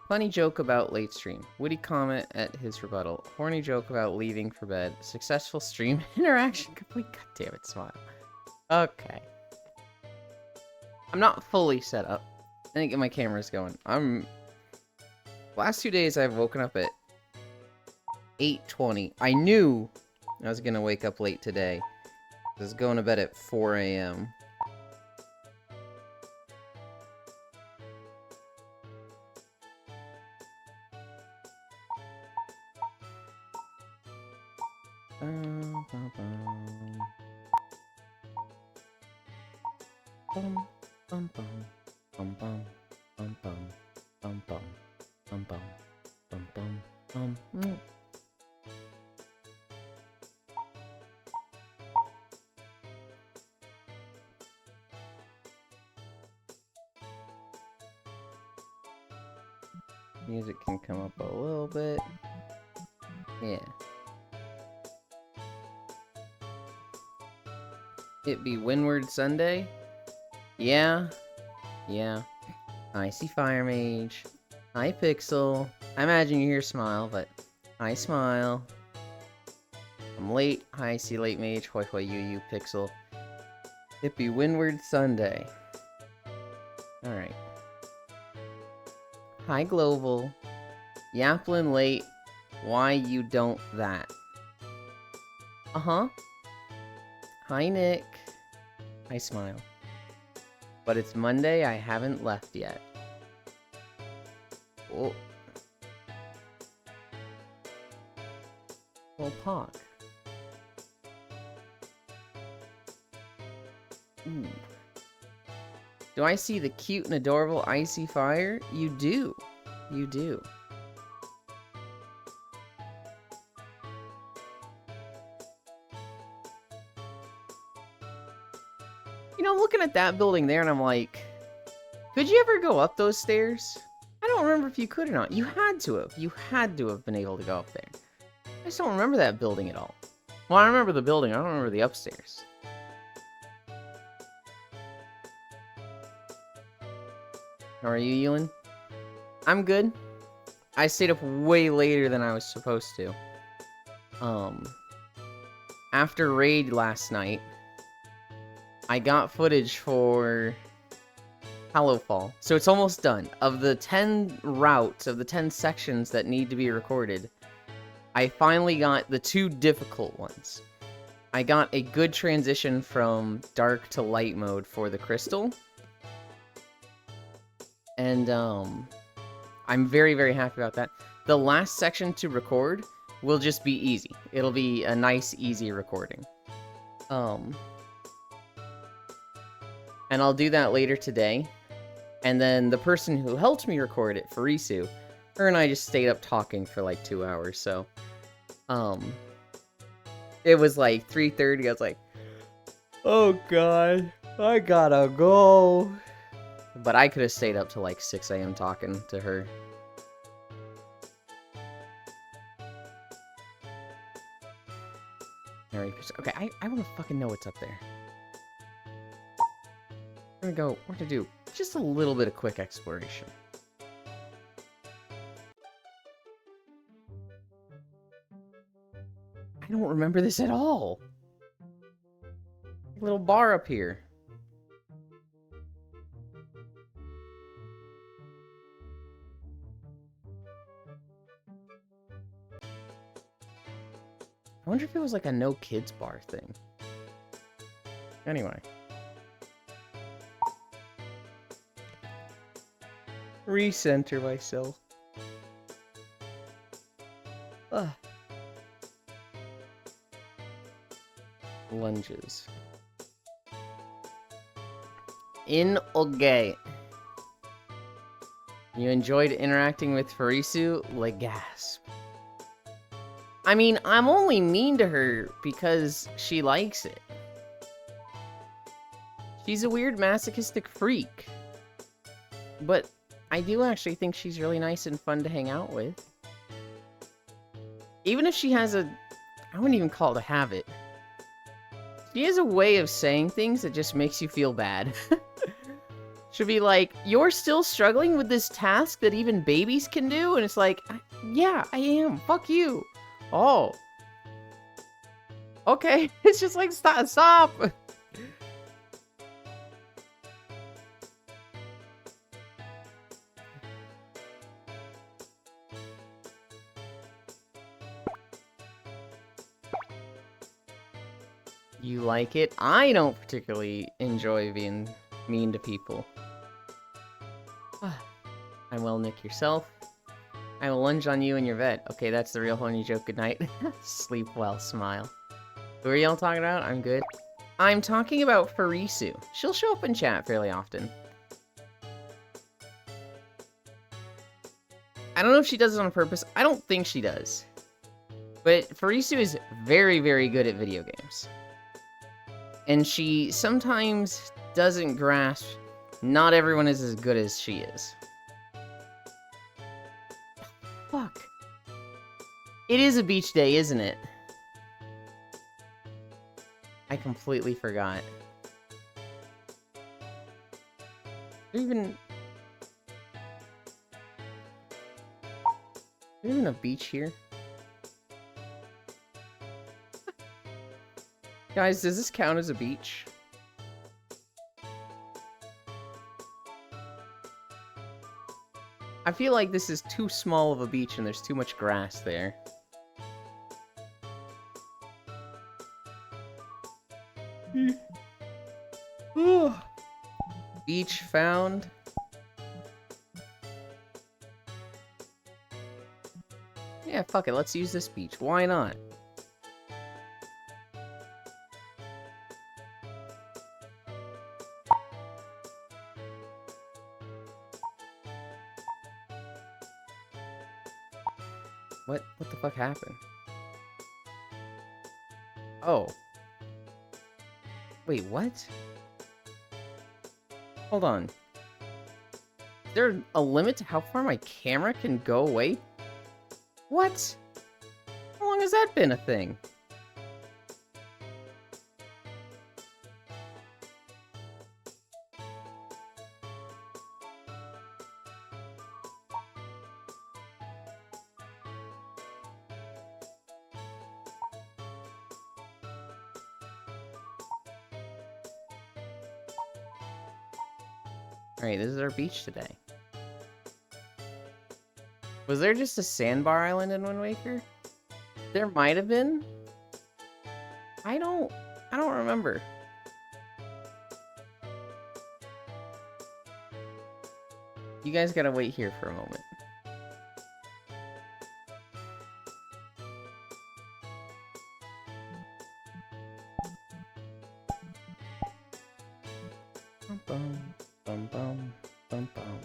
Funny joke about late stream. Witty comment at his rebuttal. Horny joke about leaving for bed. Successful stream interaction complete. God damn it, Smile. Okay. I'm not fully set up. I think my camera's going. Last 2 days I've woken up at 8:20. I knew I was gonna wake up late today. I was going to bed at 4 a.m. Music can come up a little bit. Yeah. It be Windward Sunday? Yeah. Yeah. I see Fire Mage. Hi, Pixel. I imagine you hear Smile, but hi, Smile. I'm late. Hi, see Late Mage. Hoi hoi you, Pixel. It be Windward Sunday. Alright. Hi, Global. Yaplin late. Why you don't that? Uh-huh. Hi, Nick. Hi, Smile. But it's Monday, I haven't left yet. Oh. Well, Pock. Ooh. Do I see the cute and adorable Icy Fire? You do. You do. You know, I'm looking at that building there and I'm like, could you ever go up those stairs? I don't remember if you could or not. You had to have. You had to have been able to go up there. I just don't remember that building at all. Well, I remember the building. I don't remember the upstairs. How are you, Ewan? I'm good. I stayed up way later than I was supposed to. After raid last night, I got footage for Hallowfall. So it's almost done. Of the 10 routes, of the 10 sections that need to be recorded, I finally got the 2 difficult ones. I got a good transition from dark to light mode for the crystal. And, I'm very, very happy about that. The last section to record will just be easy. It'll be a nice, easy recording. And I'll do that later today. And then the person who helped me record it, Farisu, her and I just stayed up talking for like 2 hours, so... It was like 3:30, I was like, oh god, I gotta go. But I could have stayed up till like 6 a.m. talking to her. Okay, I wanna fucking know what's up there. We're gonna do just a little bit of quick exploration. I don't remember this at all. Little bar up here. I wonder if it was like a no kids bar thing. Anyway. Recenter myself. Ugh. Lunges. In Oge. You enjoyed interacting with Farisu? Legasp. I mean, I'm only mean to her because she likes it. She's a weird masochistic freak. But I do actually think she's really nice and fun to hang out with. Even if she has a... I wouldn't even call it a habit. She has a way of saying things that just makes you feel bad. Should be like, you're still struggling with this task that even babies can do? And it's like, yeah, I am. Fuck you. Oh. Okay. It's just like, stop. You like it? I don't particularly enjoy being mean to people. I will nick yourself. I will lunge on you and your vet. Okay, that's the real horny joke. Good night. Sleep well, smile. Who are y'all talking about? I'm good. I'm talking about Farisu. She'll show up in chat fairly often. I don't know if she does it on purpose. I don't think she does. But Farisu is very, very good at video games. And she sometimes doesn't grasp not everyone is as good as she is. Fuck. It is a beach day, isn't it? I completely forgot. Even a beach here? Guys, does this count as a beach? I feel like this is too small of a beach and there's too much grass there. Beach found. Yeah, fuck it, let's use this beach. Why not? What the fuck happened? Oh. Wait, what? Hold on. Is there a limit to how far my camera can go away? What? How long has that been a thing? Alright, this is our beach today. Was there just a sandbar island in Wind Waker? There might have been. I don't remember. You guys gotta wait here for a moment. Bum bum bum bum bum bum.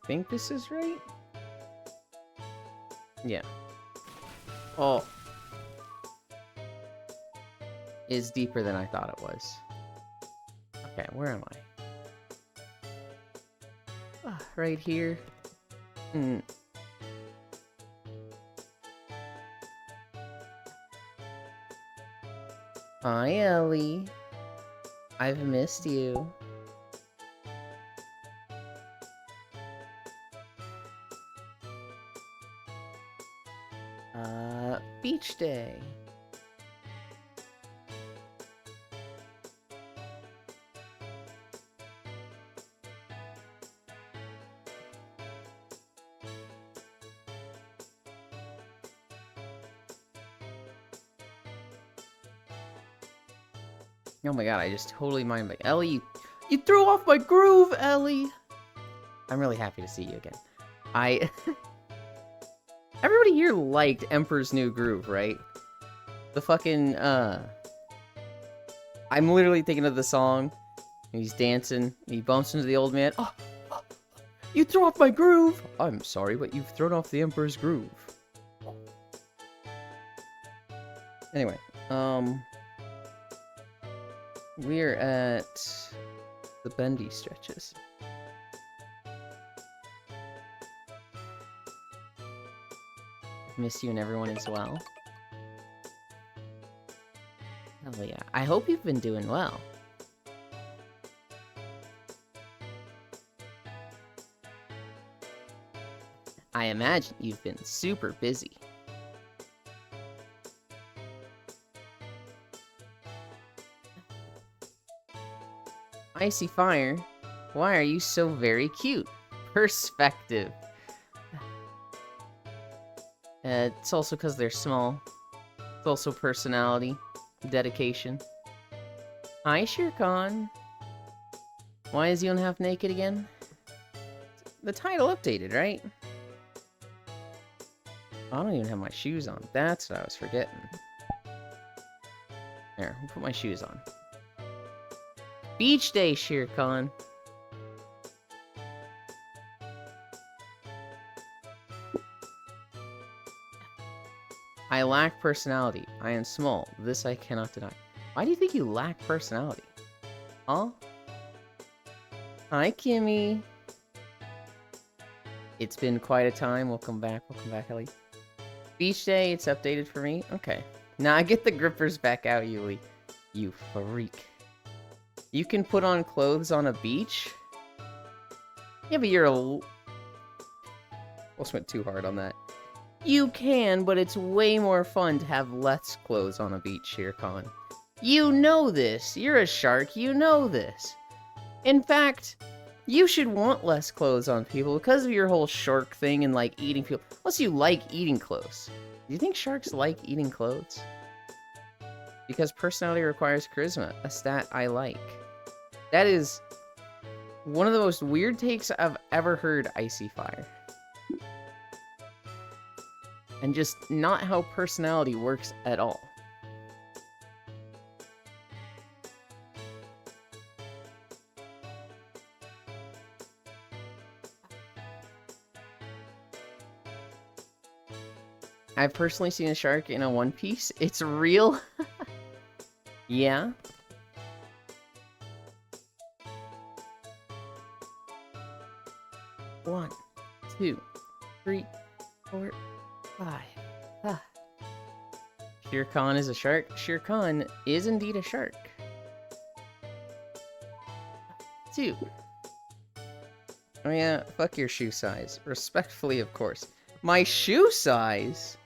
I think this is right? Yeah. Oh. Is deeper than I thought it was. Okay, where am I? Right here. Hi, Ellie. I've missed you. Beach day. Oh my god, I just totally mind my Ellie, you threw off my groove, Ellie! I'm really happy to see you again. Everybody here liked Emperor's New Groove, right? The fucking, I'm literally thinking of the song, and he's dancing, and he bumps into the old man. Oh, you threw off my groove! I'm sorry, but you've thrown off the Emperor's Groove. Anyway, We're at the bendy stretches. Miss you and everyone as well. Hell yeah. I hope you've been doing well. I imagine you've been super busy. Icy Fire, why are you so very cute? Perspective. It's also because they're small. It's also personality, dedication. Hi, Shere Khan. Why is Yoon half naked again? The title updated, right? I don't even have my shoes on. That's what I was forgetting. There, I'll put my shoes on. Beach day, Shere Khan. I lack personality. I am small. This I cannot deny. Why do you think you lack personality? Huh? Hi, Kimmy. It's been quite a time. Welcome back. Welcome back, Ellie. Beach day, it's updated for me. Okay. Now I get the grippers back out, Yuli. You freak. You can put on clothes on a beach? Yeah, but you're a... Almost went too hard on that. You can, but it's way more fun to have less clothes on a beach, Shere Khan. You know this. You're a shark. You know this. In fact, you should want less clothes on people because of your whole shark thing and, like, eating people. Unless you like eating clothes. Do you think sharks like eating clothes? Because personality requires charisma, a stat I like. That is one of the most weird takes I've ever heard, Icy Fire. And just not how personality works at all. I've personally seen a shark in a One Piece. It's real? Yeah. One, 2, 3, 4, 5. Ah. Shere Khan is a shark. Shere Khan is indeed a shark. 2. Oh yeah, fuck your shoe size. Respectfully, of course. My shoe size?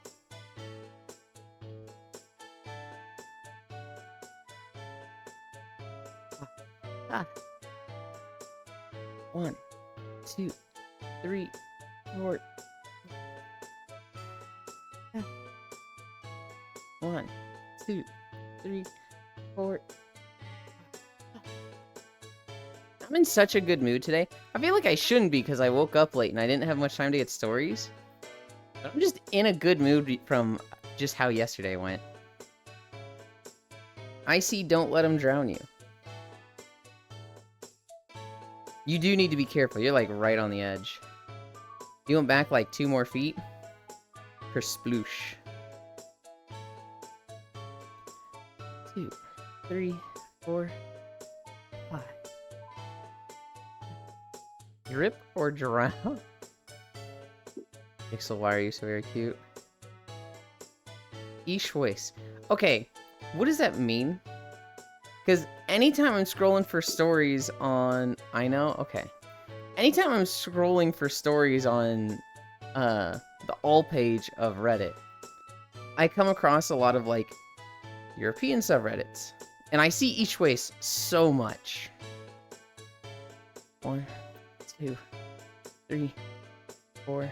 Ah. 1, 2, 3, 4. 1, 2, 3, 4. I'm in such a good mood today. I feel like I shouldn't be because I woke up late and I didn't have much time to get stories. But I'm just in a good mood from just how yesterday went. Icy, don't let him drown you. You do need to be careful. You're like right on the edge. You went back like 2 more feet. Kersploosh. 2, 3, 4, 5. Drip or drown? Pixel, why are you so very cute? Ishwais. Okay, what does that mean? Because anytime I'm scrolling for stories on... I know? Okay. Anytime I'm scrolling for stories on the all page of Reddit, I come across a lot of, like, European subreddits. And I see Ishwais so much. 1, 2, 3, 4.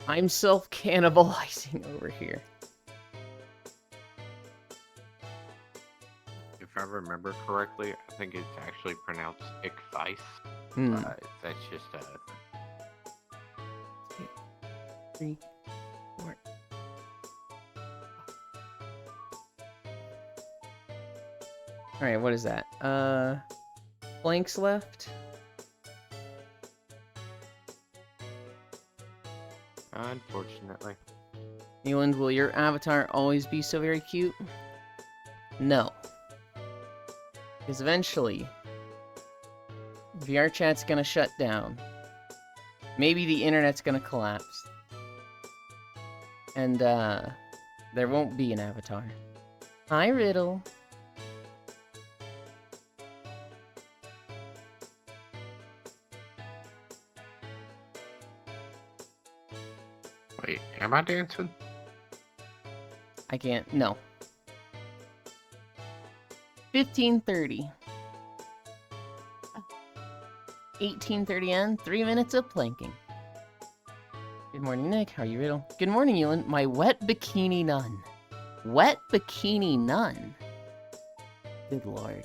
I'm self-cannibalizing over here. If I remember correctly, I think it's actually pronounced Ickvice. That's just a... 2, 3, 4. Alright, what is that? Blanks left? Unfortunately. Neeland, will your avatar always be so very cute? No. Because eventually, VR chat's gonna shut down. Maybe the internet's gonna collapse. And, there won't be an avatar. Hi, Riddle. Wait, am I dancing? I can't. No. 15:30. 18:30 and 3 minutes of planking. Good morning, Nick. How are you, Riddle? Good morning, Ewan. My wet bikini nun. Wet bikini nun? Good lord.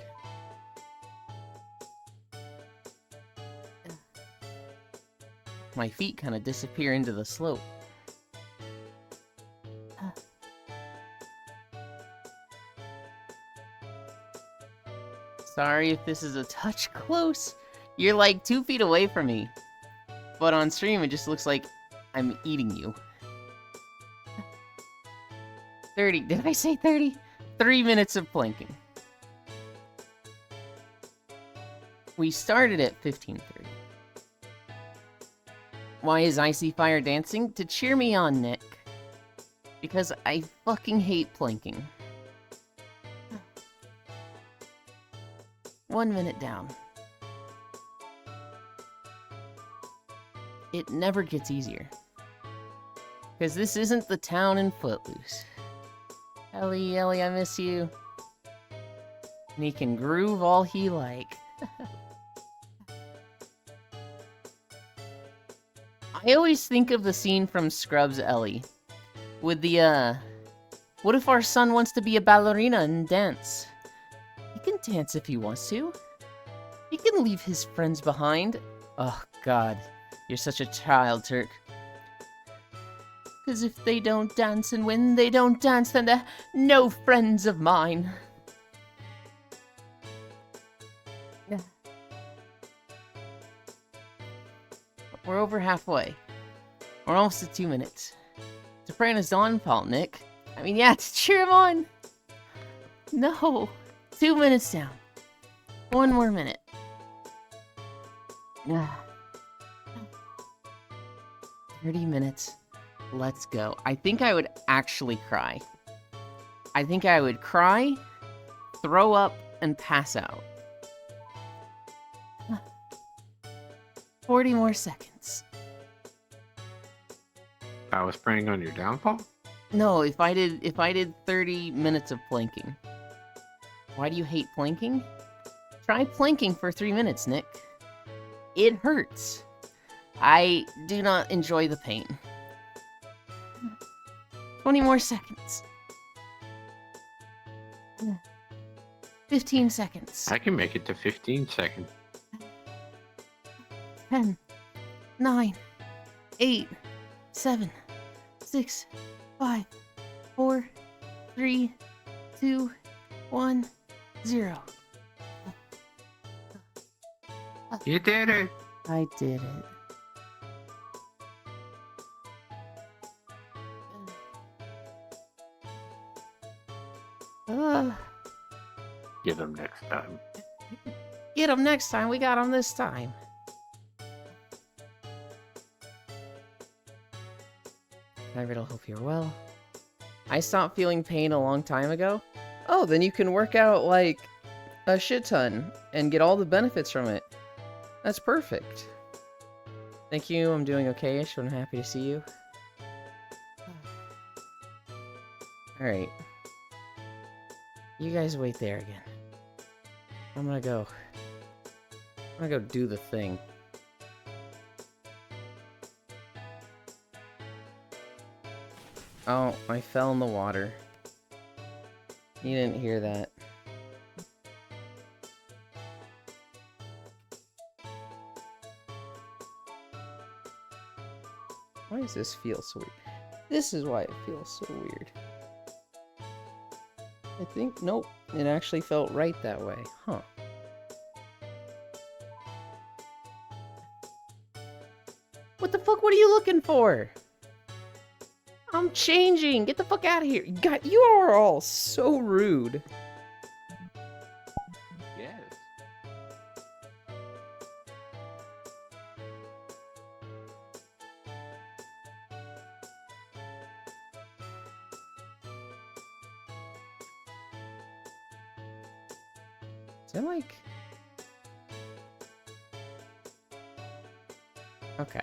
My feet kind of disappear into the slope. Sorry if this is a touch close. You're like 2 feet away from me. But on stream, it just looks like I'm eating you. 30. Did I say 30? 3 minutes of planking. We started at 15:30. Why is Icy Fire dancing? To cheer me on, Nick. Because I fucking hate planking. 1 minute down. It never gets easier. Because this isn't the town in Footloose. Ellie, I miss you. And he can groove all he like. I always think of the scene from Scrubs Ellie. With the, what if our son wants to be a ballerina and dance? He can dance if he wants to. He can leave his friends behind. Oh, God. You're such a child, Turk. Because if they don't dance and when they don't dance, then they're no friends of mine. We're over halfway. We're almost at 2 minutes. Soprano's fault, Nick. I mean, yeah, to cheer him on. No. 2 minutes down. 1 more minute. 30 minutes. Let's go. I think I would actually cry. I think I would cry, throw up, and pass out. 40 more seconds. I was praying on your downfall? No, if I did 30 minutes of planking. Why do you hate planking? Try planking for 3 minutes, Nick. It hurts. I do not enjoy the pain. 20 more seconds. 15 seconds. I can make it to 15 seconds. 10, 9, 8, 7, 6, 5, 4, 3, 2, 1, 0. You did it! I did it. Get him next time. Get him next time. We got him this time. Hi, Riddle. Hope you're well. I stopped feeling pain a long time ago. Oh, then you can work out, like, a shit ton and get all the benefits from it. That's perfect. Thank you. I'm doing okay-ish. I'm happy to see you. Alright. You guys wait there again. I'm gonna go do the thing. Oh, I fell in the water. You didn't hear that. Why does this feel so weird? This is why it feels so weird. I think, nope, it actually felt right that way, huh? What the fuck, what are you looking for? I'm changing! Get the fuck out of here! God, you are all so rude. Yes. Is it like... Okay.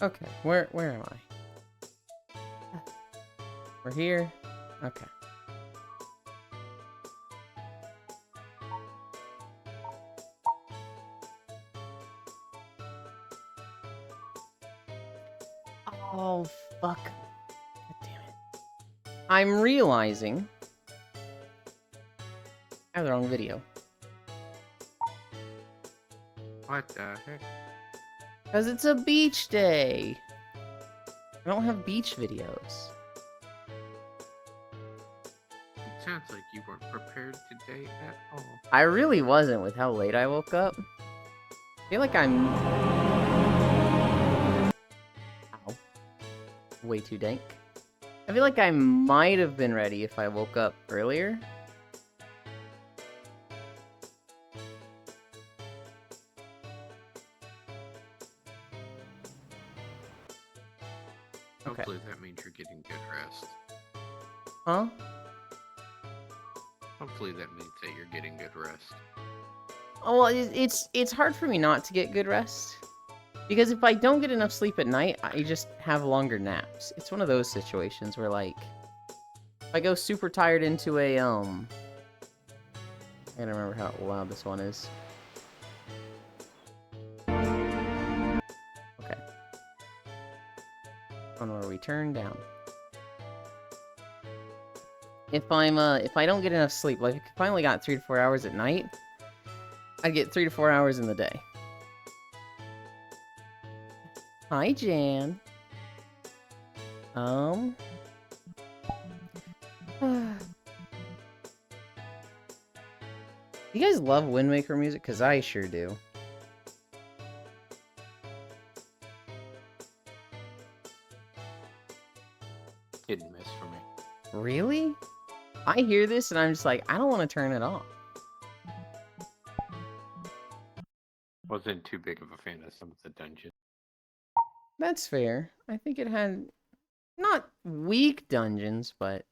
Okay, where am I? We're here? Okay. Oh, fuck. God damn it. I'm realizing I have the wrong video. What the heck? Because it's a beach day. I don't have beach videos. It sounds like you weren't prepared today at all. I really wasn't with how late I woke up. I feel like I'm... Ow. Way too dank. I feel like I might have been ready if I woke up earlier. Okay. Hopefully that means you're getting good rest. Huh? Hopefully that means that you're getting good rest. Oh, well, it's hard for me not to get good rest. Because if I don't get enough sleep at night, I just have longer naps. It's one of those situations where, like, if I go super tired into a, I gotta remember how loud this one is. Okay. On where we turn down. If I don't get enough sleep, like, if I only got 3 to 4 hours at night, I'd get 3 to 4 hours in the day. Hi, Jan. You guys love Wind Waker music? Because I sure do. Hit and miss for me. Really? I hear this and I'm just like, I don't want to turn it off. Wasn't too big of a fan of some of the dungeons. That's fair. I think it had not weak dungeons, but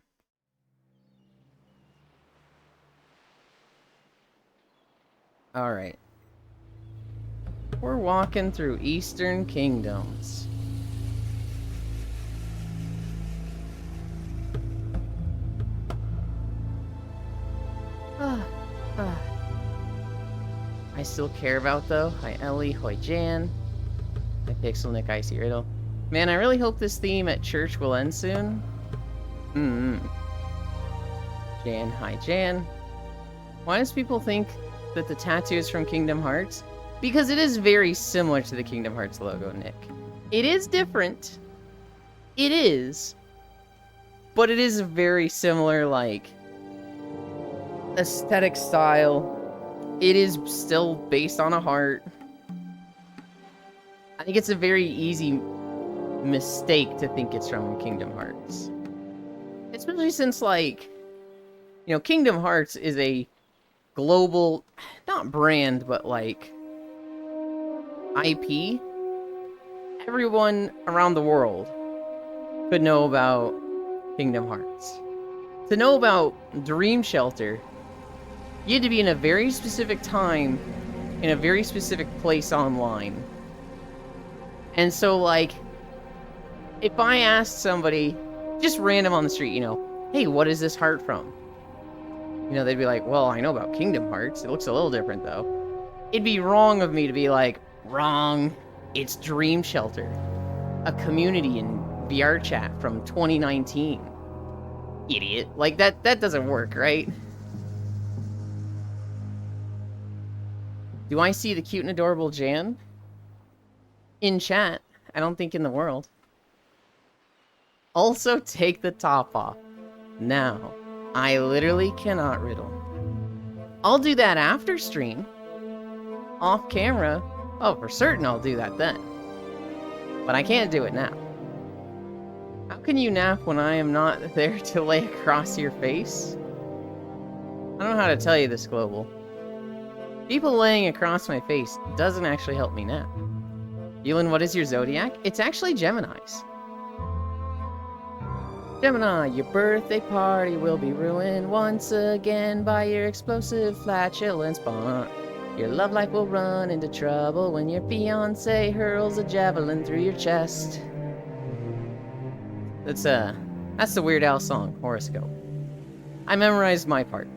all right. We're walking through Eastern Kingdoms. I still care about though. Hi Ellie, hoi Jan. Hi Pixel Nick, Icy Riddle. Man, I really hope this theme at church will end soon. Jan, hi Jan. Why does people think that the tattoo is from Kingdom Hearts? Because it is very similar to the Kingdom Hearts logo, Nick. It is different. It is. But it is very similar, like, aesthetic style. It is still based on a heart. I think it's a very easy mistake to think it's from Kingdom Hearts. Especially since, like, you know, Kingdom Hearts is a global, not brand, but like, IP. Everyone around the world could know about Kingdom Hearts. To know about Dream Shelter, you had to be in a very specific time, in a very specific place online. And so, like, if I asked somebody, just random on the street, you know, hey, what is this heart from? You know, they'd be like, well, I know about Kingdom Hearts. It looks a little different, though. It'd be wrong of me to be like, wrong. It's Dream Shelter, a community in VR chat from 2019. Idiot. Like, that doesn't work, right? Do I see the cute and adorable Jan? In chat. I don't think in the world. Also, take the top off. Now, I literally cannot riddle. I'll do that after stream. Off camera. Oh, for certain I'll do that then. But I can't do it now. How can you nap when I am not there to lay across your face? I don't know how to tell you this, Global. People laying across my face doesn't actually help me nap. Yulin, what is your zodiac? It's actually Gemini's. Gemini, your birthday party will be ruined once again by your explosive flatulence bomb. Your love life will run into trouble when your fiancé hurls a javelin through your chest. That's the Weird Al song, Horoscope. I memorized my part.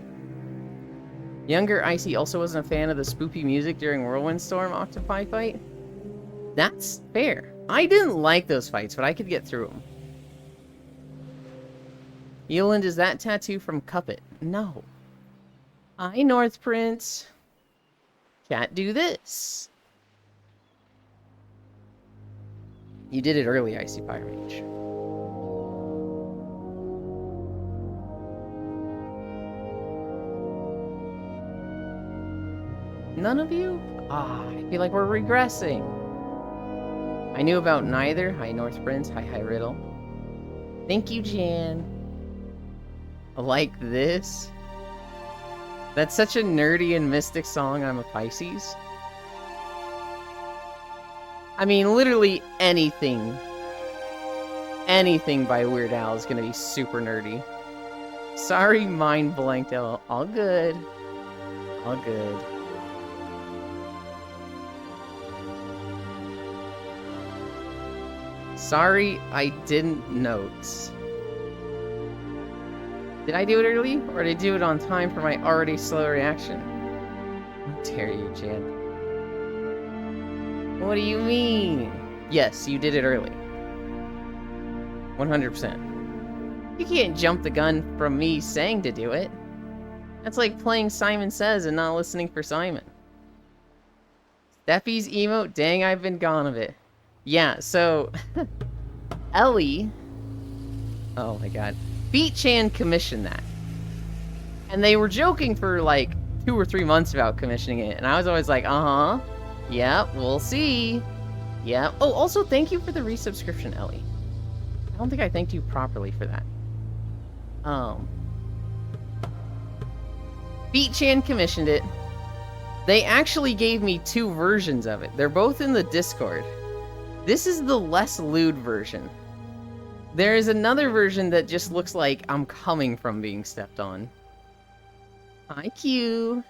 Younger Icy also wasn't a fan of the spoopy music during Whirlwind Storm Octopi fight. That's fair. I didn't like those fights, but I could get through them. Yulin, is that tattoo from Cuppet? No. Hi, North Prince. Can't do this. You did it early, Icy Fire Mage. None of you? I feel like we're regressing. I knew about neither. Hi, North Prince. Hi, Riddle. Thank you, Jan. Like this? That's such a nerdy and mystic song. I'm a Pisces. I mean, literally anything by Weird Al is gonna be super nerdy. Sorry, mind blanked out. All good. All good. Sorry, I didn't note. Did I do it early, or did I do it on time for my already slow reaction? How dare you, Jan? What do you mean? Yes, you did it early. 100%. You can't jump the gun from me saying to do it. That's like playing Simon Says and not listening for Simon. Steffi's emote? Dang, I've been gone of it. Yeah, so... Ellie... Oh my god. Beat-chan commissioned that. And they were joking for like 2 or 3 months about commissioning it. And I was always like, uh-huh. Yeah, we'll see. Yeah. Oh, also thank you for the resubscription, Ellie. I don't think I thanked you properly for that. Beat-chan commissioned it. They actually gave me 2 versions of it. They're both in the Discord. This is the less lewd version. There is another version that just looks like I'm coming from being stepped on. Hi, Q.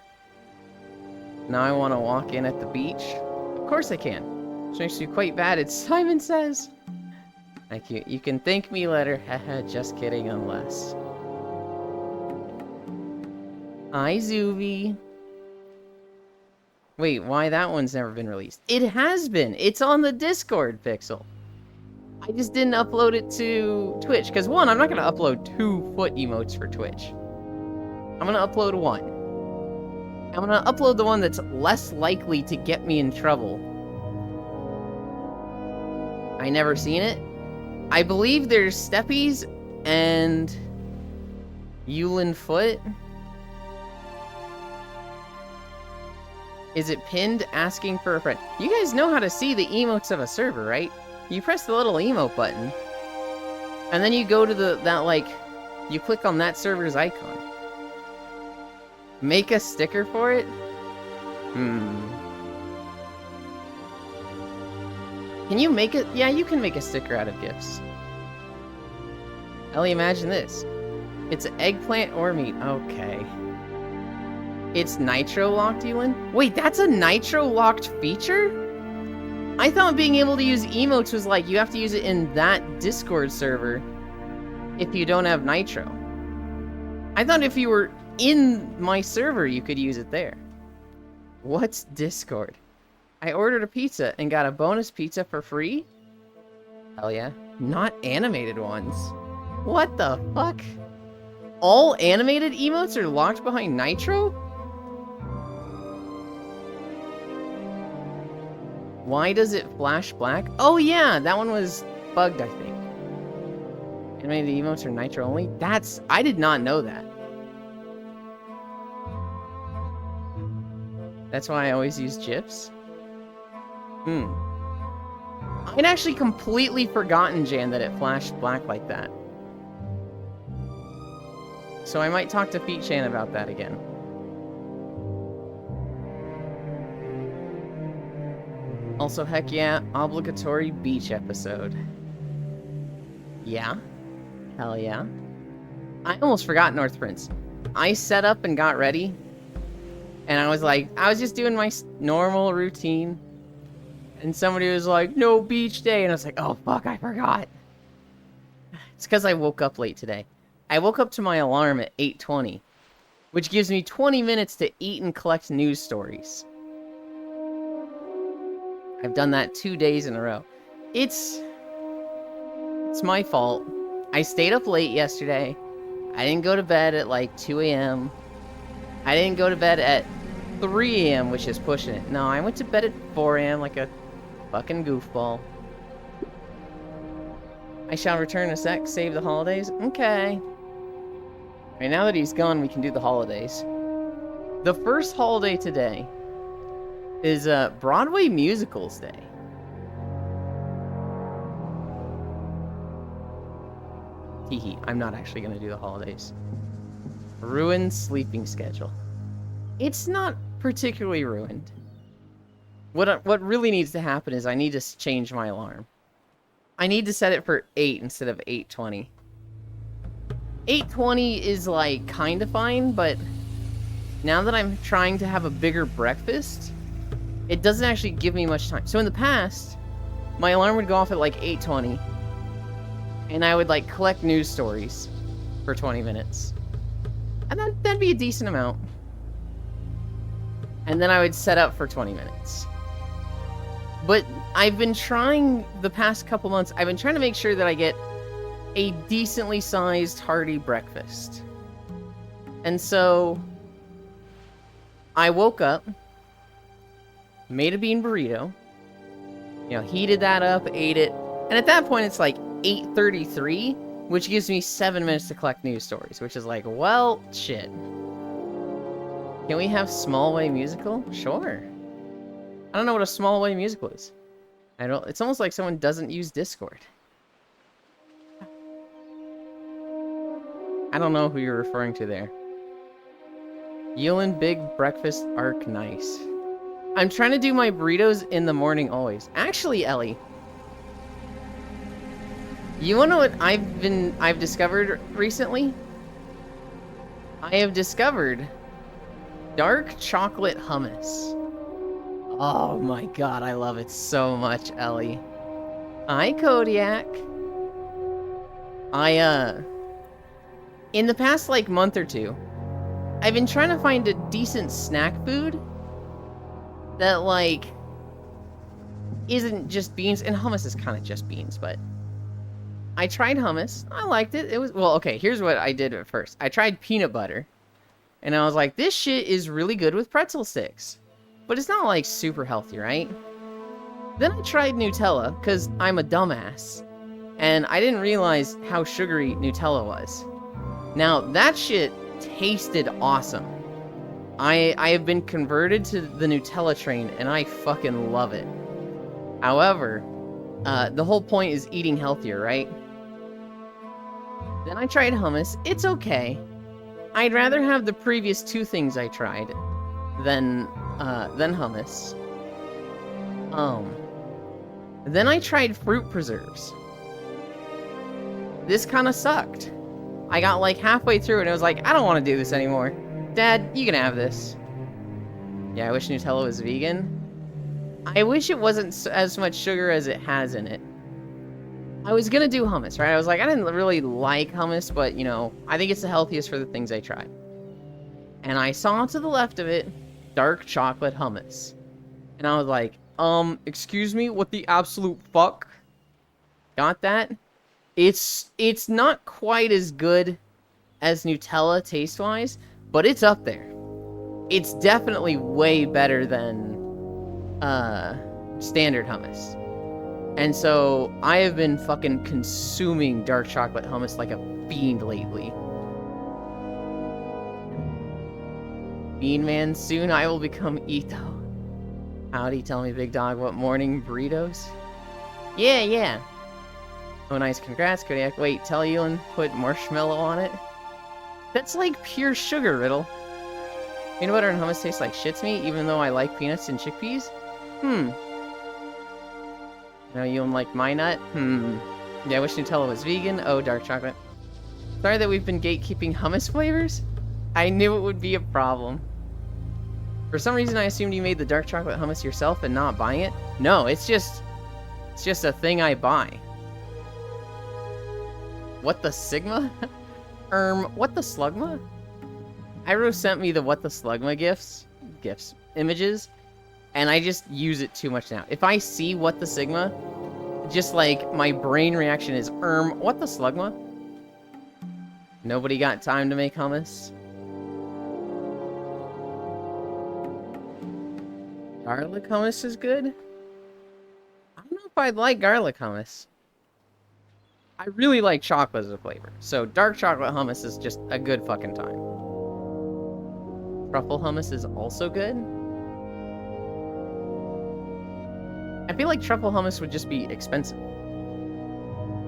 Now I want to walk in at the beach. Of course I can. Which makes me quite bad. It's Simon Says. Thank you. You can thank me later. Haha, just kidding, unless. Hi, Zuvi. Wait, why that one's never been released? It has been. It's on the Discord, Pixel. I just didn't upload it to Twitch. Because, one, I'm not going to upload 2 foot emotes for Twitch. I'm going to upload 1. I'm going to upload the one that's less likely to get me in trouble. I never seen it. I believe there's Steppies and Yulin Foot. Is it pinned asking for a friend? You guys know how to see the emotes of a server, right? You press the little emote button, and then you go to you click on that server's icon. Make a sticker for it? Can you make it? Yeah, you can make a sticker out of gifts. Ellie, imagine this. It's eggplant or meat. Okay. It's nitro locked, Elin? Wait, that's a nitro locked feature? I thought being able to use emotes was like, you have to use it in that Discord server if you don't have nitro. I thought if you were in my server, you could use it there. What's Discord? I ordered a pizza and got a bonus pizza for free? Hell yeah. Not animated ones. What the fuck? All animated emotes are locked behind nitro? Why does it flash black? Oh yeah, that one was bugged, I think. Animated emotes are nitro only? I did not know that. That's why I always use GIFs? I'd actually completely forgotten, Jan, that it flashed black like that. So I might talk to Feet Chan about that again. Also, heck yeah, obligatory beach episode. Yeah. Hell yeah. I almost forgot North Prince. I set up and got ready. And I was just doing my normal routine. And somebody was like, no beach day. And I was like, oh fuck, I forgot. It's because I woke up late today. I woke up to my alarm at 8:20. Which gives me 20 minutes to eat and collect news stories. I've done that 2 days in a row. It's my fault. I stayed up late yesterday. I didn't go to bed at like 2 a.m. I didn't go to bed at 3 a.m., which is pushing it. No, I went to bed at 4 a.m. like a fucking goofball. I shall return in a sec, save the holidays. Okay. Alright, now that he's gone, we can do the holidays. The first holiday today is Broadway Musicals Day. Teehee, I'm not actually going to do the holidays. Ruined sleeping schedule. It's not particularly ruined. What really needs to happen is I need to change my alarm. I need to set it for 8 instead of 8:20. 8:20 is like kind of fine, but now that I'm trying to have a bigger breakfast, it doesn't actually give me much time. So in the past, my alarm would go off at like 8:20, and I would like collect news stories for 20 minutes. And that'd be a decent amount. And then I would set up for 20 minutes. But I've been trying the past couple months, I've been trying to make sure that I get a decently sized hearty breakfast. And so I woke up, made a bean burrito, heated that up, ate it, and at that point it's like 8:33, which gives me 7 minutes to collect news stories, which is like, well, shit. Can we have Small Way Musical? Sure. I don't know what a Small Way Musical is. It's almost like someone doesn't use Discord. I don't know who you're referring to there. Yulin Big Breakfast Arc Nice. I'm trying to do my burritos in the morning always. Actually, Ellie, you wanna know what I've discovered recently? I have discovered dark chocolate hummus. Oh my god, I love it so much, Ellie. Hi, Kodiak. In the past, like, month or two, I've been trying to find a decent snack food that, like, isn't just beans, and hummus is kind of just beans, but I tried hummus. I liked it. It was, well, okay, here's what I did at first. I tried peanut butter, and I was like, this shit is really good with pretzel sticks, but it's not, like, super healthy, right? Then I tried Nutella, because I'm a dumbass, and I didn't realize how sugary Nutella was. Now, that shit tasted awesome. I have been converted to the Nutella train, and I fucking love it. However, the whole point is eating healthier, right? Then I tried hummus. It's okay. I'd rather have the previous two things I tried than hummus. Then I tried fruit preserves. This kind of sucked. I got like halfway through and I was like, I don't want to do this anymore. Dad, you can have this. Yeah, I wish Nutella was vegan. I wish it wasn't as much sugar as it has in it. I was gonna do hummus, right? I was like, I didn't really like hummus, but, I think it's the healthiest for the things I tried. And I saw to the left of it, dark chocolate hummus. And I was like, excuse me, what the absolute fuck? Got that? It's not quite as good as Nutella taste-wise, but it's up there. It's definitely way better than standard hummus. And so I have been fucking consuming dark chocolate hummus like a fiend lately. Bean Man, soon I will become Ito. Howdy, tell me, big dog, what morning burritos? Yeah, yeah. Oh, nice, congrats, Kodiak. Wait, tell Elon, put marshmallow on it? That's like pure sugar, Riddle. Peanut butter and hummus taste like shit to me, even though I like peanuts and chickpeas? No, you don't like my nut? Yeah, I wish Nutella was vegan. Oh, dark chocolate. Sorry that we've been gatekeeping hummus flavors? I knew it would be a problem. For some reason, I assumed you made the dark chocolate hummus yourself and not buying it. No, it's just a thing I buy. What the Sigma? What the Slugma? Iroh sent me the What the Slugma images, and I just use it too much now. If I see What the Sigma, just like my brain reaction is, what the Slugma? Nobody got time to make hummus. Garlic hummus is good? I don't know if I'd like garlic hummus. I really like chocolate as a flavor, so dark chocolate hummus is just a good fucking time. Truffle hummus is also good. I feel like truffle hummus would just be expensive.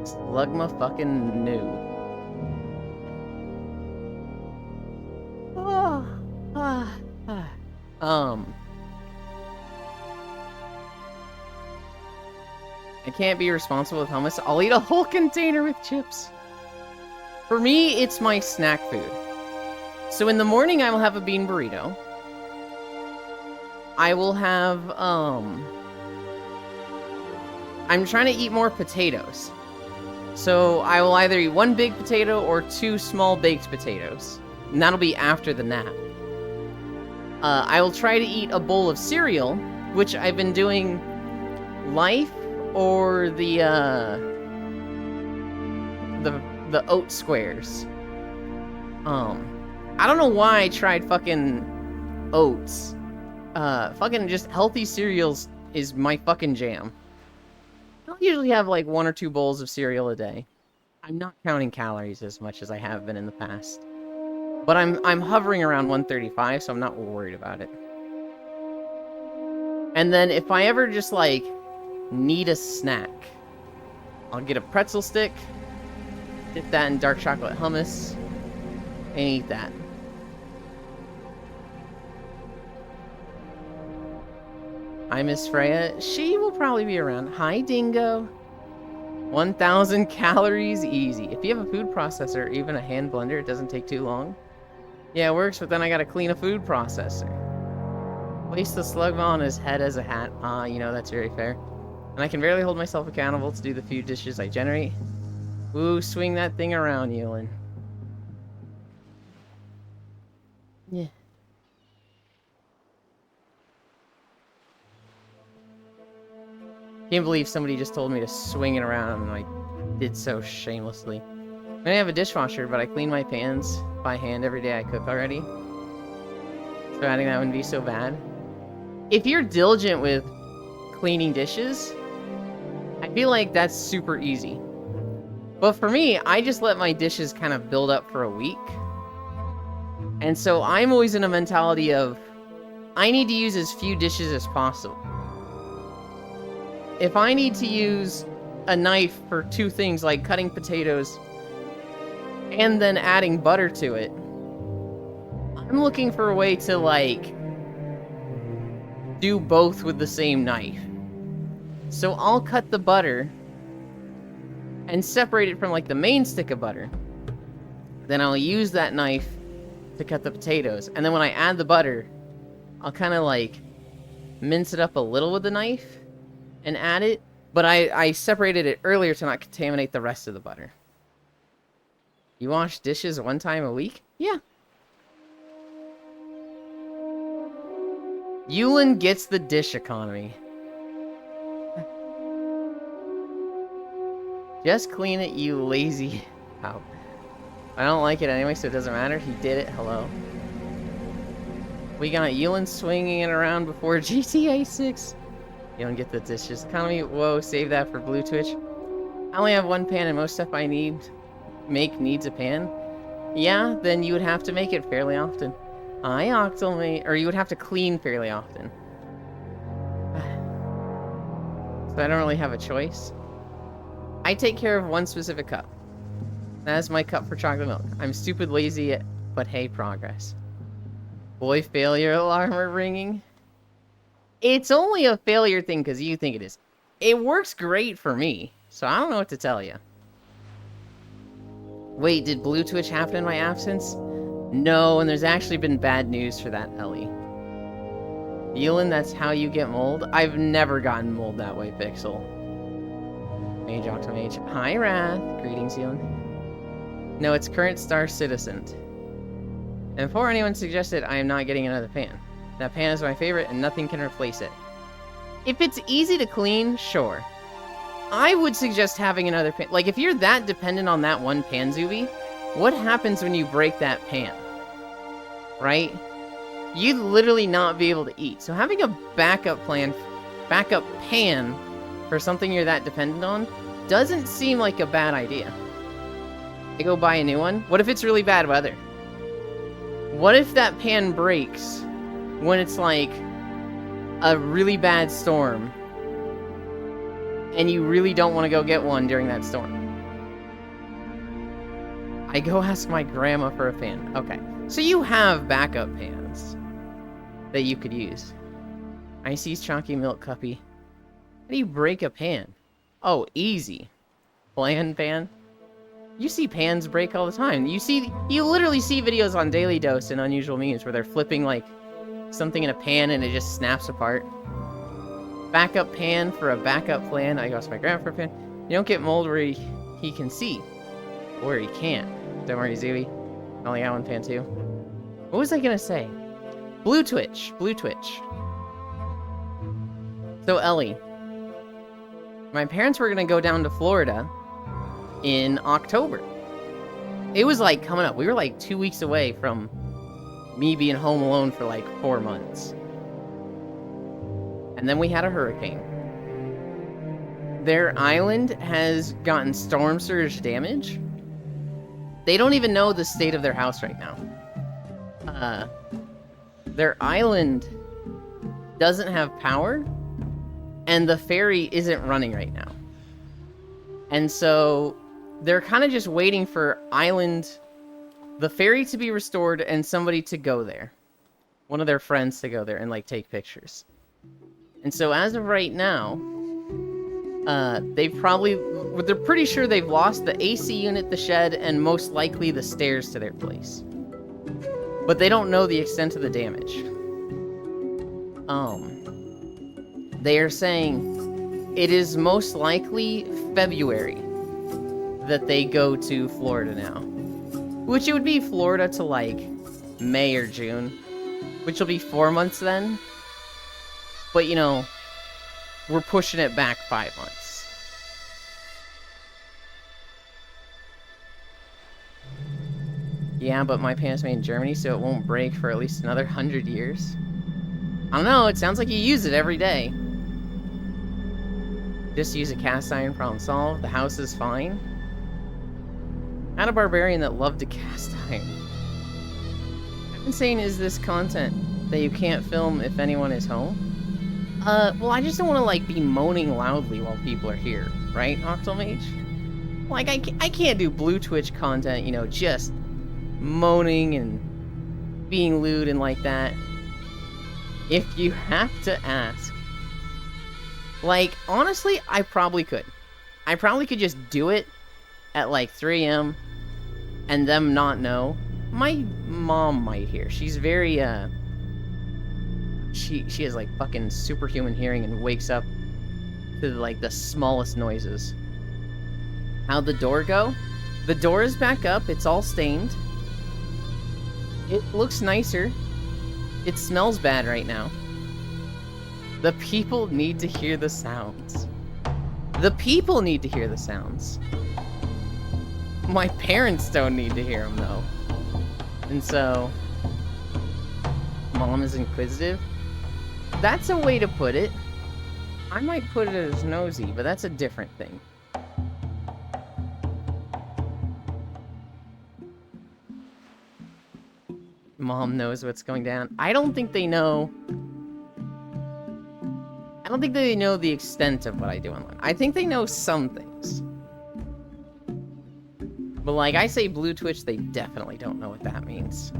Slugma fucking new. I can't be responsible with hummus. I'll eat a whole container with chips. For me, it's my snack food. So in the morning, I will have a bean burrito. I will have, I'm trying to eat more potatoes. So I will either eat one big potato or 2 small baked potatoes. And that'll be after the nap. I will try to eat a bowl of cereal, which I've been doing Life or the oat squares. I don't know why I tried fucking oats. Fucking just healthy cereals is my fucking jam. I'll usually have like 1 or 2 bowls of cereal a day. I'm not counting calories as much as I have been in the past. But I'm hovering around 135, so I'm not worried about it. And then if I ever just like need a snack, I'll get a pretzel stick, dip that in dark chocolate hummus, and eat that. Hi, Miss Freya. She will probably be around. Hi, Dingo. 1,000 calories easy. If you have a food processor, or even a hand blender, it doesn't take too long. Yeah, it works, but then I gotta clean a food processor. Place the Slugma on his head as a hat. You know, that's very fair. And I can barely hold myself accountable to do the few dishes I generate. Woo, swing that thing around, Ewan. Yeah. Can't believe somebody just told me to swing it around and I did so shamelessly. I don't have a dishwasher, but I clean my pans by hand every day I cook already. So adding that wouldn't be so bad. If you're diligent with cleaning dishes, I feel like that's super easy. But for me, I just let my dishes kind of build up for a week. And so I'm always in a mentality of, I need to use as few dishes as possible. If I need to use a knife for 2 things like cutting potatoes and then adding butter to it, I'm looking for a way to like do both with the same knife. So I'll cut the butter and separate it from like the main stick of butter. Then I'll use that knife to cut the potatoes. And then when I add the butter, I'll kind of like mince it up a little with the knife and add it. But I separated it earlier to not contaminate the rest of the butter. You wash dishes 1 time a week? Yeah. Yulin gets the dish economy. Just clean it, you lazy. Ow. I don't like it anyway, so it doesn't matter. He did it. Hello. We got Yulin swinging it around before GTA 6. You don't get the dishes economy. Whoa, save that for Blue Twitch. I only have 1 pan and most stuff I make needs a pan. Yeah, then you would have to make it fairly often. Hi, Octomate. Or you would have to clean fairly often. So I don't really have a choice. I take care of one specific cup. That is my cup for chocolate milk. I'm stupid lazy, but hey, progress. Boy, failure alarm are ringing. It's only a failure thing because you think it is. It works great for me, so I don't know what to tell you. Wait, did Blue Twitch happen in my absence? No, and there's actually been bad news for that, Ellie. Elin, that's how you get mold? I've never gotten mold that way, Pixel. Mage Octomage. Hi, Wrath. Greetings, Elin. No, it's current Star Citizen. And before anyone suggested, I am not getting another pan. That pan is my favorite, and nothing can replace it. If it's easy to clean, sure. I would suggest having another pan. Like, if you're that dependent on that one pan, Zuby, what happens when you break that pan? Right? You'd literally not be able to eat. So having a backup pan for something you're that dependent on doesn't seem like a bad idea. I go buy a new one? What if it's really bad weather? What if that pan breaks when it's like a really bad storm and you really don't want to go get one during that storm? I go ask my grandma for a pan. Okay, so you have backup pans that you could use. Icy's Chunky Milk Cuppy. How do you break a pan? Oh, easy. Bland pan. You see pans break all the time. You literally see videos on Daily Dose and Unusual Memes where they're flipping like something in a pan and it just snaps apart. Backup pan for a backup plan. I asked my grandma for a pan. You don't get mold where he can see. Or he can't. Don't worry, Zooey. I only got one pan too. What was I gonna say? Blue Twitch. Blue Twitch. So, Ellie. My parents were gonna go down to Florida in October. It was like coming up. We were like 2 weeks away from me being home alone for like 4 months. And then we had a hurricane. Their island has gotten storm surge damage. They don't even know the state of their house right now. Their island doesn't have power, and the ferry isn't running right now. And so they're kind of just waiting for the ferry to be restored and somebody to go there. One of their friends to go there and like take pictures. And so as of right now, they're pretty sure they've lost the AC unit, the shed, and most likely the stairs to their place. But they don't know the extent of the damage. They are saying it is most likely February that they go to Florida now. Which it would be Florida to like May or June. Which will be 4 months then. But you know, we're pushing it back 5 months. Yeah, but my pan's made in Germany, so it won't break for at least another 100 years. I don't know, it sounds like you use it every day. Just use a cast iron, problem solved. The house is fine. I had a barbarian that loved to cast iron. How insane is this content that you can't film if anyone is home? Well, I just don't want to, like, be moaning loudly while people are here, right, Octomage? Like, I can't do Blue Twitch content, you know, just moaning and being lewd and like that. If you have to ask. Like, honestly, I probably could. I probably could just do it at, like, 3 a.m. and them not know. My mom might hear. She's very, She has, like, fucking superhuman hearing and wakes up to, like, the smallest noises. How'd the door go? The door is back up. It's all stained. It looks nicer. It smells bad right now. The people need to hear the sounds. The people need to hear the sounds. My parents don't need to hear them, though. And so... Mom is inquisitive? That's a way to put it. I might put it as nosy, but that's a different thing. Mom knows what's going down. I don't think they know. I don't think they know the extent of what I do online. I think they know some things. But like I say blue Twitch, they definitely don't know what that means.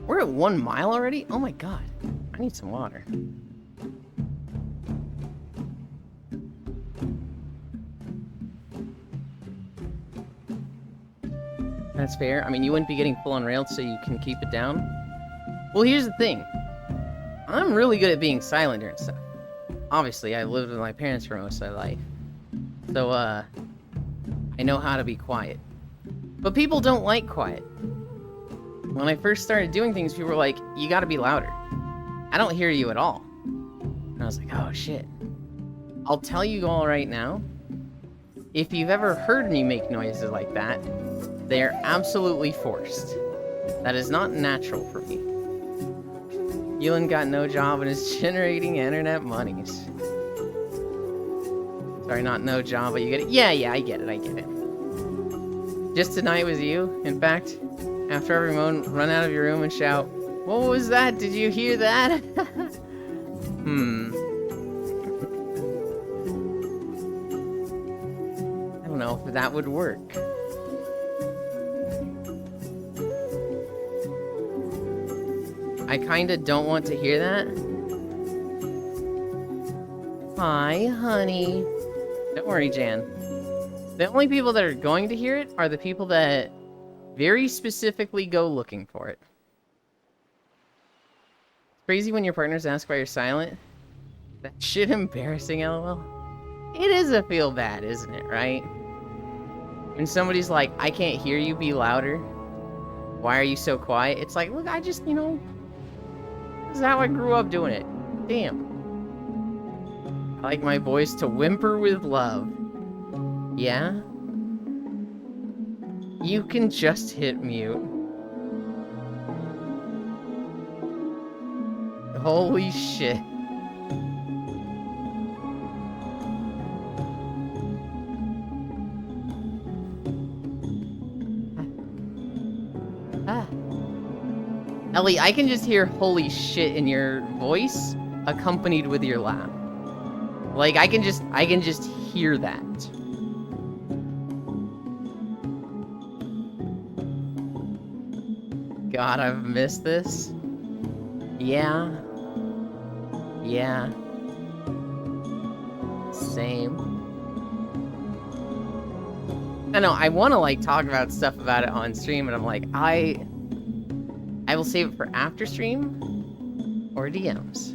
We're at 1 mile already? Oh my god. I need some water. That's fair. I mean, you wouldn't be getting full on railed so you can keep it down. Well, here's the thing. I'm really good at being silent during stuff. Obviously, I lived with my parents for most of my life. So, I know how to be quiet. But people don't like quiet. When I first started doing things, people were like, you gotta be louder. I don't hear you at all. And I was like, oh shit. I'll tell you all right now, if you've ever heard me make noises like that, they are absolutely forced. That is not natural for me. Elon got no job and is generating internet monies. Sorry, not no job, but you get it? Yeah, I get it. Just tonight was you. In fact, after every moment, run out of your room and shout, what was that? Did you hear that? I don't know if that would work. I kinda don't want to hear that. Hi, honey. Don't worry, Jan. The only people that are going to hear it are the people that very specifically go looking for it. It's crazy when your partners ask why you're silent. That shit embarrassing, lol. It is a feel bad, isn't it, right? When somebody's like, I can't hear you, be louder. Why are you so quiet? It's like, look, I just, you know, this is how I grew up doing it. Damn. I like my voice to whimper with love. Yeah? You can just hit mute. Holy shit. Ellie, I can just hear holy shit in your voice accompanied with your laugh. Like I can just hear that. God, I've missed this. Yeah. Same. I know, I want to like talk about stuff about it on stream, but I'm like, I will save it for after stream or DMs.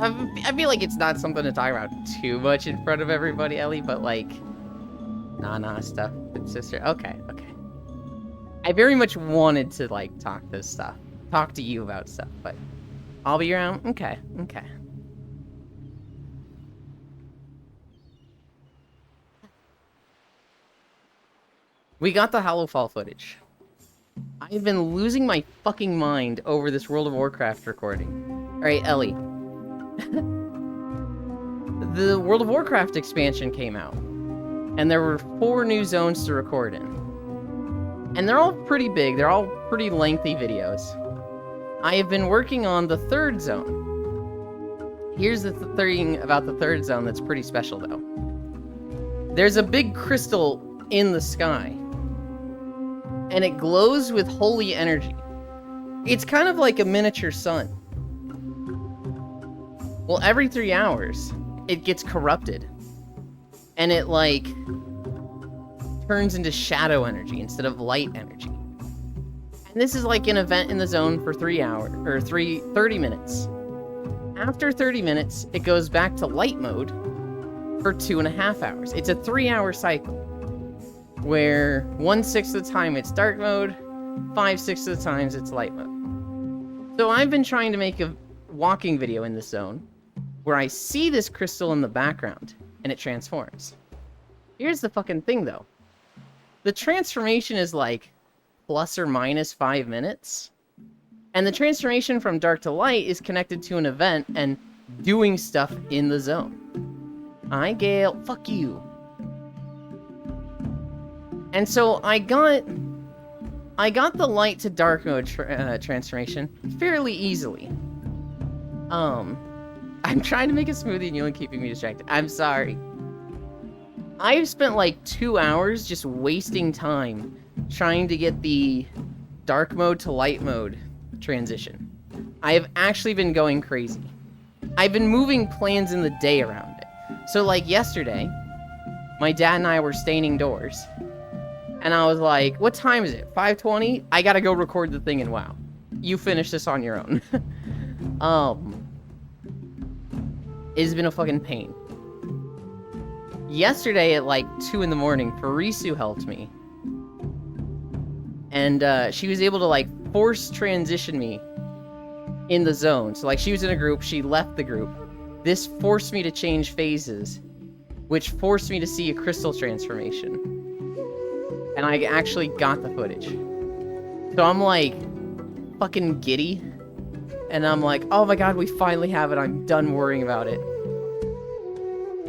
I feel like it's not something to talk about too much in front of everybody, Ellie, but like, nah stuff with sister. Okay. I very much wanted to like talk to you about stuff, but I'll be around. Okay. We got the Hallowfall footage. I've been losing my fucking mind over this World of Warcraft recording. Alright, Ellie. The World of Warcraft expansion came out, and there were 4 new zones to record in. And they're all pretty big, they're all pretty lengthy videos. I have been working on the 3rd zone. Here's the thing about the 3rd zone that's pretty special, though. There's a big crystal in the sky, and it glows with holy energy. It's kind of like a miniature sun. Well, every 3 hours, it gets corrupted. And it, like, turns into shadow energy instead of light energy. And this is like an event in the zone for 3 hours, or 30 minutes. After 30 minutes, it goes back to light mode for 2.5 hours. It's a 3-hour cycle, where 1/6 of the time it's dark mode, 5/6 of the times it's light mode. So I've been trying to make a walking video in this zone, where I see this crystal in the background, and it transforms. Here's the fucking thing, though. The transformation is like plus or minus 5 minutes. And the transformation from dark to light is connected to an event and doing stuff in the zone. Hi, Gale. Fuck you. And so I got the light to dark mode transformation fairly easily. I'm trying to make a smoothie and you're keeping me distracted. I'm sorry. I've spent like 2 hours just wasting time trying to get the dark mode to light mode transition. I have actually been going crazy. I've been moving plans in the day around it. So like yesterday, my dad and I were staining doors. And I was like, what time is it? 5:20? I gotta go record the thing in WoW. You finish this on your own. It's been a fucking pain. Yesterday at like 2 in the morning, Farisu helped me. And she was able to like force transition me in the zone. So like she was in a group, she left the group. This forced me to change phases, which forced me to see a crystal transformation. And I actually got the footage. So I'm like fucking giddy. And I'm like, oh my god, we finally have it. I'm done worrying about it.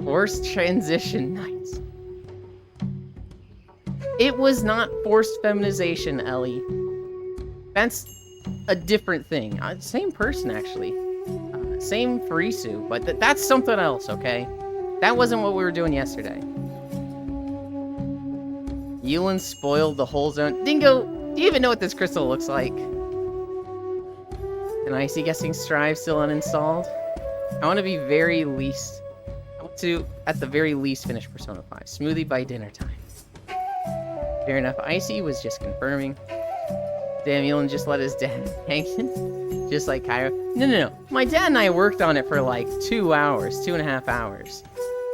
Forced transition, nice. It was not forced feminization, Ellie. That's a different thing. Same person, actually. Same Farisu, but that's something else, okay? That wasn't what we were doing yesterday. Yulin spoiled the whole zone. Dingo, do you even know what this crystal looks like? An icy guessing strive still uninstalled. I want to be very least. I want to, at the very least, finish Persona 5. Smoothie by dinner time. Fair enough. Icy was just confirming. Damn, Yulin just let his dad hang in. Just like Kyra. No. My dad and I worked on it for like 2 hours, 2.5 hours.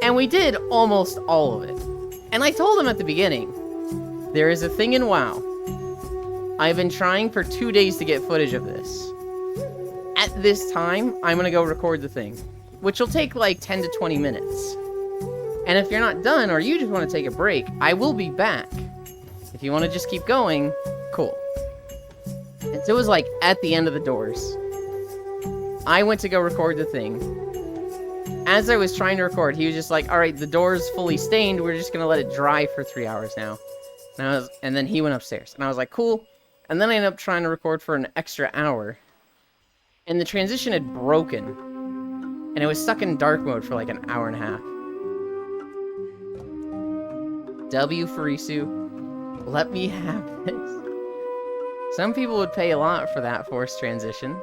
And we did almost all of it. And I told him at the beginning, there is a thing in WoW. I've been trying for 2 days to get footage of this. At this time, I'm gonna go record the thing, which will take like 10 to 20 minutes. And if you're not done, or you just want to take a break, I will be back. If you want to just keep going, cool. And so it was like at the end of the doors. I went to go record the thing. As I was trying to record, he was just like, alright, the door's fully stained, we're just gonna let it dry for 3 hours now. And then he went upstairs. And I was like, cool. And then I ended up trying to record for an extra hour. And the transition had broken. And it was stuck in dark mode for like an hour and a half. W Farisu, let me have this. Some people would pay a lot for that forced transition.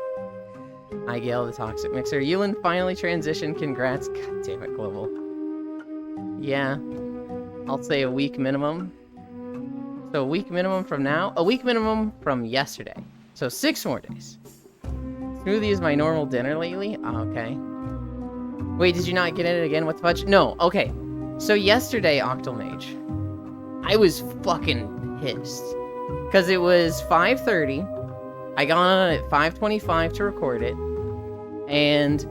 I Gale the Toxic Mixer. Yulin finally transitioned. Congrats. God damn it, Global. Yeah. I'll say a week minimum. So a week minimum from now. A week minimum from yesterday. So 6 more days. Smoothie is my normal dinner lately? Oh, okay. Wait, did you not get it again? What the fudge? No, okay. So yesterday, Octomage, I was fucking pissed. Because it was 5:30. I got on at 5:25 to record it. And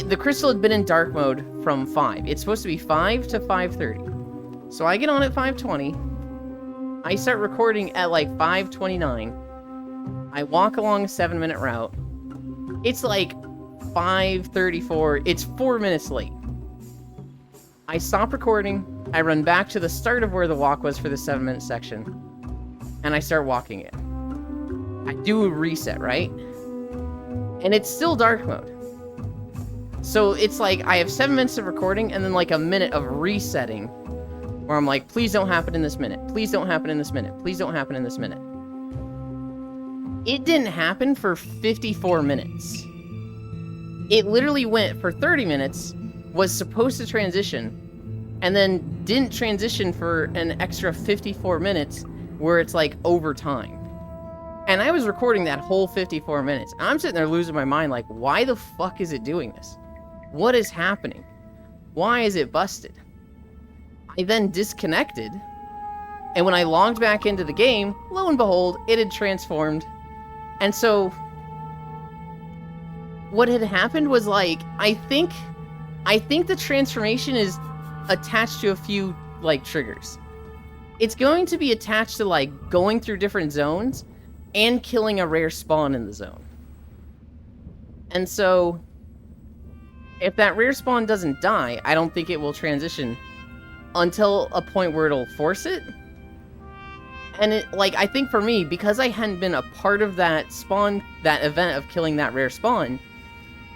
the crystal had been in dark mode from 5. It's supposed to be 5 to 5:30. So I get on at 5:20. I start recording at like 5:29. I walk along a 7-minute route. It's like 5:34. It's 4 minutes late. I stop recording. I run back to the start of where the walk was for the 7-minute section. And I start walking it. I do a reset, right? And it's still dark mode. So it's like I have 7 minutes of recording and then like a minute of resetting. Where I'm like, please don't happen in this minute. Please don't happen in this minute. Please don't happen in this minute. It didn't happen for 54 minutes. It literally went for 30 minutes, was supposed to transition, and then didn't transition for an extra 54 minutes where it's like overtime. And I was recording that whole 54 minutes. And I'm sitting there losing my mind like, why the fuck is it doing this? What is happening? Why is it busted? I then disconnected, and when I logged back into the game, lo and behold, it had transformed. And so, what had happened was like, I think the transformation is attached to a few, like, triggers. It's going to be attached to, like, going through different zones and killing a rare spawn in the zone. And so, If that rare spawn doesn't die, I don't think it will transition until a point where it'll force it. And it, like, I think for me, because I hadn't been a part of that spawn, that event of killing that rare spawn,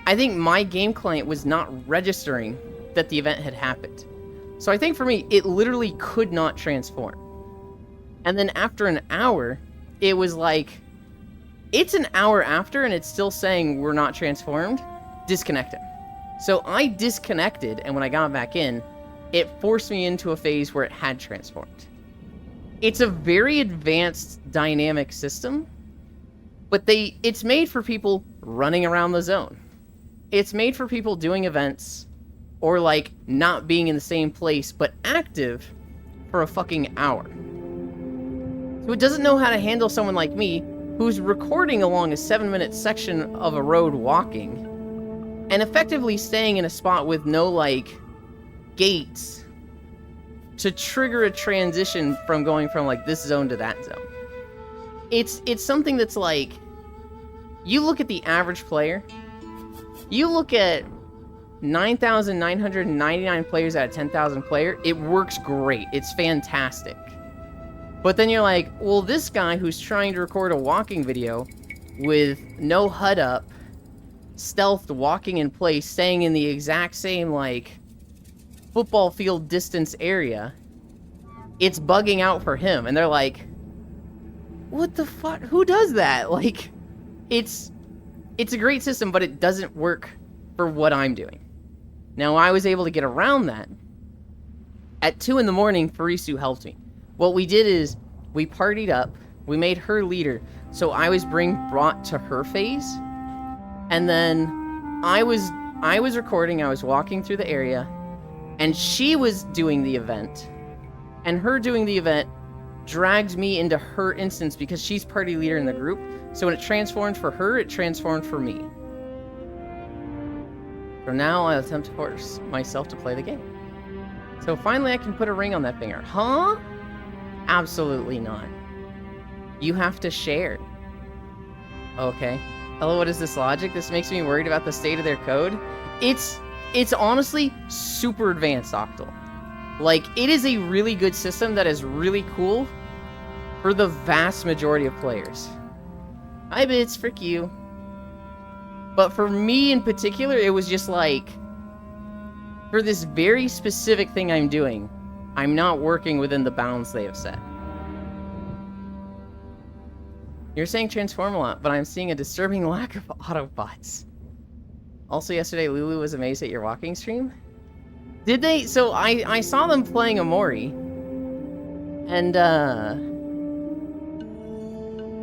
I think my game client was not registering that the event had happened. So I think for me, it literally could not transform. And then after an hour, it was like, it's an hour after and it's still saying we're not transformed, disconnect it. So I disconnected, and when I got back in, it forced me into a phase where it had transformed. It's a very advanced dynamic system, but it's made for people running around the zone. It's made for people doing events, or like not being in the same place, but active for a fucking hour. So it doesn't know how to handle someone like me, who's recording along a 7-minute section of a road walking, and effectively staying in a spot with no, like, gates to trigger a transition from going from, like, this zone to that zone. It's something that's like, you look at the average player, you look at 9,999 players out of 10,000 player, it works great. It's fantastic. But then you're like, well, this guy who's trying to record a walking video with no HUD up, stealthed walking in place, staying in the exact same, like, football field distance area, it's bugging out for him. And they're like, what the fuck? Who does that? Like, it's a great system, but it doesn't work for what I'm doing. Now, I was able to get around that. At 2 in the morning, Farisu helped me. What we did is, we partied up, we made her leader, so I was brought to her phase, and then I was recording, I was walking through the area, and she was doing the event, and her doing the event dragged me into her instance because she's party leader in the group, so when it transformed for her, it transformed for me. So now I'll attempt to force myself to play the game. So finally I can put a ring on that finger. Huh? Absolutely not. You have to share. Okay. Hello, what is this logic? This makes me worried about the state of their code. It's honestly super advanced, Octal. Like, it is a really good system that is really cool for the vast majority of players. Hi, Bits, frick you. But for me in particular, it was just like, for this very specific thing I'm doing, I'm not working within the bounds they have set. You're saying transform a lot, but I'm seeing a disturbing lack of Autobots. Also, yesterday, Lulu was amazed at your walking stream. Did they? So, I saw them playing Omori. And,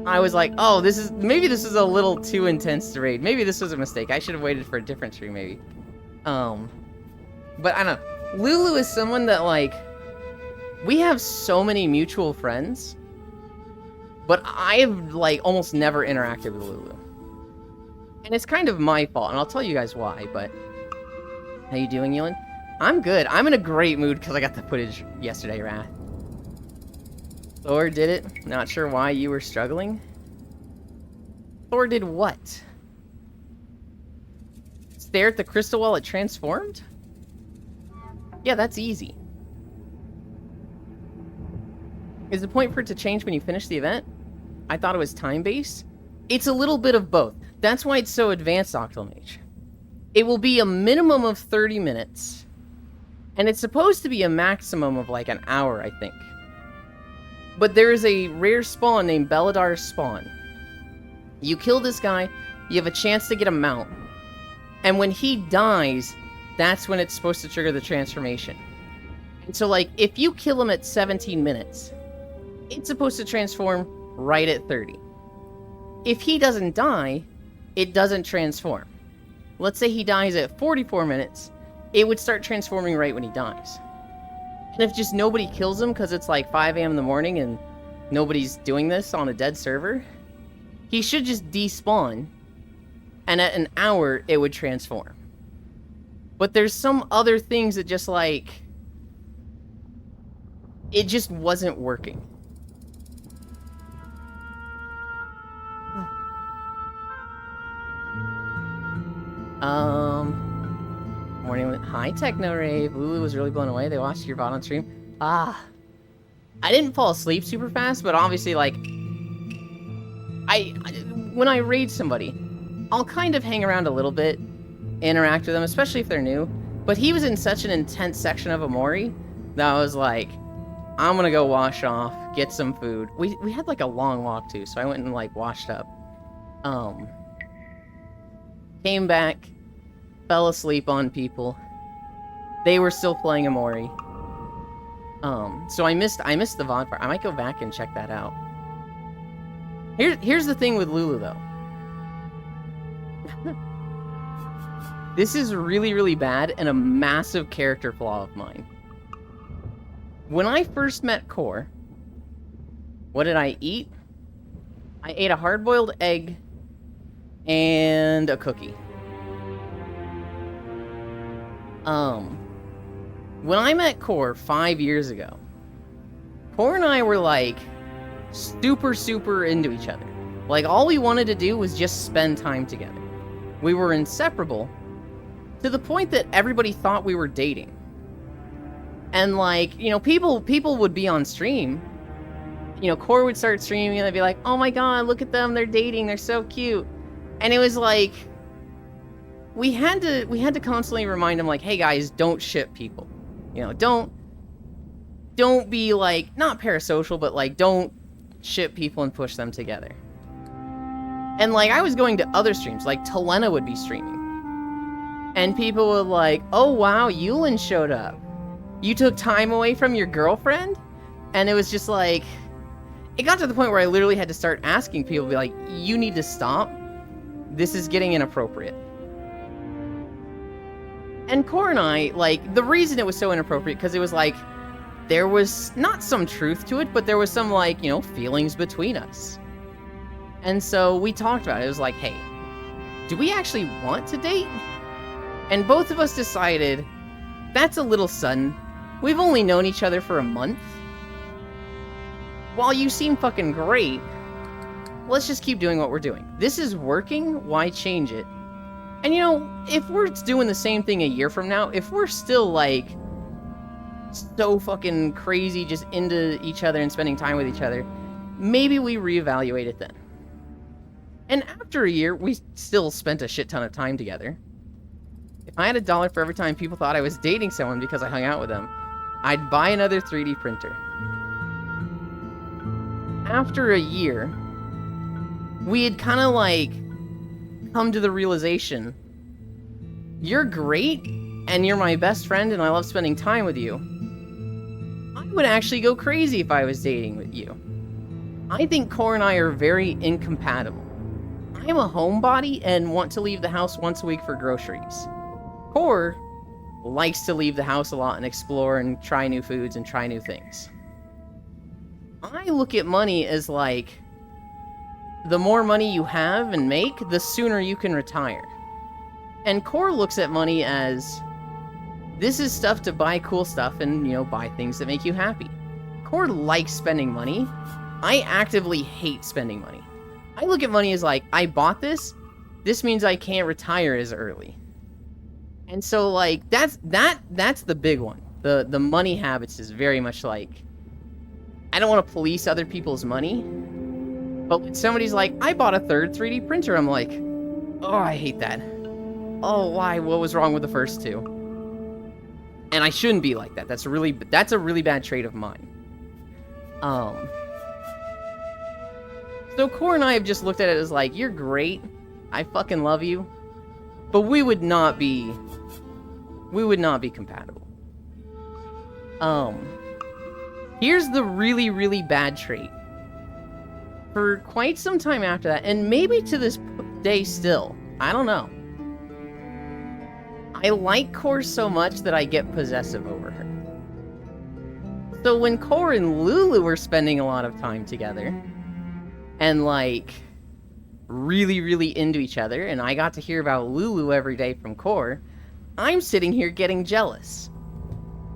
I was like, oh, maybe this is a little too intense to raid. Maybe this was a mistake. I should have waited for a different stream, maybe. But I don't know. Lulu is someone that, like, we have so many mutual friends, but I've, like, almost never interacted with Lulu. And it's kind of my fault, and I'll tell you guys why, but... How you doing, Yulin? I'm good. I'm in a great mood because I got the footage yesterday, Wrath. Thor did it. Not sure why you were struggling. Thor did what? Stare at the crystal while it transformed? Yeah, that's easy. Is the point for it to change when you finish the event? I thought it was time-based. It's a little bit of both. That's why it's so advanced, Octomage. It will be a minimum of 30 minutes. And it's supposed to be a maximum of like an hour, I think. But there is a rare spawn named Beladar's Spawn. You kill this guy, you have a chance to get a mount. And when he dies, that's when it's supposed to trigger the transformation. And so, like, if you kill him at 17 minutes, it's supposed to transform right at 30. If he doesn't die, it doesn't transform. Let's say he dies at 44 minutes, it would start transforming right when he dies. And if just nobody kills him because it's like 5 a.m. in the morning and nobody's doing this on a dead server, he should just despawn, and at an hour, it would transform. But there's some other things that just, like, it just wasn't working. Morning. Hi, Techno Rave. Lulu was really blown away. They watched your VOD on stream. I didn't fall asleep super fast, but obviously, like, when I raid somebody, I'll kind of hang around a little bit, interact with them, especially if they're new. But he was in such an intense section of Omori that I was like, I'm gonna go wash off, get some food. We had like a long walk too, so I went and like washed up. Came back, fell asleep on people. They were still playing Omori. So I missed the VOD part. I might go back and check that out. Here's the thing with Lulu though. This is really, really bad and a massive character flaw of mine. When I first met Core, what did I eat? I ate a hard-boiled egg and a cookie. When I met Core 5 years ago, Core and I were like super into each other. Like all we wanted to do was just spend time together. We were inseparable to the point that everybody thought we were dating. And like, you know, people would be on stream. You know, Core would start streaming and they'd be like, "Oh my god, look at them, they're dating, they're so cute." And it was like we had to constantly remind him like, "Hey guys, don't ship people. You know, don't be like not parasocial, but like don't ship people and push them together." And like I was going to other streams, like Telena would be streaming. And people were like, "Oh wow, Yulin showed up. You took time away from your girlfriend?" And it was just like, it got to the point where I literally had to start asking people, be like, "You need to stop. This is getting inappropriate." And Core and I, like, the reason it was so inappropriate, because it was like, there was not some truth to it, but there was some, like, you know, feelings between us. And so we talked about it. It was like, hey, do we actually want to date? And both of us decided, that's a little sudden. We've only known each other for a month. While you seem fucking great, let's just keep doing what we're doing. This is working, why change it? And you know, if we're doing the same thing a year from now, if we're still like so fucking crazy just into each other and spending time with each other, maybe we reevaluate it then. And after a year, we still spent a shit ton of time together. If I had $1 for every time people thought I was dating someone because I hung out with them, I'd buy another 3D printer. After a year, we had kind of like come to the realization, you're great and you're my best friend and I love spending time with you. I would actually go crazy if I was dating with you. I think Core and I are very incompatible. I am a homebody and want to leave the house once a week for groceries. Core likes to leave the house a lot and explore and try new foods and try new things. I look at money as like, the more money you have and make, the sooner you can retire. And Core looks at money as, this is stuff to buy cool stuff and, you know, buy things that make you happy. Core likes spending money. I actively hate spending money. I look at money as like, I bought this means I can't retire as early. And so like, that's the big one. The money habits is very much like, I don't want to police other people's money. But when somebody's like, I bought a third 3D printer, I'm like, oh, I hate that. Oh, why? What was wrong with the first two? And I shouldn't be like that. That's a really bad trait of mine. So Core and I have just looked at it as like, you're great. I fucking love you. But we would not be compatible. Here's the really, really bad trait. For quite some time after that, and maybe to this day still, I don't know. I like Core so much that I get possessive over her. So when Core and Lulu were spending a lot of time together, and like, really, really into each other, and I got to hear about Lulu every day from Core, I'm sitting here getting jealous.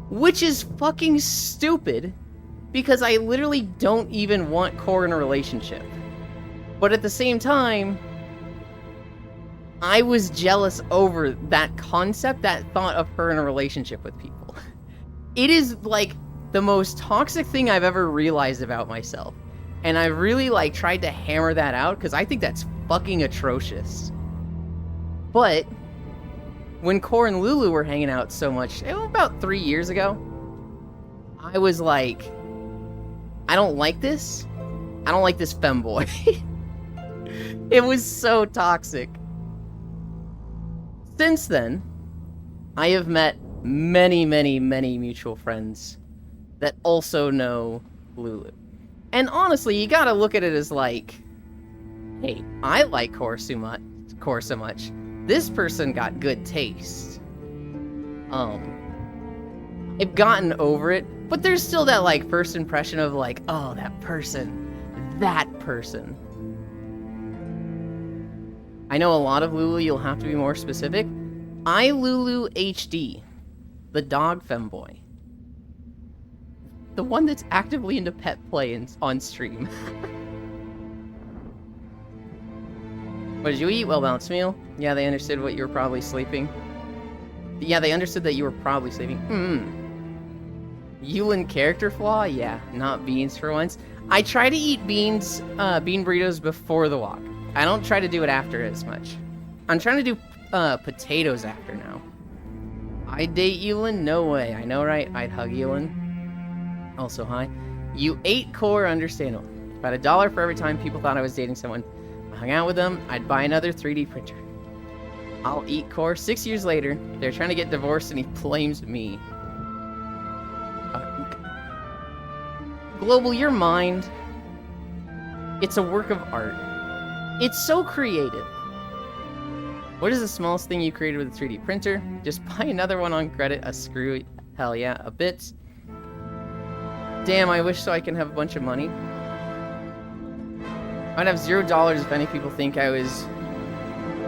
Which is fucking stupid, because I literally don't even want Core in a relationship. But at the same time, I was jealous over that concept, that thought of her in a relationship with people. It is, like, the most toxic thing I've ever realized about myself. And I really, like, tried to hammer that out, because I think that's fucking atrocious. But when Core and Lulu were hanging out so much, about 3 years ago, I was like, I don't like this. I don't like this femboy. It was so toxic. Since then, I have met many, many, many mutual friends that also know Lulu. And honestly, you gotta look at it as like, hey, I like Core so much. This person got good taste. I've gotten over it, but there's still that, like, first impression of, like, oh, that person. I know a lot of Lulu, you'll have to be more specific. I Lulu HD, the dog femboy. The one that's actively into pet play on stream. What did you eat? Well-balanced meal. Yeah, they understood what you were probably sleeping. Yeah, they understood that you were probably sleeping. Yulin character flaw? Yeah, not beans for once. I try to eat bean burritos before the walk. I don't try to do it after as much. I'm trying to do potatoes after now. I'd date Yulin? No way. I know, right? I'd hug Yulin. Also, hi. You ate Core, understandable. About $1 for every time people thought I was dating someone. I hung out with them, I'd buy another 3D printer. I'll eat Core. 6 years later, they're trying to get divorced and he blames me. Global, your mind, it's a work of art. It's so creative. What is the smallest thing you created with a 3D printer? Just buy another one on credit. A screw. Hell yeah, a bit. Damn, I wish so I can have a bunch of money. I'd have $0 if any people think I was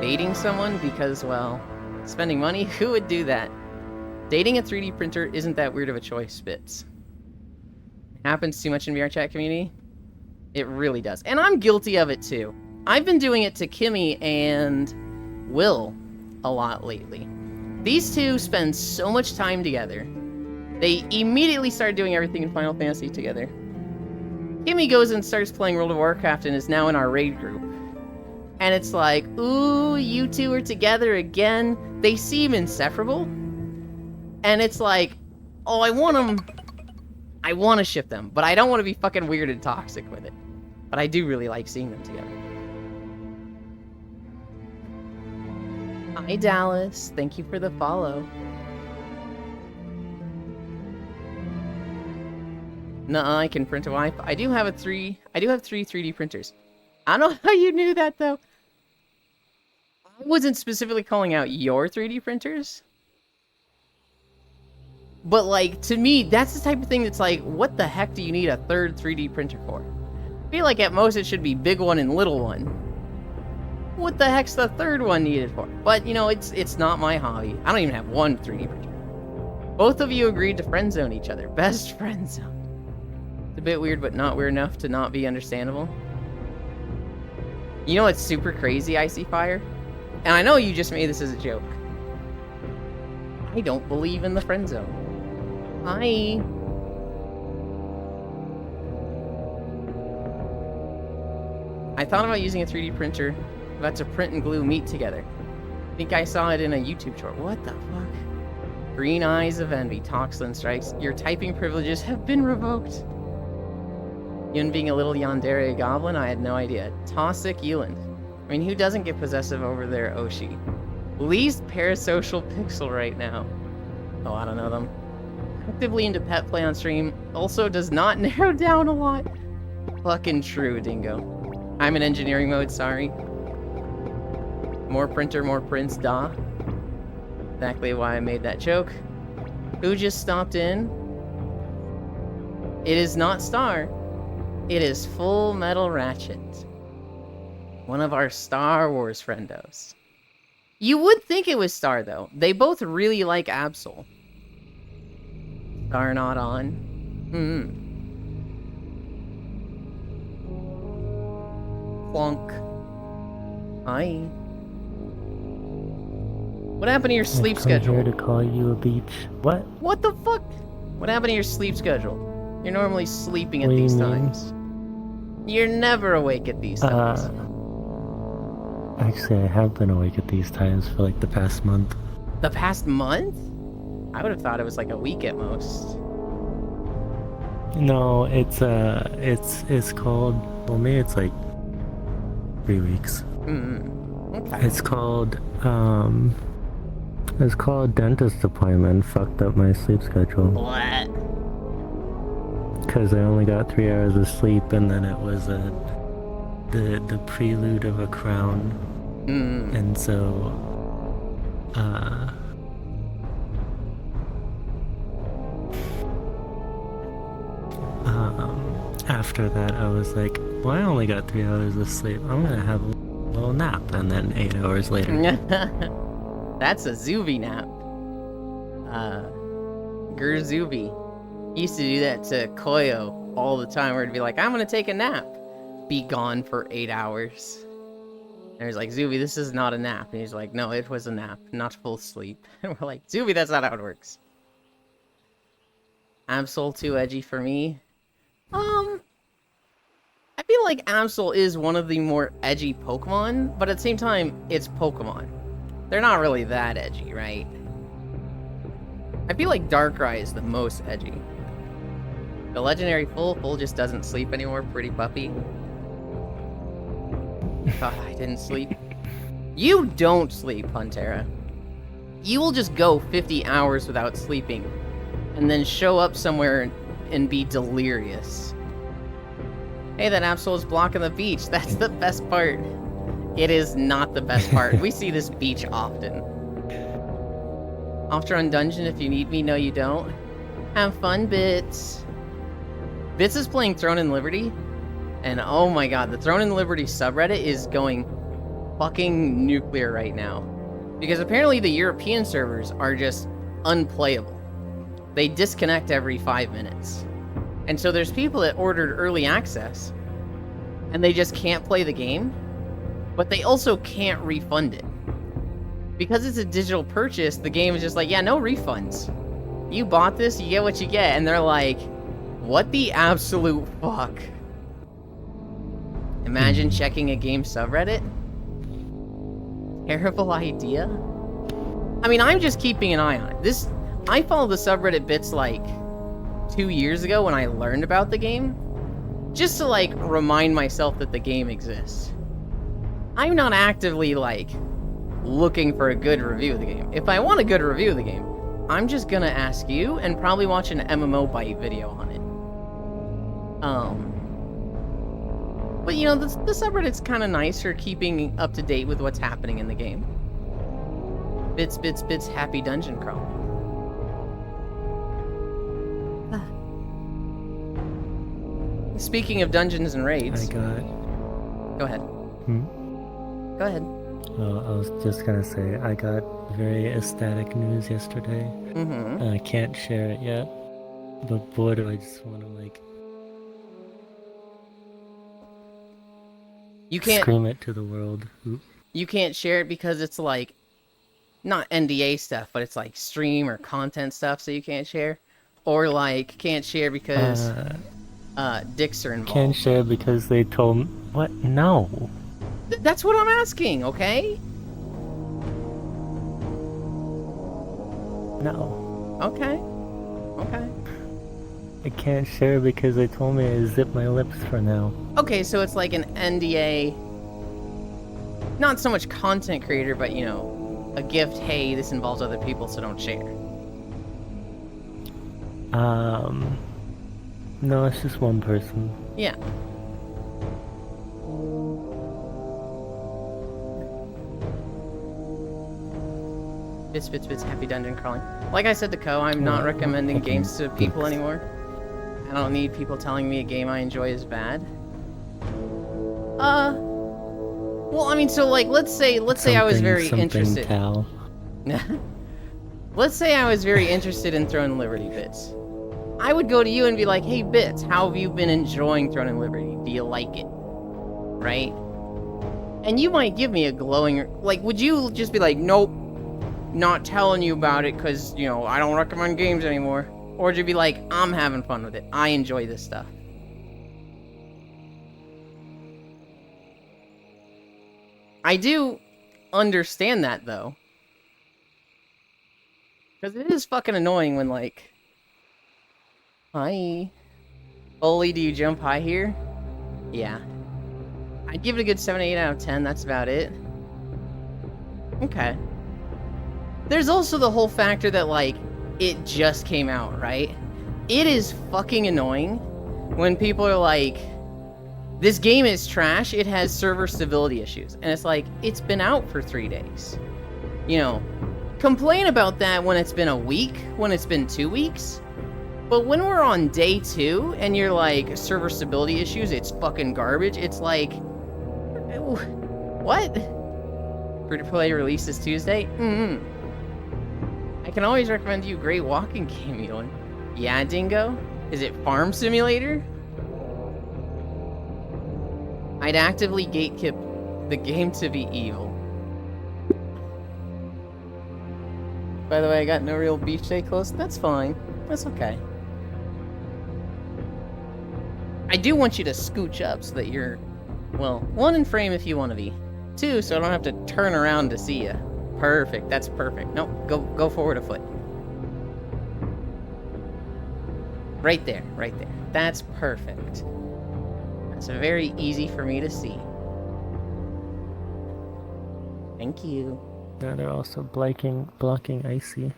dating someone because, well, spending money? Who would do that? Dating a 3D printer isn't that weird of a choice, Bits. Happens too much in VR chat community. It really does. And I'm guilty of it too. I've been doing it to Kimmy and Will a lot lately. These two spend so much time together. They immediately start doing everything in Final Fantasy together. Kimmy goes and starts playing World of Warcraft and is now in our raid group. And it's like, ooh, you two are together again. They seem inseparable. And it's like, oh, I want to ship them, but I don't want to be fucking weird and toxic with it. But I do really like seeing them together. Hi, Dallas. Thank you for the follow. Nuh-uh, I can print a wife. I do have three 3D printers. I don't know how you knew that, though. I wasn't specifically calling out your 3D printers. But, like, to me, that's the type of thing that's like, what the heck do you need a third 3D printer for? I feel like at most it should be big one and little one. What the heck's the third one needed for? But, you know, it's not my hobby. I don't even have one 3D printer. Both of you agreed to friend zone each other. Best friend zone. It's a bit weird, but not weird enough to not be understandable. You know what's super crazy, Icy Fire? And I know you just made this as a joke. I don't believe in the friend zone. Hi. I thought about using a 3D printer about to print and glue meat together. I think I saw it in a YouTube short. What the fuck? Green Eyes of Envy. Toxlin strikes. Your typing privileges have been revoked. Yun being a little yandere goblin? I had no idea. Toxic Yulin. I mean, who doesn't get possessive over their Oshi? Least parasocial pixel right now. Oh, I don't know them. Actively into pet play on stream. Also does not narrow down a lot. Fucking true, Dingo. I'm in engineering mode, sorry. More printer, more prints, da. Exactly why I made that joke. Who just stopped in? It is not Star. It is Full Metal Ratchet. One of our Star Wars friendos. You would think it was Star, though. They both really like Absol. Star not on. Plonk. Hi. What happened to your sleep I'm schedule? here to call you a beach. What? What the fuck? What happened to your sleep schedule? You're normally sleeping at What do you these mean? times. You're never awake at these times. Actually, I have been awake at these times for like the past month. The past month? I would have thought it was like a week at most. No, it's called, well, maybe it's like 3 weeks. Okay. It's called dentist appointment. Fucked up my sleep schedule. What? Because I only got 3 hours of sleep, and then it was the prelude of a crown. And so, after that, I was like, well, I only got 3 hours of sleep. I'm gonna have a little nap, and then 8 hours later. That's a Zuby nap. Gerzubi. He used to do that to Koyo all the time, where it'd be like, I'm gonna take a nap. Be gone for 8 hours. And he's like, Zuby, this is not a nap. And he's like, no, it was a nap, not full sleep. And we're like, Zuby, that's not how it works. Absol too edgy for me. I feel like Absol is one of the more edgy Pokemon, but at the same time, it's Pokemon. They're not really that edgy, right? I feel like Darkrai is the most edgy. The legendary Full just doesn't sleep anymore, pretty puppy. God, I didn't sleep. You don't sleep, Huntera. You will just go 50 hours without sleeping, and then show up somewhere and be delirious. Hey, that Absol is blocking the beach. That's the best part. It is not the best part. We see this beach often. Off to run dungeon if you need me. No, you don't. Have fun, Bits. Bits is playing Throne and Liberty. And oh my god, the Throne and Liberty subreddit is going fucking nuclear right now. Because apparently the European servers are just unplayable. They disconnect every 5 minutes. And so there's people that ordered early access, and they just can't play the game, but they also can't refund it. Because it's a digital purchase, the game is just like, yeah, no refunds. You bought this, you get what you get. And they're like, what the absolute fuck? Imagine checking a game subreddit? Terrible idea. I mean, I'm just keeping an eye on it. I followed the subreddit Bits like 2 years ago when I learned about the game, just to like remind myself that the game exists. I'm not actively like looking for a good review of the game. If I want a good review of the game, I'm just gonna ask you and probably watch an MMO Bite video on it. But you know, the subreddit's kind of nice for keeping up to date with what's happening in the game. Bits, happy dungeon crawl. Speaking of dungeons and raids... Go ahead. Go ahead. I was just gonna say, I got very ecstatic news yesterday. I can't share it yet, but boy do I just want to like... You can't... scream it to the world. You can't share it because it's like... not NDA stuff, but it's like stream or content stuff, so you can't share? Or like, can't share because... dicks are involved. Can't share because they told me... What? No. That's what I'm asking, okay? No. Okay. I can't share because they told me to zip my lips for now. Okay, so it's like an NDA... not so much content creator, but you know, a gift, hey, this involves other people, so don't share. No, it's just one person. Yeah. Bits, happy dungeon crawling. Like I said to Ko, I'm not recommending games to people anymore. I don't need people telling me a game I enjoy is bad. Well, I mean, so like, let's say I was very interested. Pal. Let's say I was very interested in Throne and Liberty, Bits. I would go to you and be like, hey, Bits, how have you been enjoying Throne and Liberty? Do you like it? Right? And you might give me a glowing... like, would you just be like, nope, not telling you about it because, you know, I don't recommend games anymore? Or would you be like, I'm having fun with it. I enjoy this stuff. I do understand that, though. Because it is fucking annoying when, like... Hi. Oli, do you jump high here? Yeah. I'd give it a good 7, 8 out of 10. That's about it. Okay. There's also the whole factor that, like, it just came out, right? It is fucking annoying when people are like, this game is trash, it has server stability issues. And it's like, it's been out for 3 days. You know, complain about that when it's been a week, when it's been 2 weeks. But when we're on day 2 and you're like, server stability issues, it's fucking garbage, it's like, what? Free-to-play release this Tuesday? I can always recommend you a great walking game, Elon. Yeah, Dingo? Is it Farm Simulator? I'd actively gatekeep the game to be evil. By the way, I got no real beach day close. That's fine. That's okay. I do want you to scooch up so that you're, well, 1 in frame if you want to be. 2, so I don't have to turn around to see you. Perfect. That's perfect. Nope. Go forward a foot. Right there. Right there. That's perfect. That's very easy for me to see. Thank you. Yeah, they're also blocking Icy.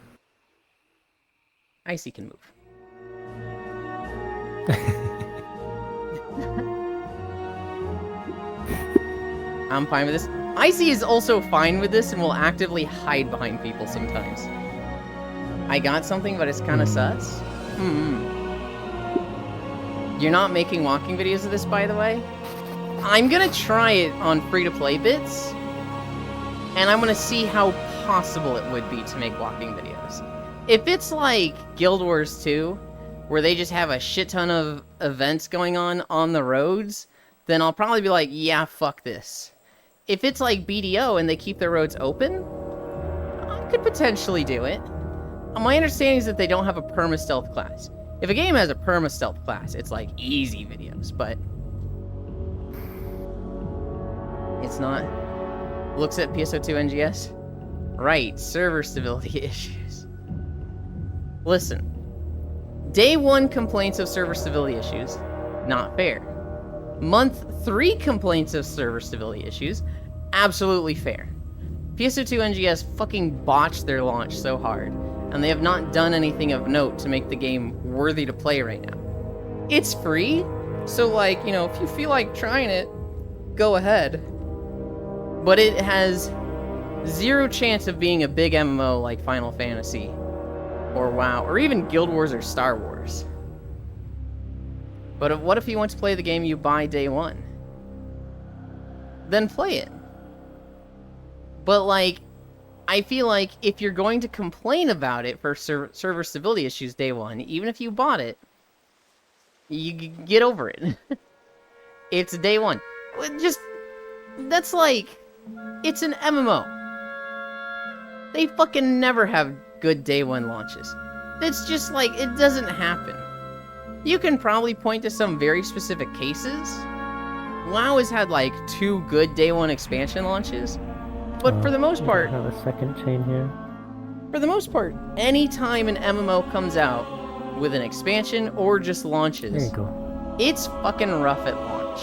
Icy can move. I'm fine with this. Icy is also fine with this and will actively hide behind people sometimes. I got something, but it's kind of sus. You're not making walking videos of this, by the way? I'm gonna try it on free-to-play bits, and I'm gonna see how possible it would be to make walking videos. If it's like Guild Wars 2, where they just have a shit ton of events going on the roads, then I'll probably be like, yeah, fuck this. If it's like BDO and they keep their roads open, I could potentially do it. My understanding is that they don't have a perma-stealth class. If a game has a perma-stealth class, it's like easy videos, but it's not. Looks at PSO2 NGS? Right, server stability issues. Listen, day 1 complaints of server stability issues, not fair. Month 3 complaints of server stability issues, absolutely fair. PSO2 NGS fucking botched their launch so hard, and they have not done anything of note to make the game worthy to play right now. It's free, so like, you know, if you feel like trying it, go ahead. But it has 0 chance of being a big MMO like Final Fantasy, or WoW, or even Guild Wars or Star Wars. But what if you want to play the game you buy day 1? Then play it. But, like, I feel like if you're going to complain about it for server stability issues day 1, even if you bought it, you get over it. It's day 1. Just, that's like, it's an MMO. They fucking never have good day 1 launches. It's just like, it doesn't happen. You can probably point to some very specific cases. WoW has had like 2 good day 1 expansion launches, but for the most part, I have a second chain here. For the most part, anytime an MMO comes out with an expansion or just launches, There you go. it's fucking rough at launch.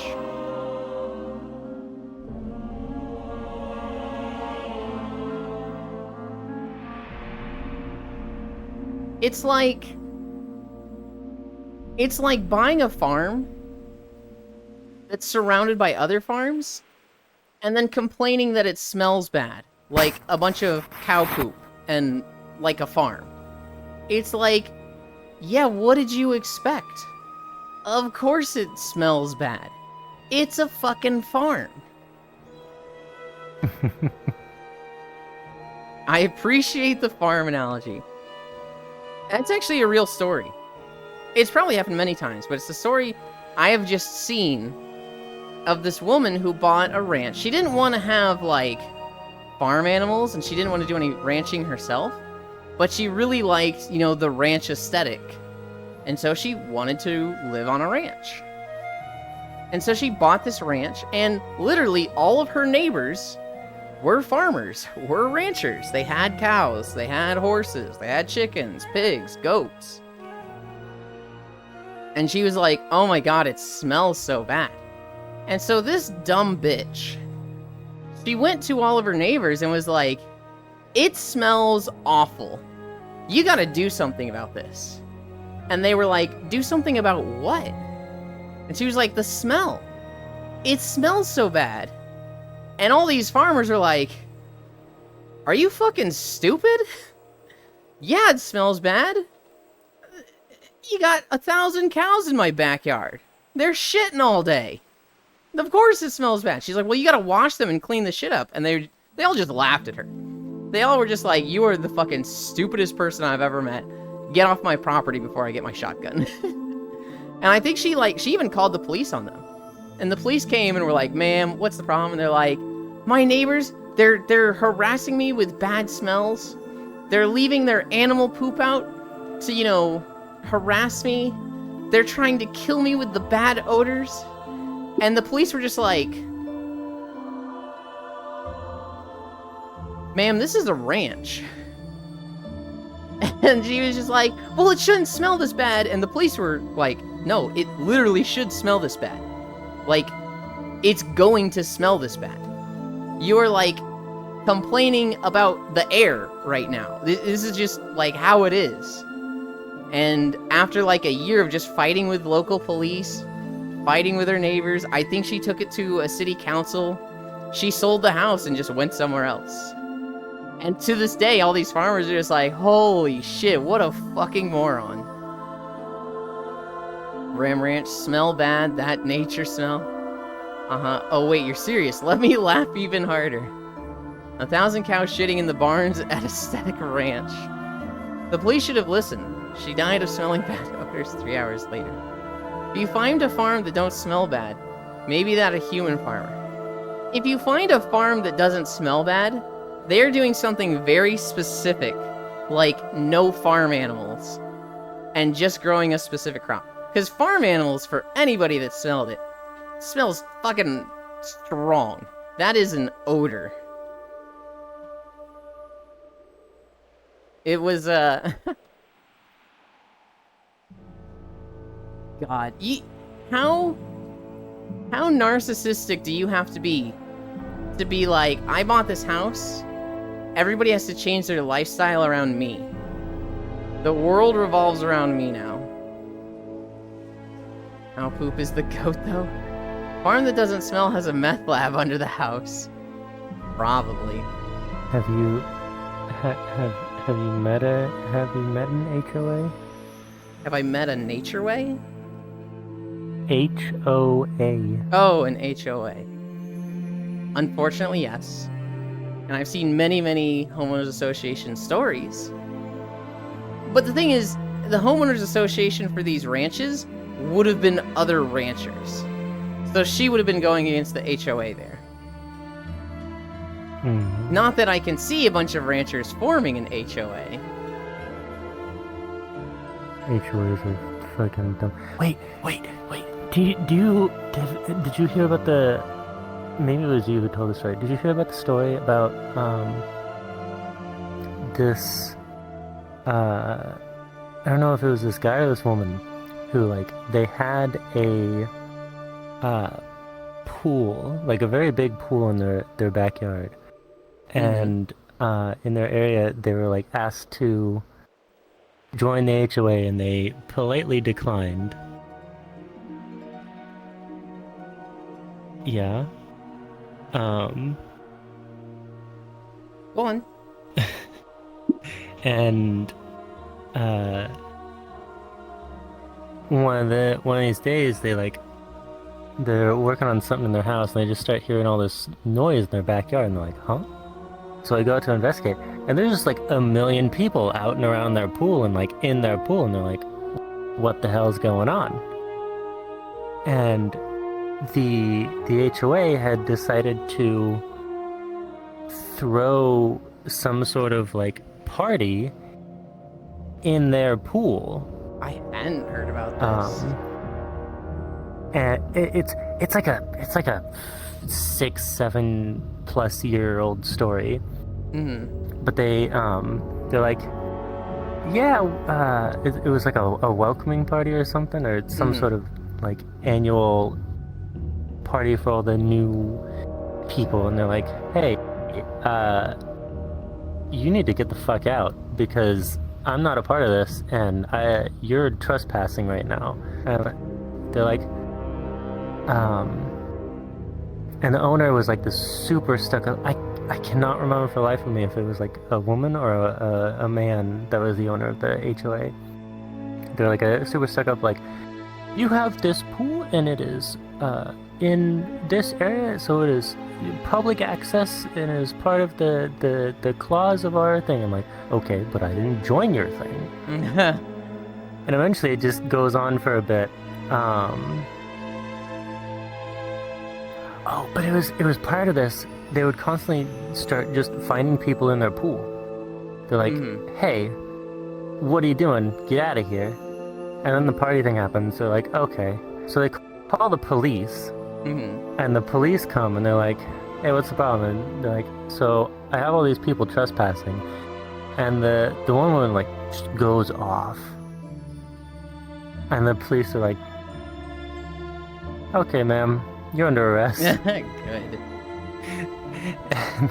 It's like buying a farm that's surrounded by other farms and then complaining that it smells bad, like a bunch of cow poop and like a farm. It's like, yeah, what did you expect? Of course it smells bad. It's a fucking farm. I appreciate the farm analogy. That's actually a real story. It's probably happened many times, but it's a story I have just seen of this woman who bought a ranch. She didn't want to have, like, farm animals, and she didn't want to do any ranching herself, but she really liked, the ranch aesthetic. And so she wanted to live on a ranch. And so she bought this ranch, and literally all of her neighbors were farmers, were ranchers. They had cows, they had horses, they had chickens, pigs, goats. And she was like, oh my god, it smells so bad. And so this dumb bitch, she went to all of her neighbors and was like, it smells awful. You gotta do something about this. And they were like, do something about what? And she was like, the smell. It smells so bad. And all these farmers are like, are you fucking stupid? Yeah, it smells bad. You got 1,000 cows in my backyard. They're shitting all day. Of course it smells bad. She's like, well, you gotta wash them and clean the shit up. And they all just laughed at her. They all were just like, you are the fucking stupidest person I've ever met. Get off my property before I get my shotgun. And I think she even called the police on them. And the police came and were like, ma'am, what's the problem? And they're like, my neighbors, they're harassing me with bad smells. They're leaving their animal poop out to, harass me. They're trying to kill me with the bad odors. And the police were just like, ma'am, this is a ranch. And she was just like, well, it shouldn't smell this bad. And the police were like, no, it literally should smell this bad. Like, it's going to smell this bad. You are, like, complaining about the air right now. This is just, like, how it is. And after, like, a year of just fighting with local police, fighting with her neighbors, I think she took it to a city council. She sold the house and just went somewhere else. And to this day, all these farmers are just like, holy shit, what a fucking moron. Ram Ranch, smell bad, that nature smell. Oh wait, you're serious, let me laugh even harder. 1,000 cows shitting in the barns at Aesthetic Ranch. The police should have listened. She died of smelling bad odors 3 hours later. If you find a farm that don't smell bad, maybe that a human farmer. If you find a farm that doesn't smell bad, they're doing something very specific, like no farm animals, and just growing a specific crop. Because farm animals, for anybody that smelled it, smells fucking strong. That is an odor. It was, God. How narcissistic do you have to be like, I bought this house, everybody has to change their lifestyle around me. The world revolves around me now. Cow poop is the goat, though? Farm that doesn't smell has a meth lab under the house. Probably. Have you met an HOA? Have I met a nature way? HOA. Oh, an HOA. Unfortunately, yes. And I've seen many, many homeowners association stories. But the thing is, the homeowners association for these ranches would have been other ranchers. So she would have been going against the HOA there. Mm-hmm. Not that I can see a bunch of ranchers forming an HOA. HOAs are fucking dumb. Wait. Did you hear about the... Maybe it was you who told the story. Did you hear about the story about, this... I don't know if it was this guy or this woman who, like, they had a pool, like a very big pool in their backyard. And in their area, they were, like, asked to join the HOA, and they politely declined. Yeah. Go on. And one of these days they're working on something in their house, and they just start hearing all this noise in their backyard, and they're like, huh? So I go out to investigate, and there's just like 1 million people out and around their pool and like in their pool, and they're like, what the hell's going on? And the HOA had decided to throw some sort of like party in their pool. I hadn't heard about this. And it's like a 6-7+ year old story. Mm-hmm. But they're like, yeah, it was like a welcoming party or something, or it's some sort of like annual party for all the new people, and they're like, hey, you need to get the fuck out because I'm not a part of this, and you're trespassing right now. And they're like, and the owner was like this super stuck up. I cannot remember for the life of me if it was like a woman or a man that was the owner of the HOA. They're like a super stuck up, like, you have this pool and it is in this area, so it is public access and is part of the clause of our thing. I'm like, okay, but I didn't join your thing. And eventually it just goes on for a bit. Oh, but it was prior to this, they would constantly start just finding people in their pool. They're like, hey, what are you doing? Get out of here. And then the party thing happens. They're like, okay. So they call the police, and the police come, and they're like, hey, what's the problem? And they're like, so I have all these people trespassing. And the one woman, like, just goes off. And the police are like, okay, ma'am, you're under arrest. Good. And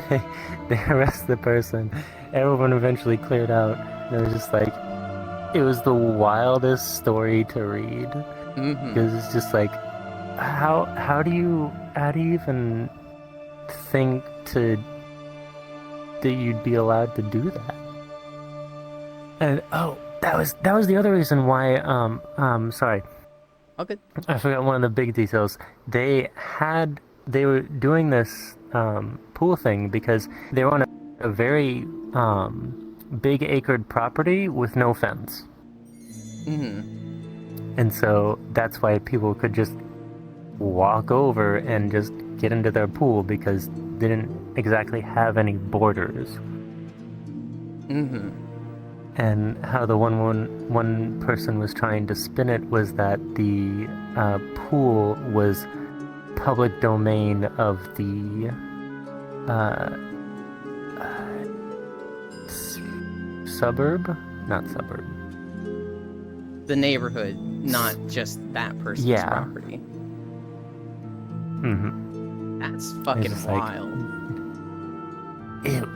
they arrest the person. Everyone eventually cleared out. And it was just like, it was the wildest story to read. Because it's just like, how do you even think that you'd be allowed to do that? And that was the other reason why sorry. Okay. I forgot one of the big details. They were doing this pool thing because they were on a very big acred property with no fence. And so that's why people could just walk over and just get into their pool because they didn't exactly have any borders. And how the one person was trying to spin it was that the pool was public domain of the not suburb. The neighborhood, not just that person's property. That's fucking wild.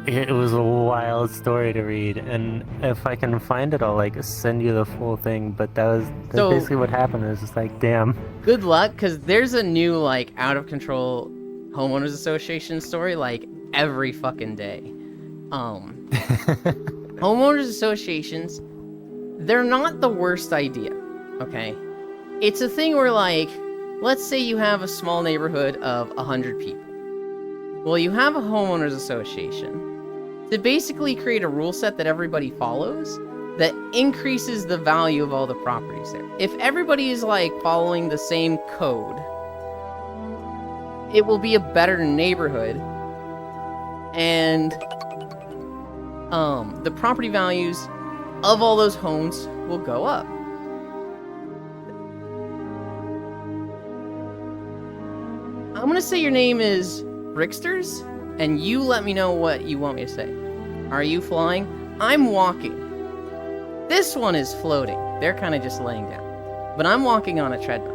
It was a wild story to read, and if I can find it, I'll like send you the full thing. But that's basically what happened. It was just like, damn. Good luck, because there's a new like out of control homeowners association story like every fucking day. Homeowners associations, they're not the worst idea. Okay, it's a thing where like, let's say you have a small neighborhood of 100 people. Well, you have a homeowners association to basically create a rule set that everybody follows that increases the value of all the properties there. If everybody is like following the same code, it will be a better neighborhood, and the property values of all those homes will go up. I'm gonna say your name is Bricksters, and you let me know what you want me to say. Are you flying? I'm walking. This one is floating. They're kind of just laying down. But I'm walking on a treadmill.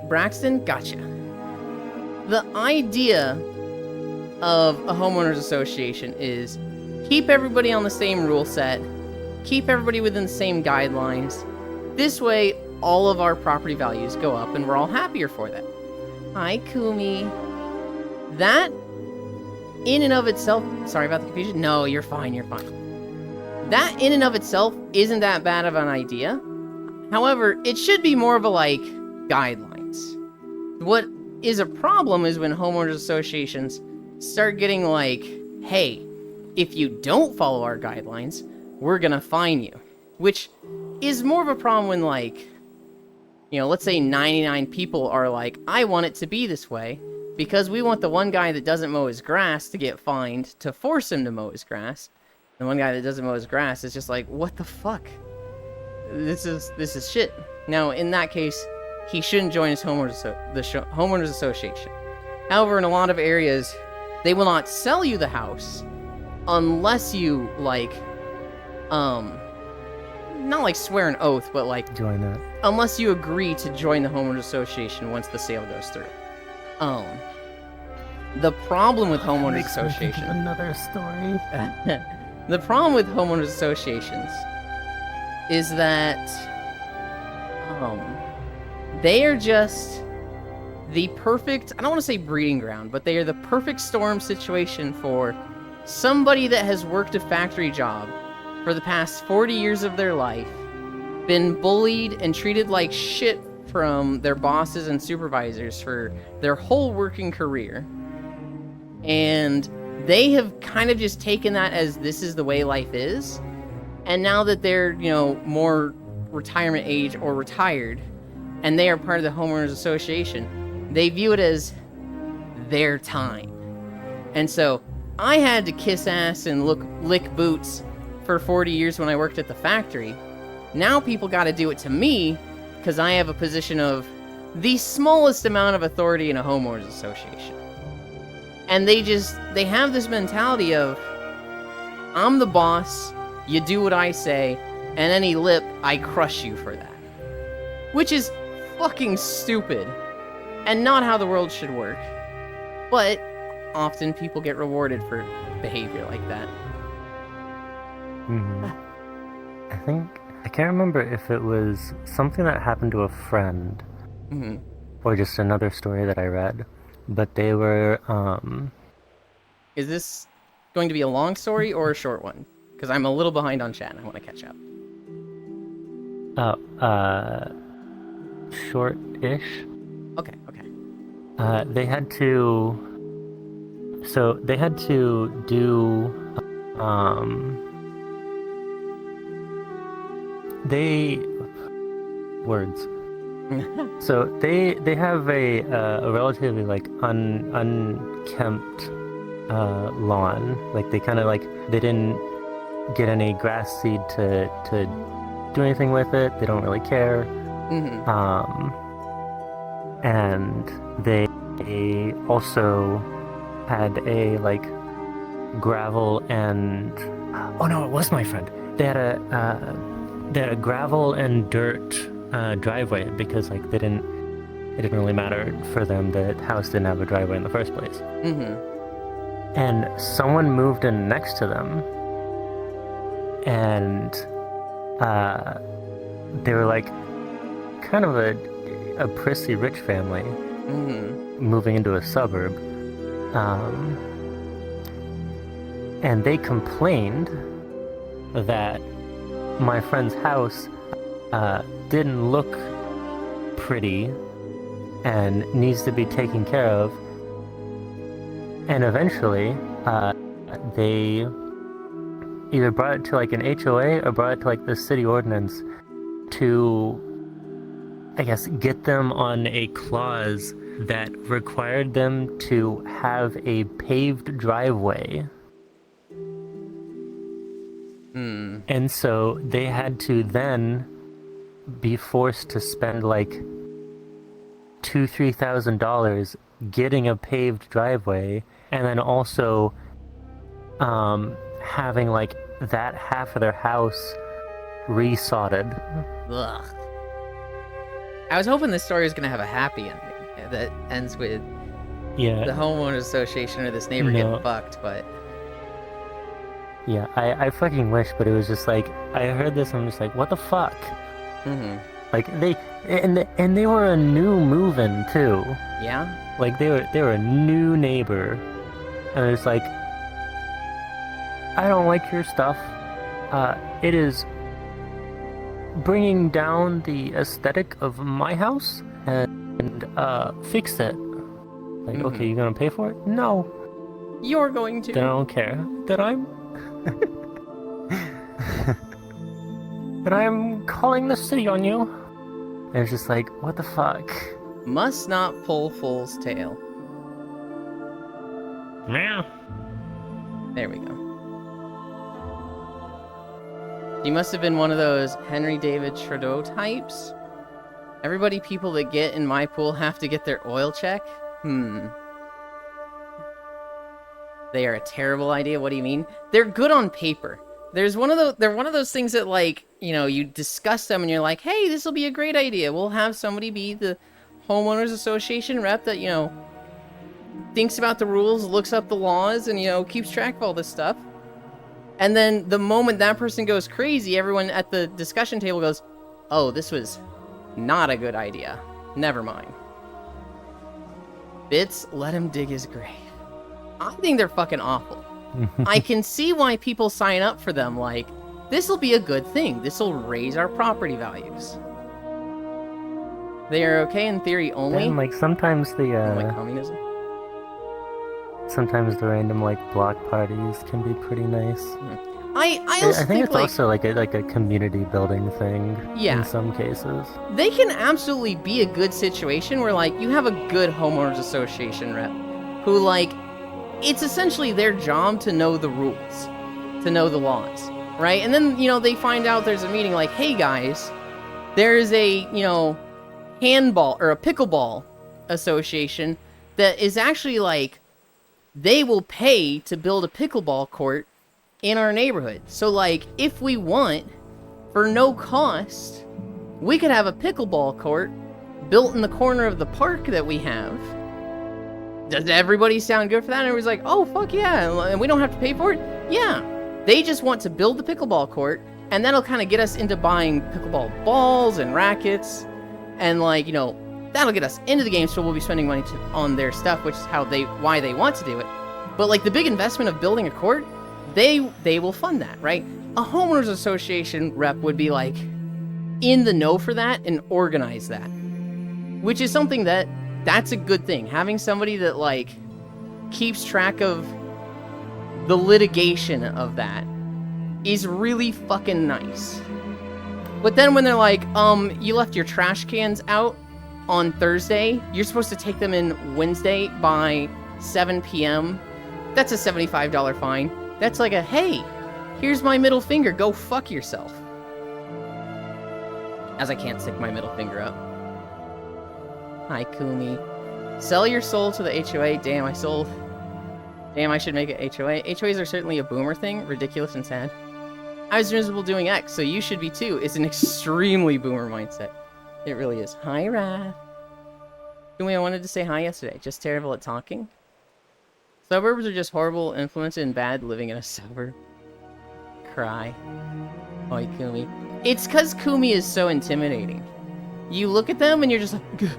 Braxton, gotcha. The idea of a homeowners association is keep everybody on the same rule set, keep everybody within the same guidelines. This way, all of our property values go up, and we're all happier for that. Hi, Kumi. That, in and of itself... Sorry about the confusion. No, you're fine, you're fine. That, in and of itself, isn't that bad of an idea. However, it should be more of a, like, guidelines. What is a problem is when homeowners associations start getting like, hey, if you don't follow our guidelines, we're gonna fine you. Which is more of a problem when, like... You know, let's say 99 people are like, I want it to be this way. because we want the one guy that doesn't mow his grass to get fined to force him to mow his grass. The one guy that doesn't mow his grass is just like, what the fuck? This is shit. Now, in that case, he shouldn't join his homeowners association. However, in a lot of areas, they will not sell you the house unless you, like, not like swear an oath, but like Join that. unless you agree to join the homeowners association once the sale goes through. The problem with homeowners Makes me think of association. another story. The problem with homeowners associations is that they are just the perfect, I don't want to say breeding ground, but they are the perfect storm situation for somebody that has worked a factory job for the past 40 years of their life, been bullied and treated like shit from their bosses and supervisors for their whole working career. And they have kind of just taken that as this is the way life is. And now that they're, you know, more retirement age or retired, and they are part of the homeowners association, they view it as their time. And so I had to kiss ass and lick boots for 40 years when I worked at the factory. Now people got to do it to me because I have a position of the smallest amount of authority in a homeowners association. And they have this mentality of, I'm the boss, you do what I say, and any lip, I crush you for that. Which is fucking stupid, and not how the world should work. But often people get rewarded for behavior like that. I can't remember if it was something that happened to a friend or just another story that I read, but they were Is this going to be a long story or a short one? Because I'm a little behind on chat and I want to catch up. Short-ish. Okay. They had to do So they have a relatively like unkempt lawn. Like they kind of like they didn't get any grass seed to do anything with it. They don't really care. And they also had a like gravel and oh no, it was my friend. They had a gravel and dirt driveway because like it didn't really matter for them that house didn't have a driveway in the first place. And someone moved in next to them, and they were like kind of a prissy rich family moving into a suburb, and they complained that my friend's house didn't look pretty and needs to be taken care of. And eventually, they either brought it to like an HOA or brought it to like the city ordinance to, I guess, get them on a clause that required them to have a paved driveway. And so they had to then be forced to spend like $2,000-$3,000 getting a paved driveway, and then also having like that half of their house resodded. Ugh. I was hoping this story was going to have a happy ending that ends with the homeowners association or this neighbor getting fucked, but yeah, I fucking wish, but it was just like I heard this and I'm just like, what the fuck? Like they were a new move-in too. Yeah. Like they were a new neighbor, and it's like, I don't like your stuff. It is bringing down the aesthetic of my house, and fix it. Like, okay, you gonna pay for it? No. You're going to. Then I don't care. That I'm calling the city on you. And it's just like, what the fuck? Must not pull fool's tail. Meow. There we go. He must have been one of those Henry David Trudeau types. People that get in my pool have to get their oil check? They are a terrible idea. What do you mean? They're good on paper. They're one of those things that, like, you know, you discuss them and you're like, hey, this will be a great idea. We'll have somebody be the homeowners association rep that, you know, thinks about the rules, looks up the laws, and, you know, keeps track of all this stuff. And then the moment that person goes crazy, everyone at the discussion table goes, oh, this was not a good idea. Never mind. Bits, let him dig his grave. I think they're fucking awful. I can see why people sign up for them, like, this'll be a good thing. This'll raise our property values. They are okay in theory only. And, like, sometimes like communism. Sometimes the random, like, block parties can be pretty nice. I also I think it's also like a community building thing. Yeah. In some cases. They can absolutely be a good situation where, like, you have a good homeowners association rep who, like, it's essentially their job to know the rules, to know the laws, right? And then, you know, they find out there's a meeting like, hey guys, there's a, you know, handball or a pickleball association that is actually, like, they will pay to build a pickleball court in our neighborhood. So, like, if we want, for no cost, we could have a pickleball court built in the corner of the park that we have. Does everybody sound good for that? And everybody's like, oh, fuck yeah, and we don't have to pay for it? Yeah. They just want to build the pickleball court, and that'll kind of get us into buying pickleball balls and rackets, and, like, you know, that'll get us into the game, so we'll be spending money on their stuff, which is why they want to do it. But, like, the big investment of building a court, they will fund that, right? A homeowners association rep would be, like, in the know for that and organize that, which is something that's a good thing. Having somebody that, like, keeps track of the litigation of that is really fucking nice. But then when they're like, you left your trash cans out on Thursday, you're supposed to take them in Wednesday by 7 p.m. That's a $75 fine. That's like a, hey, here's my middle finger, go fuck yourself. As I can't stick my middle finger up. Hi, Kumi. Sell your soul to the HOA. Damn, I sold. Damn, I should make it HOA. HOAs are certainly a boomer thing. Ridiculous and sad. I was miserable doing X, so you should be too. It's an extremely boomer mindset. It really is. Hi, Wrath. Kumi, I wanted to say hi yesterday. Just terrible at talking. Suburbs are just horrible, influenced, and bad living in a suburb. Cry. Oi, Kumi. It's because Kumi is so intimidating. You look at them and you're just like...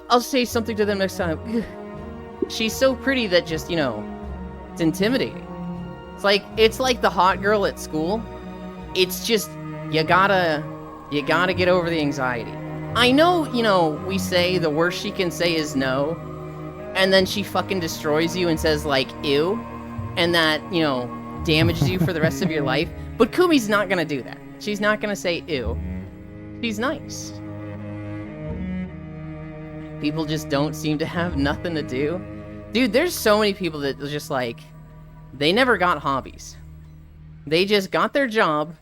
I'll say something to them next time. She's so pretty that just, you know, it's intimidating. It's like the hot girl at school. It's just, you gotta get over the anxiety. I know, you know, we say the worst she can say is no, and then she fucking destroys you and says, like, ew, and that, you know, damages you for the rest of your life. But Kumi's not gonna do that. She's not gonna say ew. She's nice. People just don't seem to have nothing to do. Dude, there's so many people that just, like, they never got hobbies. They just got their job,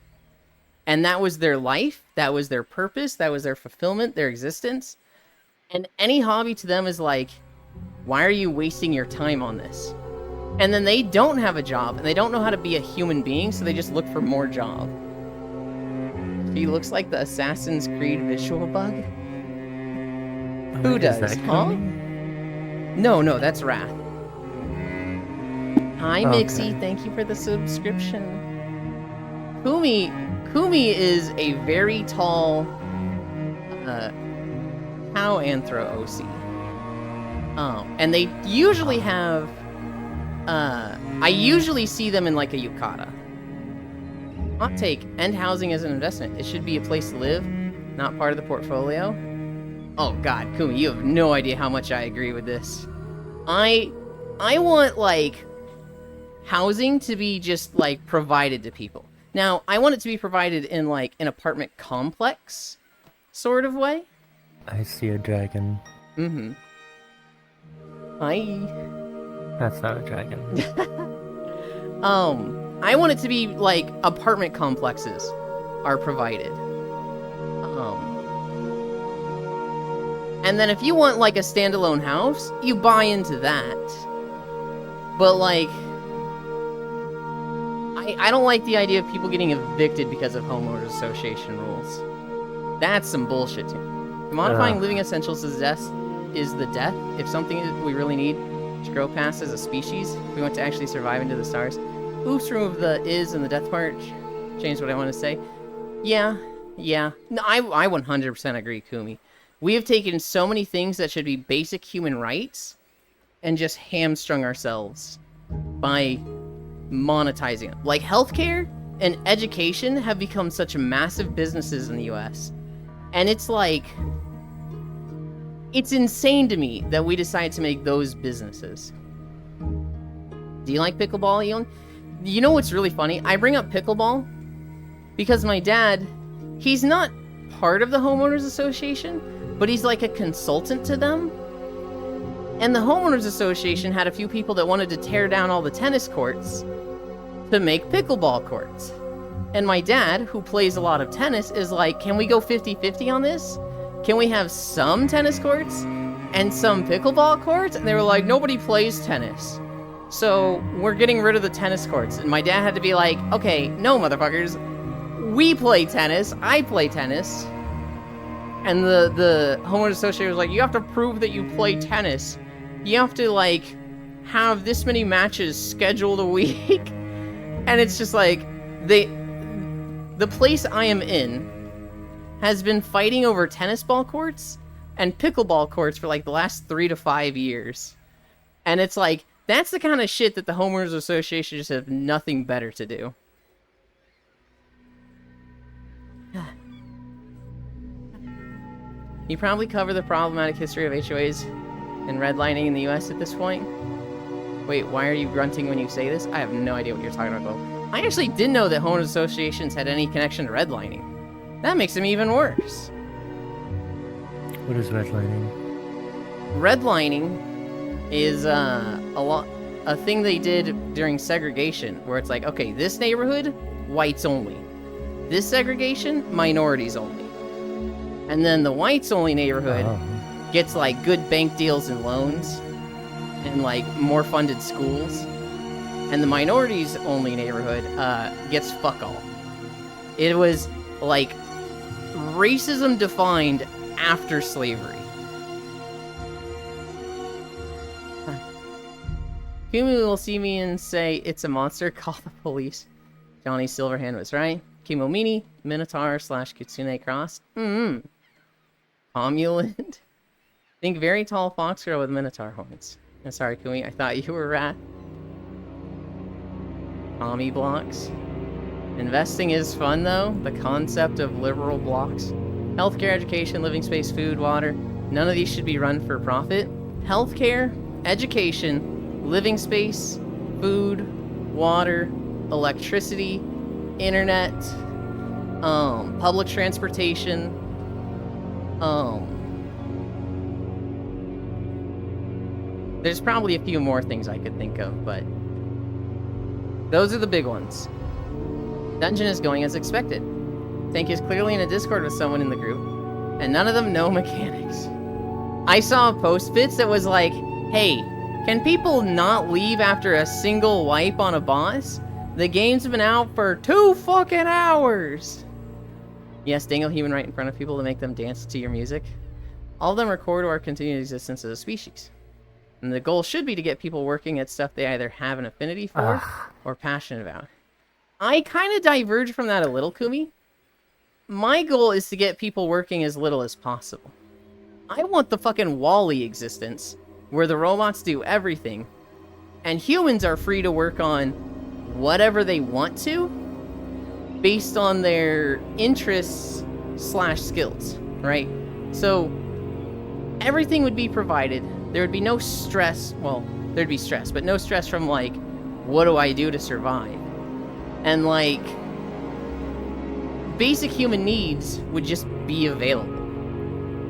and that was their life, that was their purpose, that was their fulfillment, their existence. And any hobby to them is like, why are you wasting your time on this? And then they don't have a job, and they don't know how to be a human being, so they just look for more job. She looks like the Assassin's Creed visual bug. Who does, huh? No, that's Wrath. Hi, Mixie, thank you for the subscription. Kumi is a very tall cow anthro OC. And they usually have I usually see them in, like, a yukata. Hot take, end housing as an investment. It should be a place to live, not part of the portfolio. Oh god, Kumi, you have no idea how much I agree with this. I want, like, housing to be just, like, provided to people. Now, I want it to be provided in, like, an apartment complex sort of way. I see a dragon. Mm-hmm. Hi. That's not a dragon. I want it to be like apartment complexes are provided. And then if you want like a standalone house, you buy into that. But like, I don't like the idea of people getting evicted because of homeowners association rules. That's some bullshit to me. Modifying living essentials is the death. If something we really need to grow past as a species, we want to actually survive into the stars. Oops, remove the is and the death part. Change what I want to say. Yeah. No, I 100% agree, Kumi. We have taken so many things that should be basic human rights and just hamstrung ourselves by monetizing it. Like healthcare and education have become such massive businesses in the US. And it's like, it's insane to me that we decided to make those businesses. Do you like pickleball, Eon? You know what's really funny? I bring up pickleball because my dad, he's not part of the homeowners association, but he's like a consultant to them. And the homeowners association had a few people that wanted to tear down all the tennis courts to make pickleball courts. And my dad, who plays a lot of tennis, is like, can we go 50-50 on this? Can we have some tennis courts and some pickleball courts? And they were like, nobody plays tennis, so we're getting rid of the tennis courts. And my dad had to be like, okay, no, motherfuckers. We play tennis. I play tennis. And the homeowners association was like, you have to prove that you play tennis. You have to, like, have this many matches scheduled a week. And it's just like, the place I am in has been fighting over tennis ball courts and pickleball courts for, like, the last 3 to 5 years. And it's like, that's the kind of shit that the homeowners association just have nothing better to do. You probably cover the problematic history of HOAs and redlining in the US at this point. Wait, why are you grunting when you say this? I have no idea what you're talking about. I actually didn't know that homeowners associations had any connection to redlining. That makes them even worse. What is redlining? Redlining is a thing they did during segregation, where it's like, okay, this neighborhood, whites only. This segregation, minorities only. And then the whites-only neighborhood gets, like, good bank deals and loans and, like, more funded schools. And the minorities-only neighborhood gets fuck all. It was, like, racism defined after slavery. Kimu will see me and say, it's a monster, call the police. Johnny Silverhand was right. Kimomini, Minotaur / Kitsune Cross. Comulant. Think very tall fox girl with Minotaur horns. I'm sorry, Kumi, I thought you were a rat. Tommy blocks. Investing is fun, though. The concept of liberal blocks. Healthcare, education, living space, food, water. None of these should be run for profit. Healthcare, education, living space, food, water, electricity, internet, public transportation, there's probably a few more things I could think of, but those are the big ones. Dungeon is going as expected. Tank is clearly in a Discord with someone in the group, and none of them know mechanics. I saw a post, Fitz, that was like, hey, can people not leave after a single wipe on a boss? The game's been out for 2 fucking hours! Yes, dangle human right in front of people to make them dance to your music. All of them record our continued existence as a species. And the goal should be to get people working at stuff they either have an affinity for or passionate about. I kind of diverge from that a little, Kumi. My goal is to get people working as little as possible. I want the fucking WALL-E existence, where the robots do everything, and humans are free to work on whatever they want to, based on their interests / skills, right? So, everything would be provided. There would be no stress. Well, there'd be stress, but no stress from, like, what do I do to survive? And, like, basic human needs would just be available.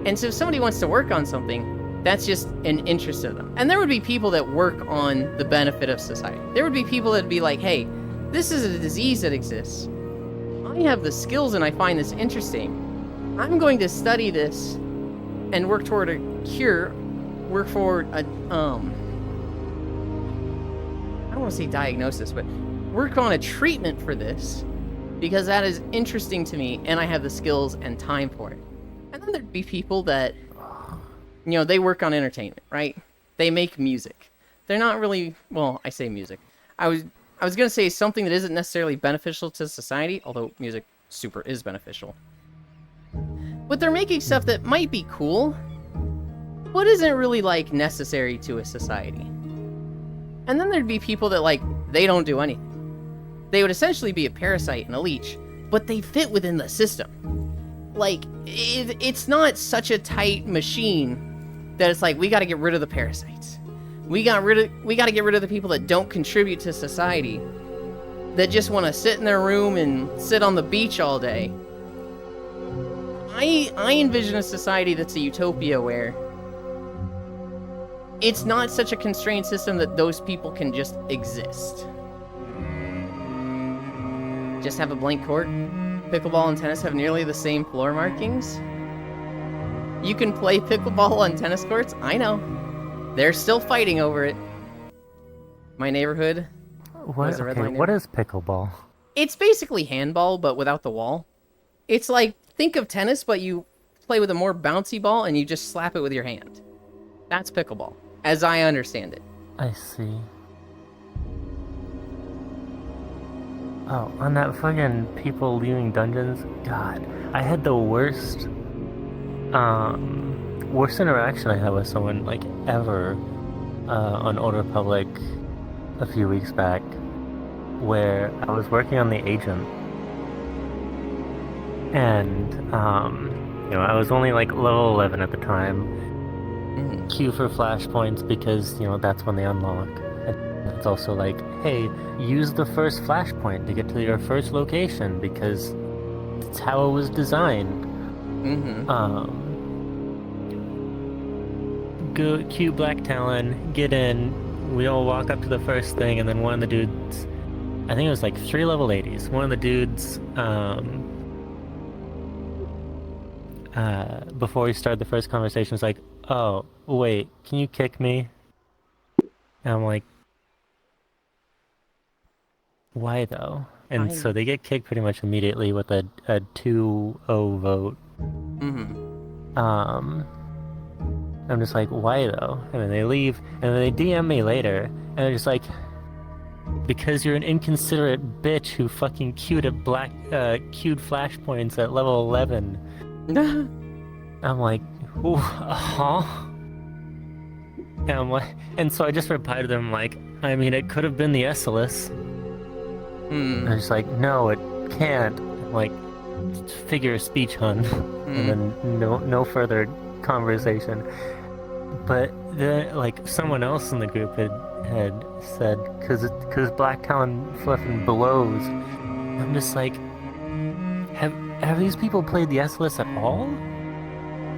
And so if somebody wants to work on something, That's just an interest of them. And there would be people that work on the benefit of society. There would be people that'd be like, hey, this is a disease that exists. I have the skills and I find this interesting. I'm going to study this and work toward a cure, work for a, I don't want to say diagnosis, but work on a treatment for this because that is interesting to me and I have the skills and time for it. And then there'd be people that, you know, they work on entertainment, right? They make music. They're not really, well, I say music. I was going to say something that isn't necessarily beneficial to society, although music super is beneficial. But they're making stuff that might be cool, but isn't really, like, necessary to a society. And then there'd be people that, like, they don't do anything. They would essentially be a parasite and a leech, but they fit within the system. Like, it's not such a tight machine that it's like, we gotta get rid of the parasites. We gotta get rid of the people that don't contribute to society, that just want to sit in their room and sit on the beach all day. I envision a society that's a utopia where it's not such a constrained system that those people can just exist. Just have a blank court. Pickleball and tennis have nearly the same floor markings. You can play pickleball on tennis courts? I know. They're still fighting over it. My neighborhood. What is pickleball? It's basically handball, but without the wall. It's like, think of tennis, but you play with a more bouncy ball and you just slap it with your hand. That's pickleball, as I understand it. I see. Oh, on that fucking people leaving dungeons, God, I had the worst interaction I had with someone, like, ever, on Old Republic a few weeks back, where I was working on the agent, and, you know, I was only, like, level 11 at the time, queue for flashpoints because, you know, that's when they unlock. It's also like, hey, use the first flashpoint to get to your first location because that's how it was designed. Go queue Black Talon, get in, we all walk up to the first thing, and then one of the dudes, I think it was like 3 level 80s, one of the dudes, before we started the first conversation was like, oh, wait, can you kick me? And I'm like, why though? And so they get kicked pretty much immediately with a 2-0 vote. I'm just like, why though? And then they leave, and then they DM me later, and they're just like, because you're an inconsiderate bitch who fucking queued flashpoints at level 11. I'm like, huh? And I'm like, and so I just replied to them like, I mean, it could have been the Essilus. And I'm just like, no, it can't. I'm like, figure of speech, hun. And then no further conversation. But then, like, someone else in the group had said, because Black Talon flipping blows. I'm just like, have these people played the Essilus at all?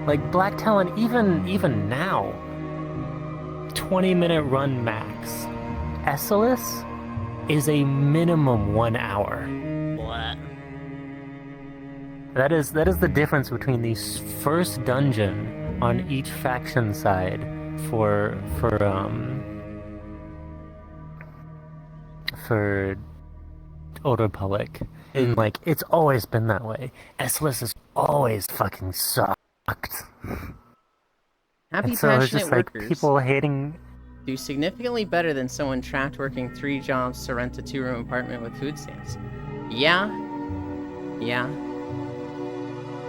Like, Black Talon, even now, 20-minute run max. Essilus is a minimum 1 hour. What? That is the difference between the first dungeon on each faction side for Old Republic. And like, it's always been that way. Essilus has always fucking sucked. Happy, and so passionate it's just workers like people hating. do significantly better than someone trapped working 3 jobs to rent a 2-room apartment with food stamps. Yeah.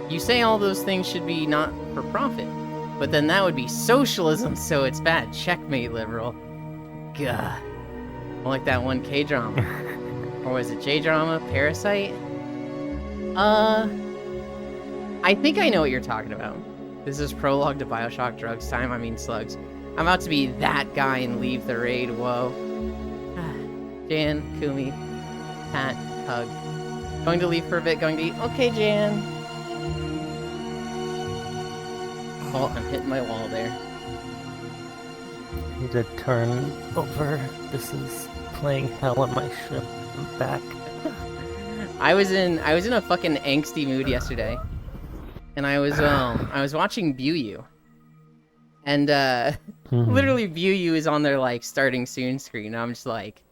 You say all those things should be not for profit, but then that would be socialism, so it's bad. Checkmate, liberal. God. Like that one K-drama. Or was it J-drama? Parasite? I think I know what you're talking about. This is prologue to Bioshock Drugs Time, I mean slugs. I'm about to be that guy and leave the raid, whoa. Jan, Kumi, Pat, hug. Going to leave for a bit, going to eat. Okay, Jan. Oh, I'm hitting my wall there. need to turn over. This is playing hell on my ship. I'm back. I was in a fucking angsty mood yesterday, and I was watching Buyu, and literally Buyu is on their like starting soon screen. And I'm just like,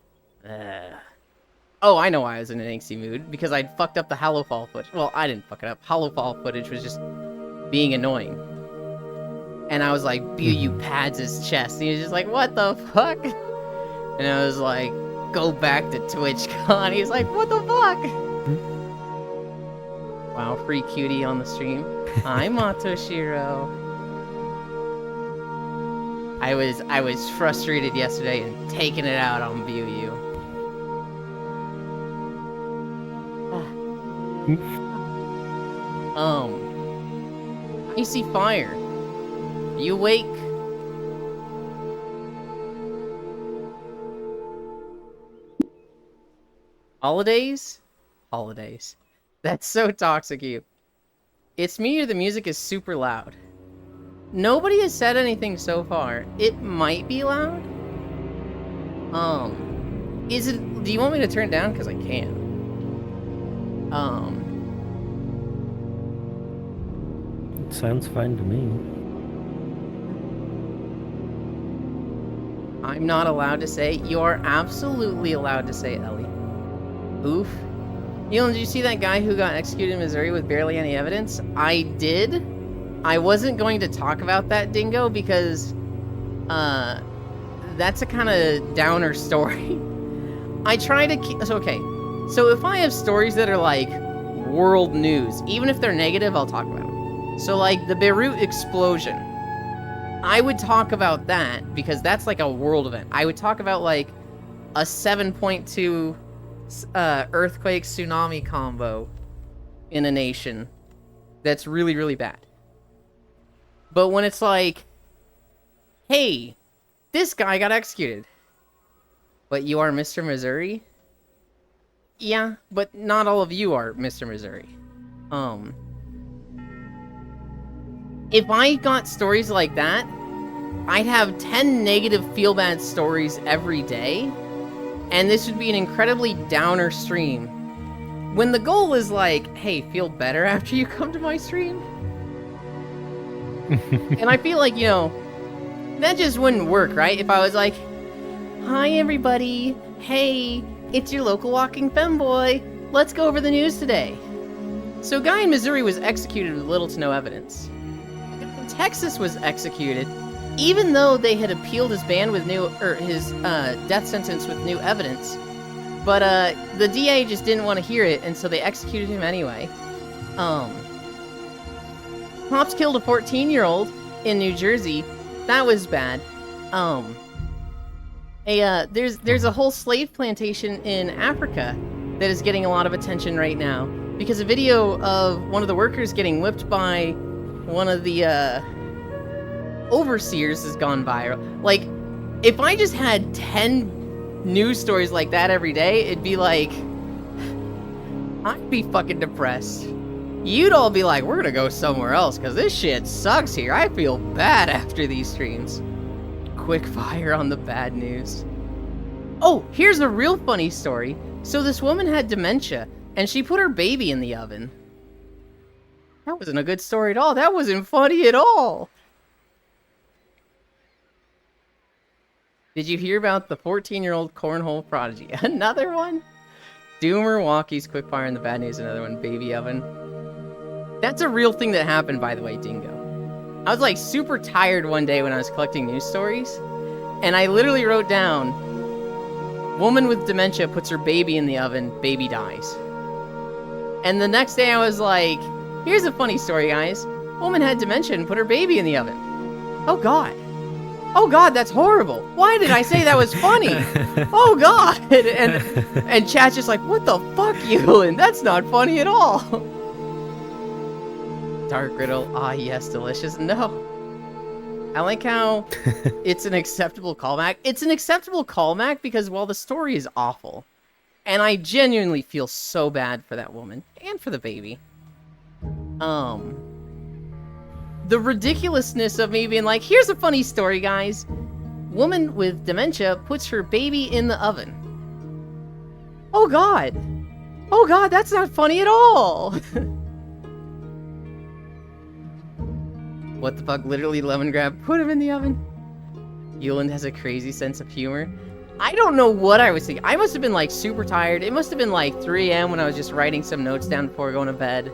oh, I know why I was in an angsty mood, because I'd fucked up the Hallowfall footage. Well, I didn't fuck it up. Hallowfall footage was just being annoying, and I was like, Buyu pads his chest, and he was just like, what the fuck? And I was like, go back to TwitchCon. He's like, what the fuck? Wow, free cutie on the stream. Hi, Matoshiro. I was frustrated yesterday and taking it out on Buyu. Icy Fire. Are you awake? Holidays? Holidays. That's so toxic, you. It's me or the music is super loud. Nobody has said anything so far. It might be loud. Is it? Do you want me to turn it down? Because I can. It sounds fine to me. I'm not allowed to say. You are absolutely allowed to say, Ellie. Oof. Elon, did you see that guy who got executed in Missouri with barely any evidence? I did. I wasn't going to talk about that, Dingo, because that's a kind of downer story. I try to keep... Okay, so if I have stories that are like world news, even if they're negative, I'll talk about them. So like the Beirut explosion, I would talk about that because that's like a world event. I would talk about like a 7.2 earthquake tsunami combo in a nation that's really, really bad. But when it's like, hey, this guy got executed, but you are Mr. Missouri? Yeah, but not all of you are Mr. Missouri. If I got stories like that, I'd have 10 negative feel-bad stories every day, and this would be an incredibly downer stream. When the goal is like, hey, feel better after you come to my stream? And I feel like, you know, that just wouldn't work, right? If I was like, hi everybody, hey, it's your local walking femboy, let's go over the news today. So a guy in Missouri was executed with little to no evidence. Texas was executed, even though they had appealed his ban with his death sentence with new evidence. But the DA just didn't want to hear it, and so they executed him anyway. Cops killed a 14-year-old in New Jersey. That was bad. There's a whole slave plantation in Africa that is getting a lot of attention right now because a video of one of the workers getting whipped by one of the overseers has gone viral. Like, if I just had 10 news stories like that every day, it'd be like, I'd be fucking depressed. You'd all be like, we're gonna go somewhere else because this shit sucks here. I feel bad after these streams. Quick fire on the bad news. Oh, here's a real funny story. So this woman had dementia, and she put her baby in the oven. That wasn't a good story at all. That wasn't funny at all. Did you hear about the 14-year-old cornhole prodigy? Another one? Doomer, Walkies, quickfire, and the bad news. Another one, baby oven. That's a real thing that happened, by the way, Dingo. I was like super tired one day when I was collecting news stories, and I literally wrote down, woman with dementia puts her baby in the oven, baby dies. And the next day I was like, here's a funny story, guys. Woman had dementia and put her baby in the oven. Oh god. Oh god, that's horrible. Why did I say that was funny? Oh god. And chat's just like, what the fuck, Eulin? That's not funny at all. Dark Riddle, ah yes, delicious. No. I like how it's an acceptable callback. It's an acceptable callback because, well, the story is awful. And I genuinely feel so bad for that woman. And for the baby. The ridiculousness of me being like, here's a funny story, guys. Woman with dementia puts her baby in the oven. Oh god! Oh god, that's not funny at all! What the fuck? Literally Lemongrab put him in the oven? Yuland has a crazy sense of humor. I don't know what I was thinking. I must have been like super tired. It must have been like 3 a.m. when I was just writing some notes down before going to bed.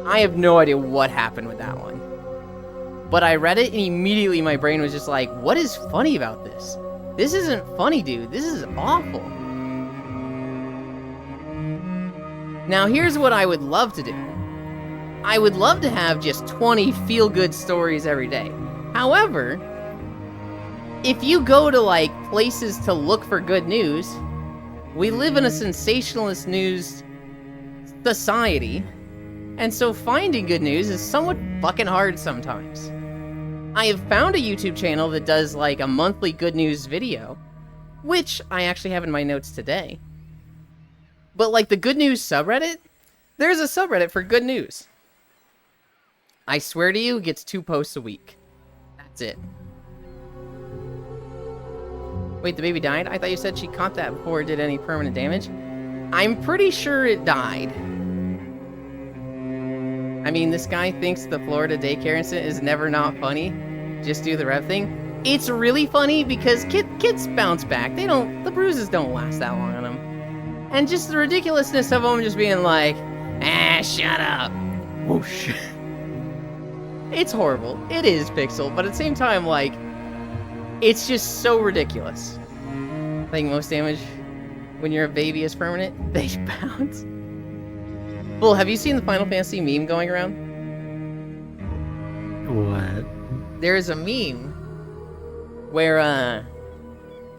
I have no idea what happened with that one. But I read it and immediately my brain was just like, what is funny about this? This isn't funny, dude. This is awful. Now here's what I would love to do. I would love to have just 20 feel-good stories every day. However, if you go to like places to look for good news, we live in a sensationalist news society, and so finding good news is somewhat fucking hard sometimes. I have found a YouTube channel that does like a monthly good news video, which I actually have in my notes today. But like the good news subreddit, there's a subreddit for good news. I swear to you, it gets 2 posts a week. That's it. Wait, the baby died? I thought you said she caught that before it did any permanent damage. I'm pretty sure it died. I mean, this guy thinks the Florida daycare incident is never not funny. Just do the rev thing. It's really funny because kids bounce back. The bruises don't last that long on them. And just the ridiculousness of them just being like, shut up. Whoosh. It's horrible. It is Pixel, but at the same time, like, it's just so ridiculous. I think most damage when you're a baby is permanent. They bounce. Bull, have you seen the Final Fantasy meme going around? What? There's a meme where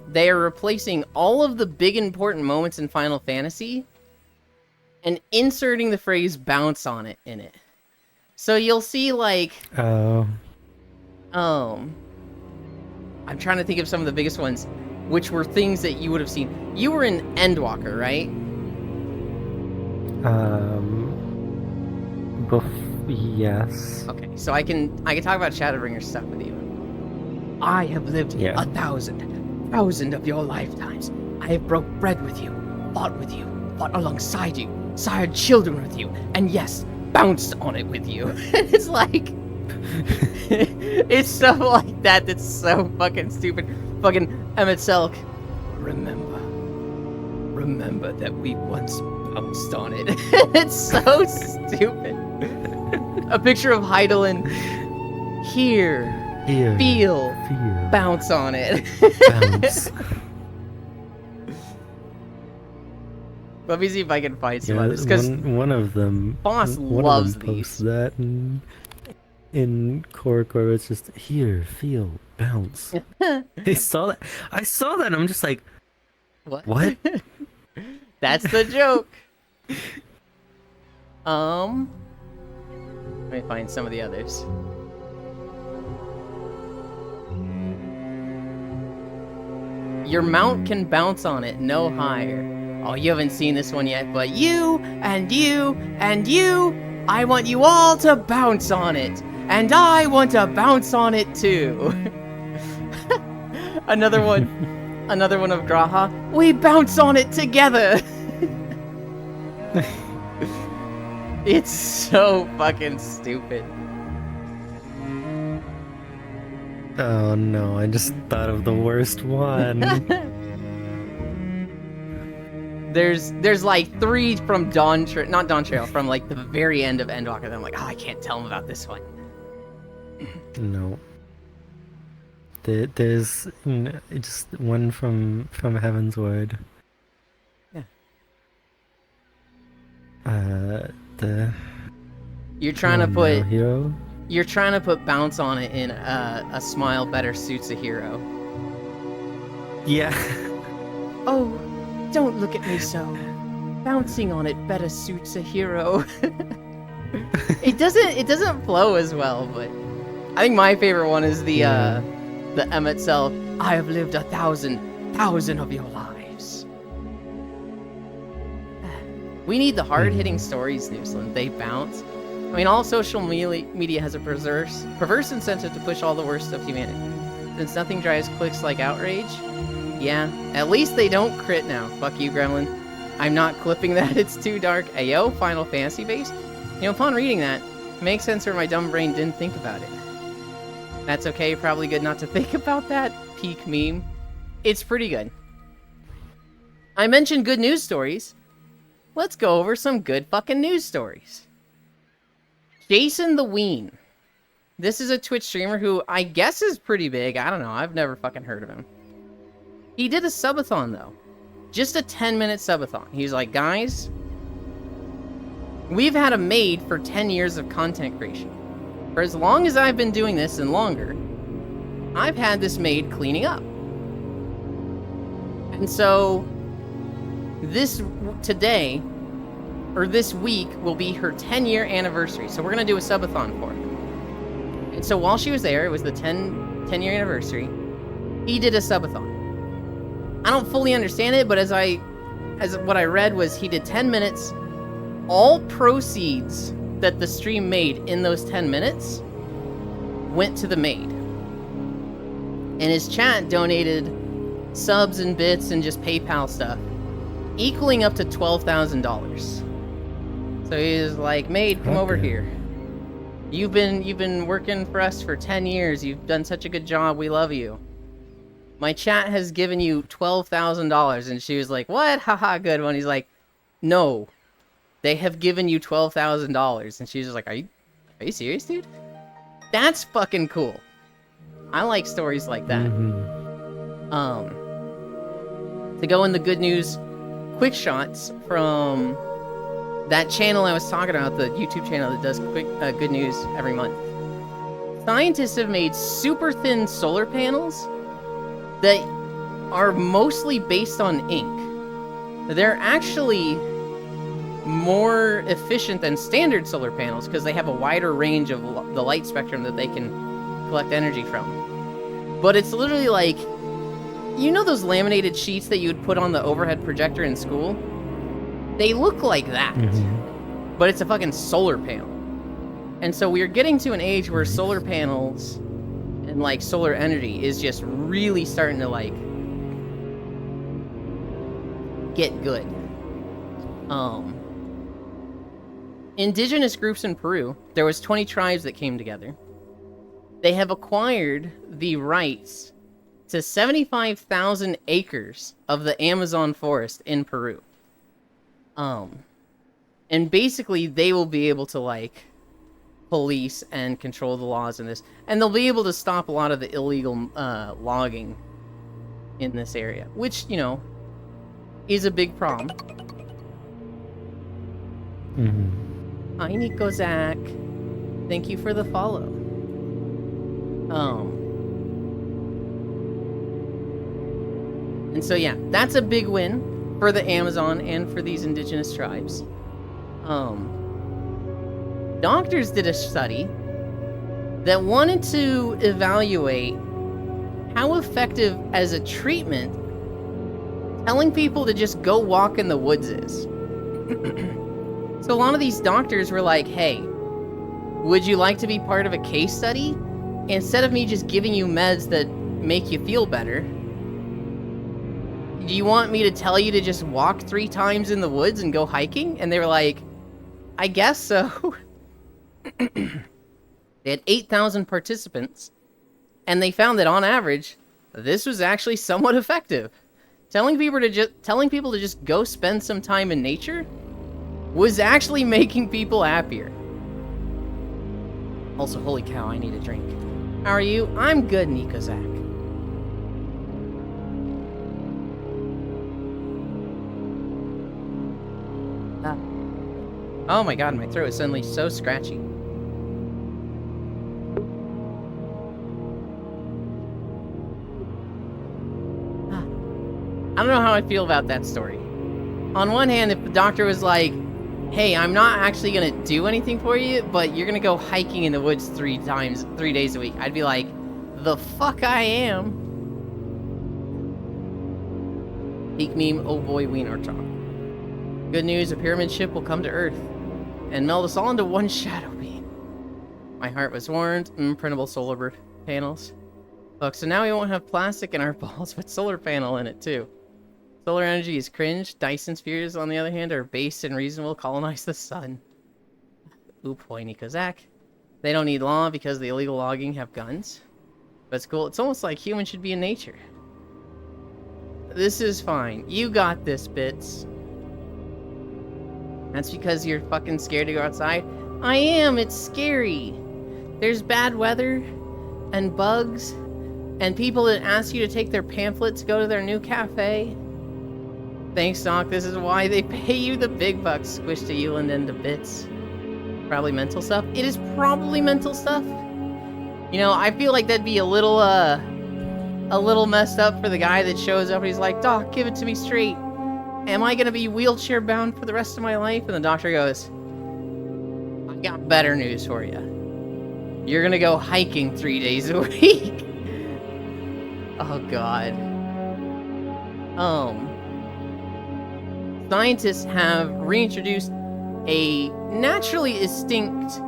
they are replacing all of the big important moments in Final Fantasy and inserting the phrase bounce on it in it. So you'll see like I'm trying to think of some of the biggest ones, which were things that you would have seen. You were in Endwalker, right? Yes. Okay, so I can talk about Shadowbringer stuff with you. I have lived 1,000 of your lifetimes. I have broke bread with you, fought alongside you, sired children with you, and yes, bounced on it with you. It's like, it's stuff like that that's so fucking stupid. Fucking Emmett Selk. Remember that we once bounced on it. It's so stupid. A picture of Heidelin. Here. Feel. Bounce on it. Bounce. Let me see if I can find some others. Because one of them, Boss one loves of them these. posts that in Core, it's just here, feel, bounce. I saw that. And I'm just like, what? That's the joke. Let me find some of the others. Your mount can bounce on it no higher. Oh, you haven't seen this one yet, but you, and you, and you, I want you all to bounce on it. And I want to bounce on it too. Another one of Graha. We bounce on it together. It's so fucking stupid. Oh no, I just thought of the worst one. There's like 3 from not Dawn Trail, from like the very end of Endwalker. And I'm like, oh, I can't tell them about this one. No. There's just one from Heaven's Word. Yeah. You're trying to put hero. You're trying to put bounce on it in a smile better suits a hero. Yeah. Oh, don't look at me so. Bouncing on it better suits a hero. It doesn't flow as well, but I think my favorite one is the Emmett Self. I have lived 1,000 of your lives. We need the hard-hitting stories, Newsland. They bounce. I mean, all social media has a perverse incentive to push all the worst of humanity. since nothing drives clicks like Outrage. Yeah, at least they don't crit now. Fuck you, Gremlin. I'm not clipping that, it's too dark. Ayo, Final Fantasy based? You know, upon reading that, it makes sense where my dumb brain didn't think about it. That's okay, probably good not to think about that. Peak meme. It's pretty good. I mentioned good news stories. Let's go over some good fucking news stories. Jason the Ween. This is a Twitch streamer who I guess is pretty big. I don't know. I've never fucking heard of him. He did a subathon, though. Just a 10-minute subathon. He's like, guys, we've had a maid for 10 years of content creation. For as long as I've been doing this and longer, I've had this maid cleaning up. And so, this week will be her 10-year anniversary. So we're going to do a subathon for her. And so while she was there, it was the 10-year anniversary, he did a subathon. I don't fully understand it, but as what I read was he did 10 minutes. All proceeds that the stream made in those 10 minutes went to the maid. And his chat donated subs and bits and just PayPal stuff, equaling up to $12,000. So he was like, maid, come over here. You've been working for us for 10 years. You've done such a good job. We love you. My chat has given you $12,000. And she was like, what? Haha, good one. He's like, no, they have given you $12,000. And she's just like, are you serious, dude? That's fucking cool. I like stories like that. To go in the good news, quick shots from that channel I was talking about, the YouTube channel that does quick good news every month. Scientists have made super thin solar panels that are mostly based on ink. They're actually more efficient than standard solar panels because they have a wider range of the light spectrum that they can collect energy from. But it's literally like, you know those laminated sheets that you would put on the overhead projector in school? They look like that, but it's a fucking solar panel. And so we're getting to an age where solar panels and like solar energy is just really starting to like get good. Indigenous groups in Peru, there was 20 tribes that came together. They have acquired the rights to 75,000 acres of the Amazon forest in Peru. And basically they will be able to like police and control the laws in this, and they'll be able to stop a lot of the illegal logging in this area, which, you know, is a big problem. Hi, Nico Zach. Thank you for the follow. And so yeah, that's a big win for the Amazon and for these indigenous tribes. Doctors did a study that wanted to evaluate how effective as a treatment telling people to just go walk in the woods is. So a lot of these doctors were like, hey, would you like to be part of a case study? Instead of me just giving you meds that make you feel better, do you want me to tell you to just walk 3 times in the woods and go hiking? And they were like, I guess so. They had 8,000 participants, and they found that on average, this was actually somewhat effective. Telling people to just go spend some time in nature was actually making people happier. Also, holy cow, I need a drink. How are you? I'm good, Nico Zach. Oh my god, my throat is suddenly so scratchy. I don't know how I feel about that story. On one hand, if the doctor was like, hey, I'm not actually gonna do anything for you, but you're gonna go hiking in the woods 3 days a week, I'd be like, the fuck I am. Peak meme, oh boy, wiener talk. Good news, a pyramid ship will come to Earth and meld us all into one shadow beam. My heart was warmed. Printable solar panels. Look, so now we won't have plastic in our balls, but solar panel in it too. Solar energy is cringe. Dyson spheres, on the other hand, are based and reasonable. Colonize the sun. Ooh, pointy Kozak. They don't need law because the illegal logging have guns. That's cool. It's almost like humans should be in nature. This is fine. You got this, Bits. That's because you're fucking scared to go outside? I am! It's scary! There's bad weather, and bugs, and people that ask you to take their pamphlet to go to their new cafe. Thanks, Doc. This is why they pay you the big bucks. Squish to Euland into Bits. Probably mental stuff. It is probably mental stuff. You know, I feel like that'd be a little messed up for the guy that shows up and he's like, Doc, give it to me straight. Am I gonna be wheelchair bound for the rest of my life? And the doctor goes, I got better news for you. You're gonna go hiking 3 days a week. Oh, God. Scientists have reintroduced a naturally extinct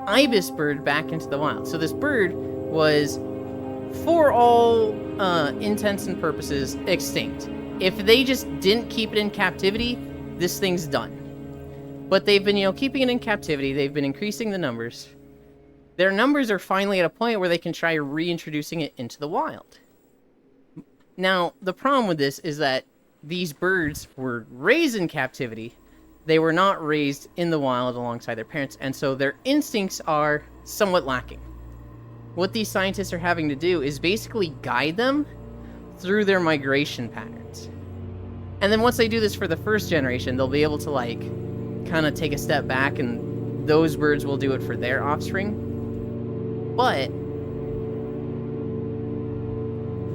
ibis bird back into the wild. So this bird was, for all intents and purposes, extinct. If they just didn't keep it in captivity, this thing's done. But they've been, keeping it in captivity. They've been increasing the numbers. Their numbers are finally at a point where they can try reintroducing it into the wild. Now, the problem with this is that these birds were raised in captivity. They were not raised in the wild alongside their parents, and so their instincts are somewhat lacking. What these scientists are having to do is basically guide them through their migration patterns. And then once they do this for the first generation, they'll be able to, kind of take a step back, and those birds will do it for their offspring. But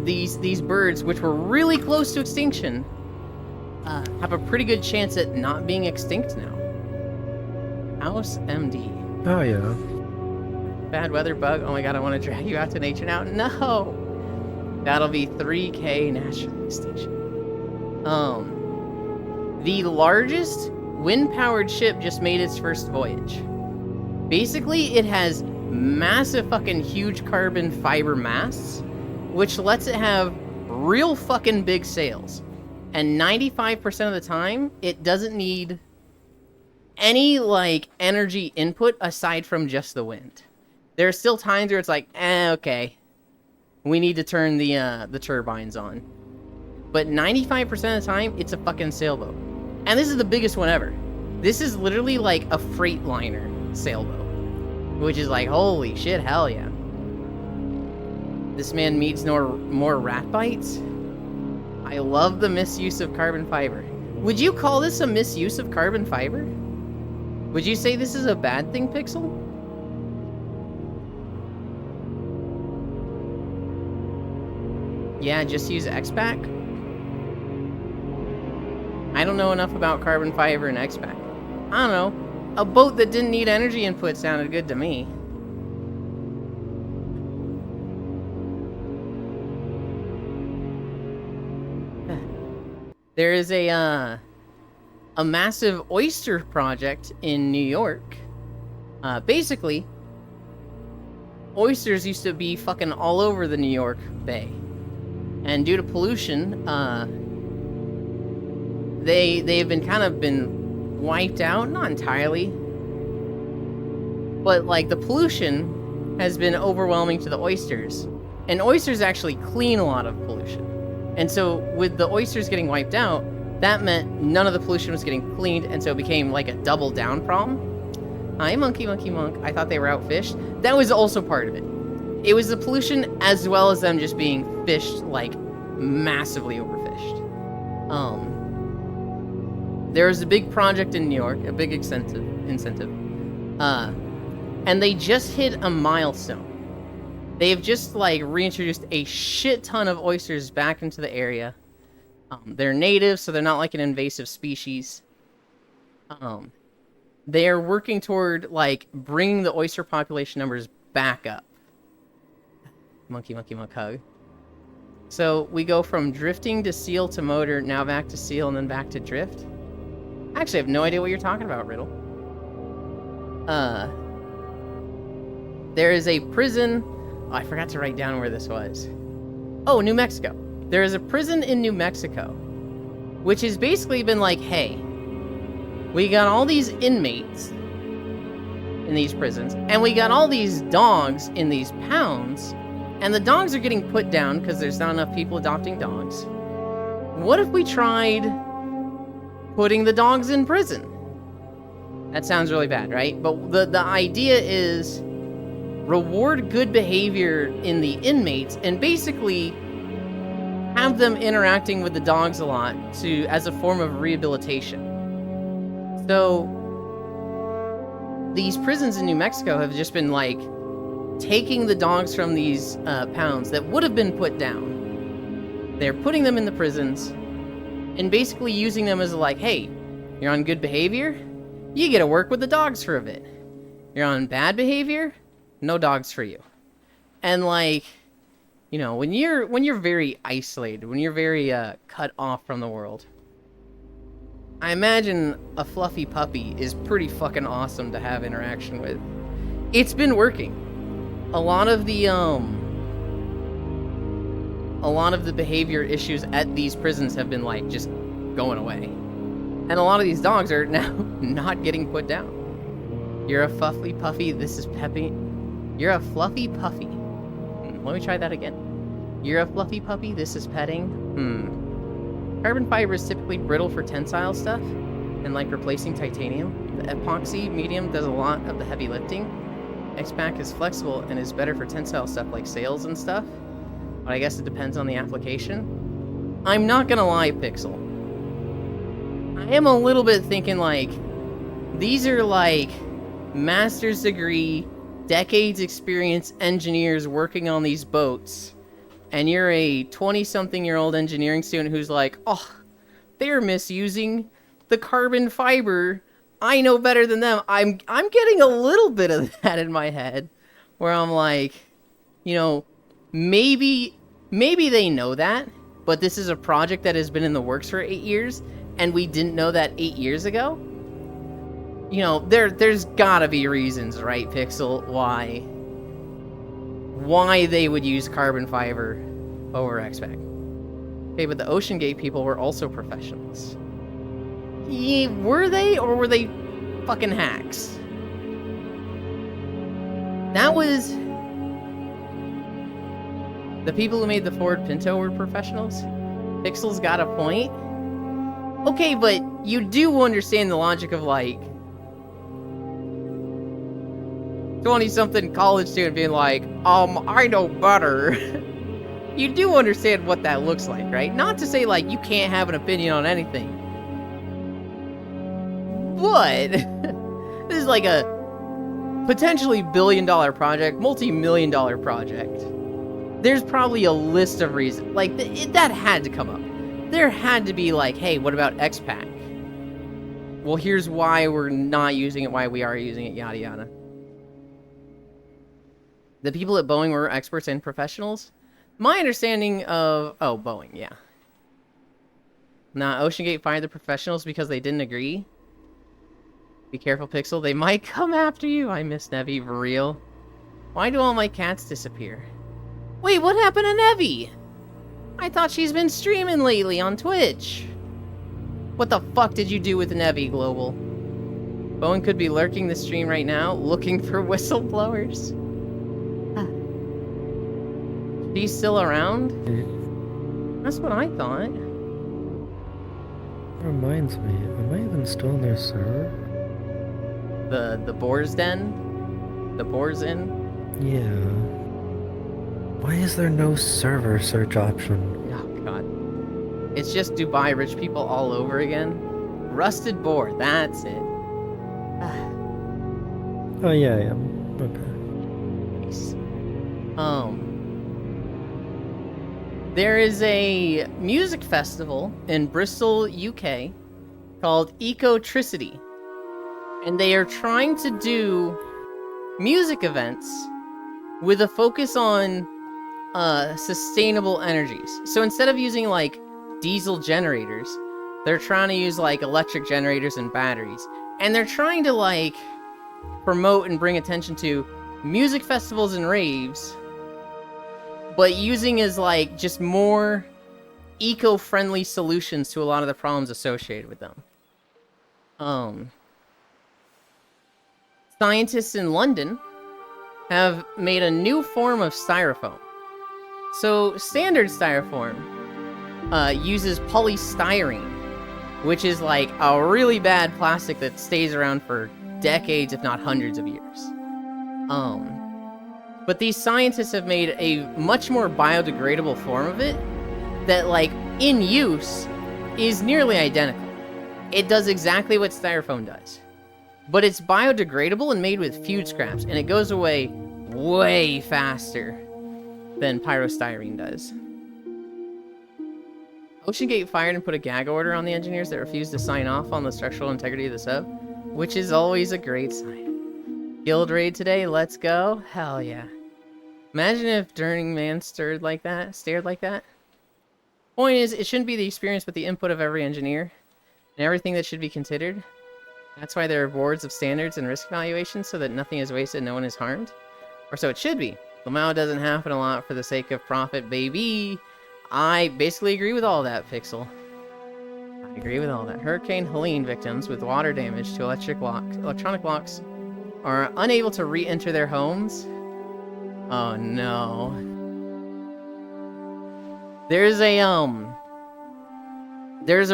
these birds, which were really close to extinction, have a pretty good chance at not being extinct now. House MD. Oh, yeah. Bad weather bug. Oh my god, I want to drag you out to nature now. No! That'll be 3K natural extinction. The largest wind-powered ship just made its first voyage. Basically, it has massive fucking huge carbon fiber masts, which lets it have real fucking big sails. And 95% of the time, it doesn't need any, energy input aside from just the wind. There are still times where it's like, okay, we need to turn the turbines on. But 95% of the time, it's a fucking sailboat. And this is the biggest one ever. This is literally like a Freightliner sailboat. Which is like, holy shit, hell yeah. This man needs more rat bites? I love the misuse of carbon fiber. Would you call this a misuse of carbon fiber? Would you say this is a bad thing, Pixel? Yeah, just use X-Pack? I don't know enough about carbon fiber and X-Pack. I don't know. A boat that didn't need energy input sounded good to me. There is a massive oyster project in New York. Basically, oysters used to be fucking all over the New York Bay. And due to pollution, they've been wiped out, not entirely. But the pollution has been overwhelming to the oysters. And oysters actually clean a lot of pollution. And so with the oysters getting wiped out, that meant none of the pollution was getting cleaned, and so it became like a double down problem. Hi, Monkey Monk. I thought they were outfished. That was also part of it. It was the pollution as well as them just being fished, massively overfished. There was a big project in New York, a big incentive. And they just hit a milestone. They have just, reintroduced a shit ton of oysters back into the area. They're native, so they're not an invasive species. They are working toward, bringing the oyster population numbers back up. Monkey Monk hug. So, we go from drifting to seal to motor, now back to seal, and then back to drift. Actually, I have no idea what you're talking about, Riddle. There is a prison... Oh, I forgot to write down where this was. Oh, New Mexico. There is a prison in New Mexico, which has basically been like, hey, we got all these inmates in these prisons, and we got all these dogs in these pounds, and the dogs are getting put down because there's not enough people adopting dogs. What if we tried putting the dogs in prison? That sounds really bad, right? But the idea is reward good behavior in the inmates and basically have them interacting with the dogs a lot as a form of rehabilitation. So these prisons in New Mexico have just been like taking the dogs from these pounds that would have been put down. They're putting them in the prisons and basically using them as like, hey, you're on good behavior? You get to work with the dogs for a bit. You're on bad behavior? No dogs for you. And like, you know, when you're very isolated, when you're very cut off from the world, I imagine a fluffy puppy is pretty fucking awesome to have interaction with. It's been working. A lot of the behavior issues at these prisons have been like just going away. And a lot of these dogs are now not getting put down. You're a fluffy puffy, this is Peppy. You're a fluffy puffy. Let me try that again. You're a fluffy puppy, this is petting. Carbon fiber is typically brittle for tensile stuff, and like replacing titanium. The epoxy medium does a lot of the heavy lifting. X-Pac is flexible and is better for tensile stuff like sails and stuff, but I guess it depends on the application. I'm not gonna lie, Pixel. I am a little bit thinking like, these are like master's degree, decades experience engineers working on these boats, and you're a 20-something-year-old engineering student who's like, oh, they're misusing the carbon fiber. I know better than them. I'm getting a little bit of that in my head, where I'm like, you know, maybe they know that, but this is a project that has been in the works for 8 years, and we didn't know that 8 years ago. You know, there's gotta be reasons, right, Pixel, why they would use carbon fiber over X-Pac. Okay, but the Ocean Gate people were also professionals. Yeah, were they, or were they fucking hacks? That was... The people who made the Ford Pinto were professionals? Pixel's got a point. Okay, but you do understand the logic of, like, 20-something college student being like, I know better. You do understand what that looks like, right? Not to say, like, you can't have an opinion on anything. But, this is like a potentially billion-dollar project, multi-million-dollar project. There's probably a list of reasons. Like, that had to come up. There had to be like, hey, what about X-Pac? Well, here's why we're not using it, why we are using it, yada yada. The people at Boeing were experts and professionals? My understanding of... Oh, Boeing, yeah. Nah, OceanGate fired the professionals because they didn't agree. Be careful, Pixel. They might come after you. I miss Nevi, for real. Why do all my cats disappear? Wait, what happened to Nevi? I thought she's been streaming lately on Twitch. What the fuck did you do with Nevi, Global? Bowen could be lurking the stream right now, looking for whistleblowers. She's still around? That's what I thought. Reminds me, am I even still in their server? The Boar's Den? The Boar's Inn? Yeah. Why is there no server search option? Oh god. It's just Dubai rich people all over again. Rusted Boar, that's it. Oh yeah, yeah. Okay. Nice. There is a music festival in Bristol, UK called Ecotricity. And they are trying to do music events with a focus on sustainable energies. So instead of using like diesel generators, they're trying to use like electric generators and batteries. And they're trying to like promote and bring attention to music festivals and raves, but using as like just more eco-friendly solutions to a lot of the problems associated with them. Scientists in London have made a new form of styrofoam. So standard styrofoam uses polystyrene, which is like a really bad plastic that stays around for decades, if not hundreds of years. But these scientists have made a much more biodegradable form of it that, like, in use, is nearly identical. It does exactly what styrofoam does. But it's biodegradable and made with food scraps, and it goes away way faster than pyrostyrene does. OceanGate fired and put a gag order on the engineers that refused to sign off on the structural integrity of the sub, which is always a great sign. Guild raid today, let's go. Hell yeah. Imagine if Burning Man stared like that. Point is, it shouldn't be the experience but the input of every engineer and everything that should be considered. That's why there are boards of standards and risk evaluations so that nothing is wasted and no one is harmed. Or so it should be. Lamau doesn't happen a lot for the sake of profit, baby. I basically agree with all that, Pixel. I agree with all that. Hurricane Helene victims with water damage to electronic locks are unable to re-enter their homes. Oh no. There's a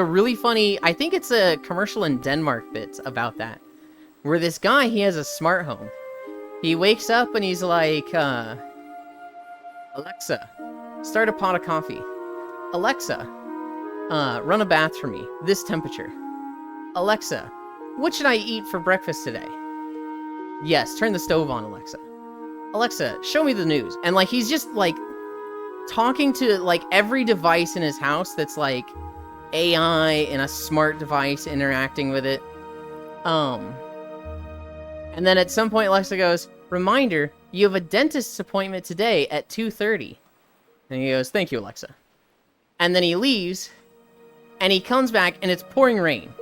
really funny, I think it's a commercial in Denmark bit about that, where this guy, he has a smart home. He wakes up and he's like, Alexa, start a pot of coffee. Alexa, run a bath for me, this temperature. Alexa, what should I eat for breakfast today? Yes, turn the stove on, Alexa. Alexa, show me the news. And like, he's just like talking to like every device in his house that's like AI and a smart device interacting with it. And then at some point Alexa goes, reminder, you have a dentist's appointment today at 2:30. And he goes, thank you, Alexa. And then he leaves, and he comes back, and it's pouring rain.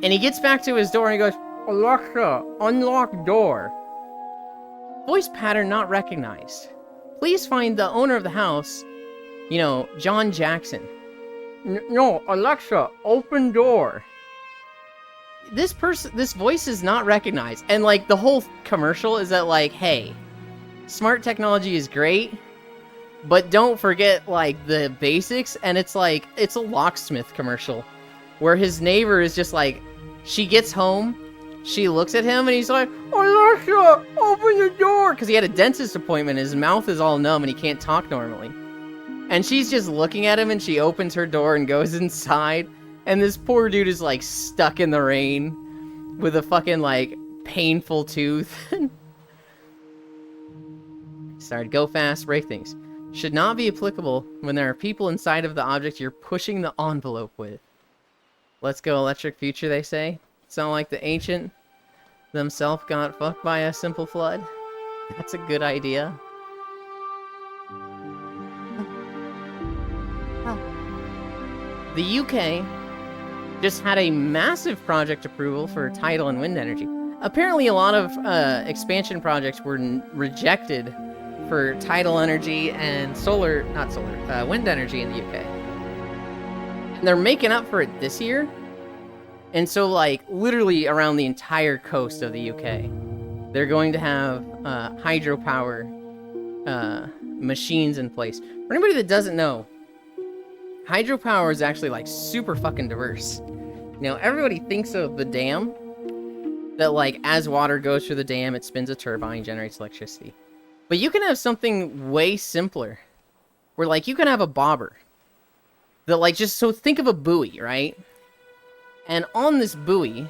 And he gets back to his door, and he goes, Alexa, unlock door. Voice pattern not recognized. Please find the owner of the house, you know, John Jackson. No, Alexa, open door. This voice is not recognized. And, like, the whole commercial is that, like, hey, smart technology is great, but don't forget, like, the basics. And it's like, it's a locksmith commercial where his neighbor is just like, she gets home, she looks at him, and he's like, Alexa, open the door! Because he had a dentist appointment, his mouth is all numb, and he can't talk normally. And she's just looking at him, and she opens her door and goes inside. And this poor dude is, like, stuck in the rain with a fucking, like, painful tooth. Sorry, go fast, break things. Should not be applicable when there are people inside of the object you're pushing the envelope with. Let's go electric future, they say. Sound like the ancient themselves got fucked by a simple flood. That's a good idea. The UK just had a massive project approval for tidal and wind energy. Apparently a lot of expansion projects were rejected for tidal energy and wind energy in the UK. And they're making up for it this year. And so, like, literally around the entire coast of the UK, they're going to have hydropower machines in place. For anybody that doesn't know, hydropower is actually, like, super fucking diverse. You know, everybody thinks of the dam, that, like, as water goes through the dam, it spins a turbine, generates electricity. But you can have something way simpler, where, like, you can have a bobber. That, like, just, so think of a buoy, right? And on this buoy,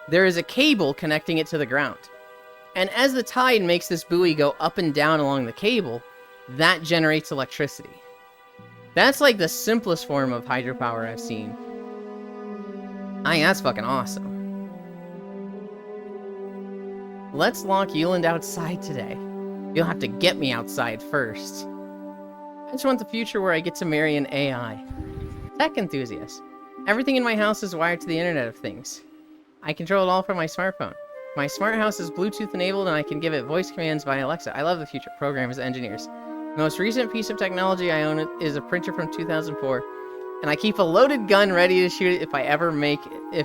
there is a cable connecting it to the ground. And as the tide makes this buoy go up and down along the cable, that generates electricity. That's like the simplest form of hydropower I've seen. I think that's fucking awesome. Let's lock Euland outside today. You'll have to get me outside first. I just want the future where I get to marry an AI. Tech enthusiast. Everything in my house is wired to the Internet of Things. I control it all from my smartphone. My smart house is Bluetooth enabled and I can give it voice commands via Alexa. I love the future. Programmers, engineers. The most recent piece of technology I own is a printer from 2004, and I keep a loaded gun ready to shoot it if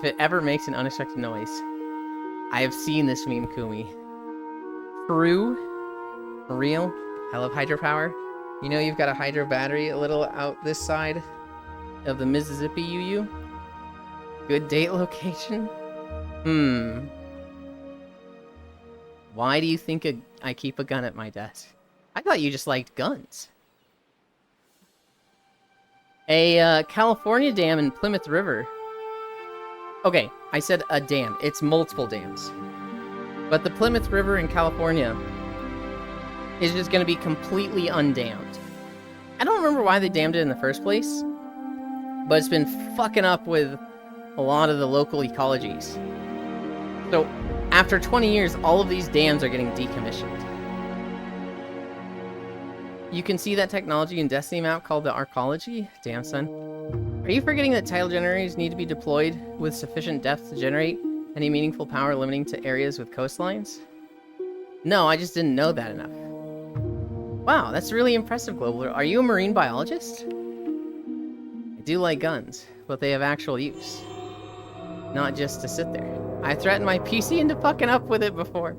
it ever makes an unexpected noise. I have seen this meme, Kumi. True? For real? I love hydropower. You know you've got a hydro battery a little out this side of the Mississippi, UU? Good date location? Why do you think I keep a gun at my desk? I thought you just liked guns. A California dam in Plymouth River. Okay, I said a dam. It's multiple dams. But the Plymouth River in California is just going to be completely undammed. I don't remember why they dammed it in the first place, but it's been fucking up with a lot of the local ecologies. So, after 20 years, all of these dams are getting decommissioned. You can see that technology in Destiny map called the Arcology. Damn, son. Are you forgetting that tidal generators need to be deployed with sufficient depth to generate any meaningful power limiting to areas with coastlines? No, I just didn't know that enough. Wow, that's really impressive, Global. Are you a marine biologist? I do like guns, but they have actual use. Not just to sit there. I threatened my PC into fucking up with it before.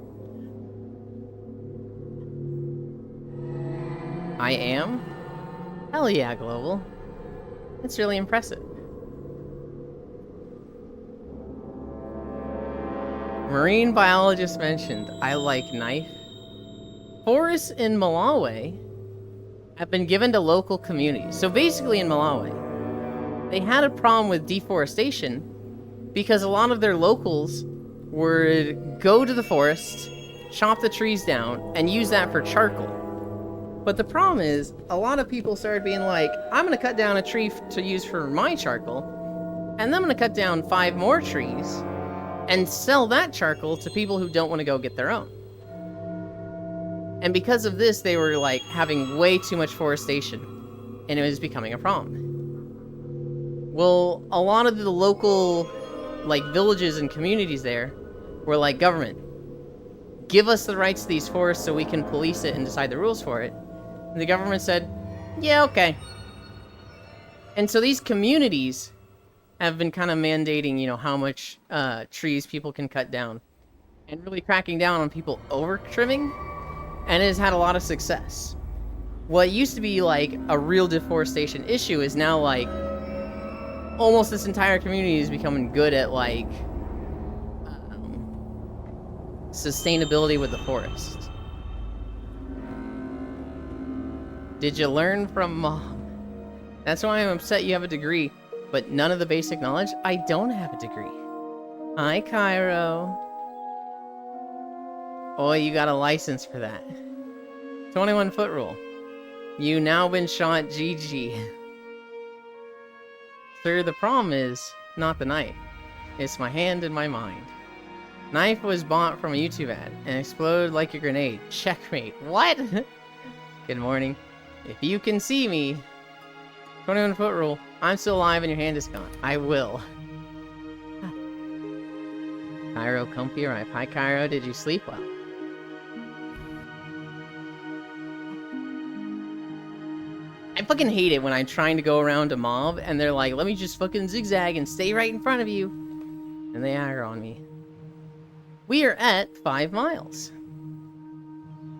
I am? Hell yeah, Global. That's really impressive. Marine biologist mentioned. I like knife. Forests in Malawi have been given to local communities. So basically in Malawi, they had a problem with deforestation because a lot of their locals would go to the forest, chop the trees down, and use that for charcoal. But the problem is, a lot of people started being like, I'm going to cut down a tree to use for my charcoal, and then I'm going to cut down 5 more trees and sell that charcoal to people who don't want to go get their own. And because of this, they were like having way too much forestation, and it was becoming a problem. Well, a lot of the local like villages and communities there were like, government, give us the rights to these forests so we can police it and decide the rules for it. And the government said, yeah, okay. And so these communities have been kind of mandating, you know, how much trees people can cut down and really cracking down on people over trimming, and it has had a lot of success. What used to be like a real deforestation issue is now like almost this entire community is becoming good at like sustainability with the forest. Did you learn from Mom? That's why I'm upset you have a degree, but none of the basic knowledge? I don't have a degree. Hi, Cairo. Oh, you got a license for that. 21-foot rule. You now been shot, GG. Sir, the problem is not the knife. It's my hand and my mind. Knife was bought from a YouTube ad and exploded like a grenade. Checkmate. What? Good morning. If you can see me, 21-foot rule. I'm still alive and your hand is gone. I will. Cairo, comfy arrive. Hi, Cairo. Did you sleep well? I fucking hate it when I'm trying to go around a mob and they're like, let me just fucking zigzag and stay right in front of you. And they aggro on me. We are at 5 miles.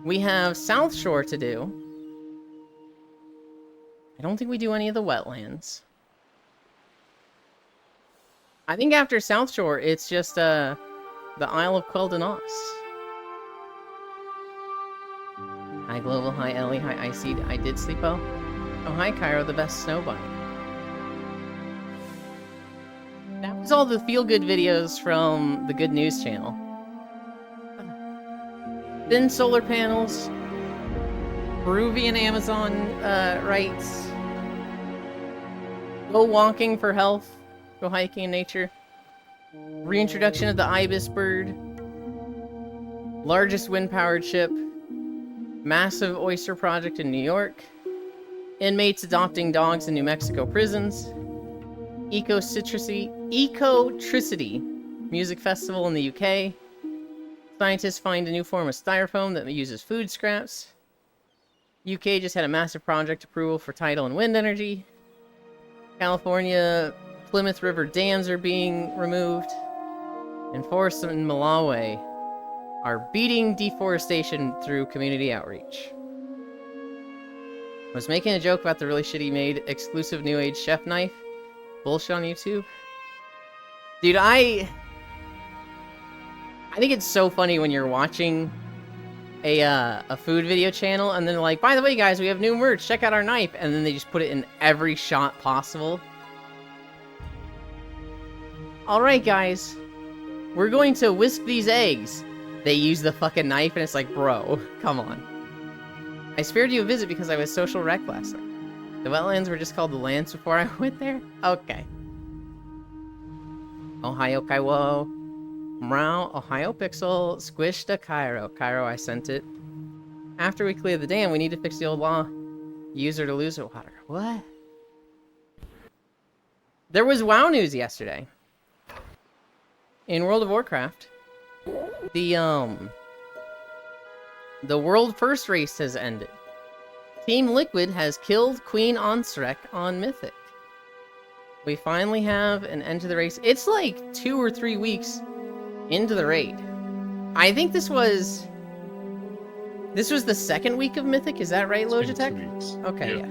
We have South Shore to do. I don't think we do any of the wetlands. I think after South Shore, it's just the Isle of Quel'Danas. Hi Global, hi Ellie, hi Icy. I did sleep well. Oh, hi Cairo, the best snow bunny. That was all the feel-good videos from the Good News channel. Thin solar panels, Peruvian Amazon rights, go walking for health, go hiking in nature, reintroduction of the ibis bird, largest wind-powered ship, massive oyster project in New York, inmates adopting dogs in New Mexico prisons, Ecotricity music festival in the UK, scientists find a new form of styrofoam that uses food scraps, UK just had a massive project approval for tidal and wind energy. California, Plymouth River dams are being removed. And forests in Malawi are beating deforestation through community outreach. I was making a joke about the really shitty made exclusive New Age chef knife. Bullshit on YouTube. Dude, I think it's so funny when you're watching a food video channel and then they're like, by the way guys, we have new merch, check out our knife, and then they just put it in every shot possible. Alright guys, we're going to whisk these eggs. They use the fucking knife and it's like, bro, come on. I spared you a visit because I was social wreck last night. The wetlands were just called the lands before I went there? Okay. Ohio Kaiwo. Mrao, Ohio Pixel, Squish to Cairo. Cairo, I sent it. After we clear the dam, we need to fix the old law. User to loser water. What? There was WoW news yesterday. In World of Warcraft, the world first race has ended. Team Liquid has killed Queen Onsrek on Mythic. We finally have an end to the race. It's like 2 or 3 weeks into the raid. I think this was the second week of Mythic, is that right, Logitech? 2 weeks. Okay, Yeah.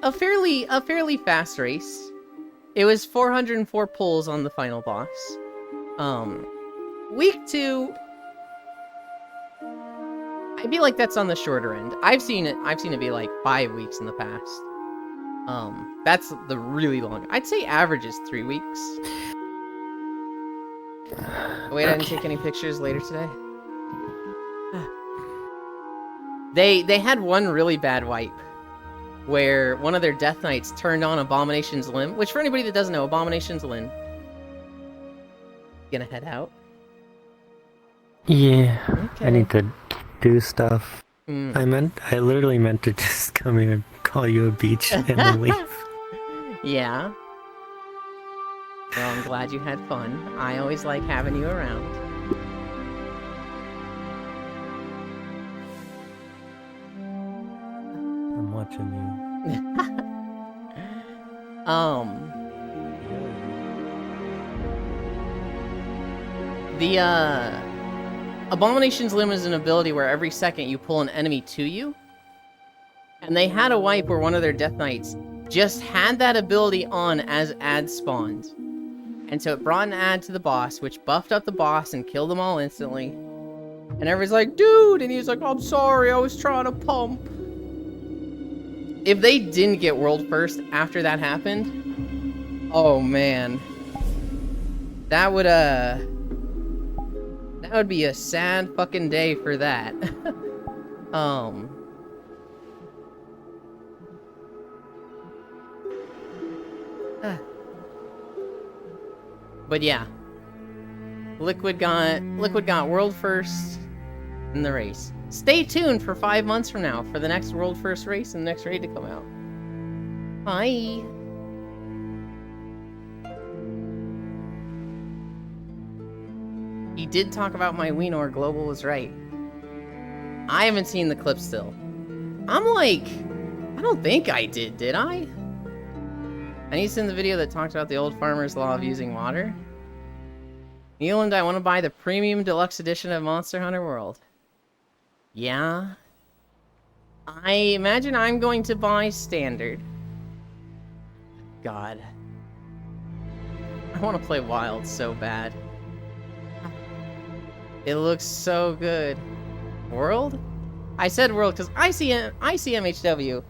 A fairly fast race. It was 404 pulls on the final boss. Week 2, I feel like that's on the shorter end. I've seen it be like 5 weeks in the past. That's the really long. I'd say average is 3 weeks. Wait, I didn't take any pictures later today. They had one really bad wipe where one of their Death Knights turned on Abomination's Limb, which for anybody that doesn't know, Abomination's Limb. Gonna head out? Yeah, Okay. I need to do stuff. Mm. I literally meant to just come here and call you a beach and then leave. Yeah. Well, I'm glad you had fun. I always like having you around. I'm watching you. The Abomination's Limb is an ability where every second you pull an enemy to you. And they had a wipe where one of their Death Knights just had that ability on as ads spawned. And so it brought an ad to the boss, which buffed up the boss and killed them all instantly. And everybody's like, dude! And he was like, I'm sorry, I was trying to pump. If they didn't get world first after that happened, oh man. That would be a sad fucking day for that. But yeah. Liquid got world first in the race. Stay tuned for 5 months from now for the next world first race and the next raid to come out. Bye. He did talk about my Weenor. Global was right. I haven't seen the clip still. I'm like, I don't think I did I? I need to send the video that talked about the old farmer's law of using water. Nealand, I want to buy the premium deluxe edition of Monster Hunter World. Yeah? I imagine I'm going to buy standard. God. I want to play Wild so bad. It looks so good. World? I said World because I see MHW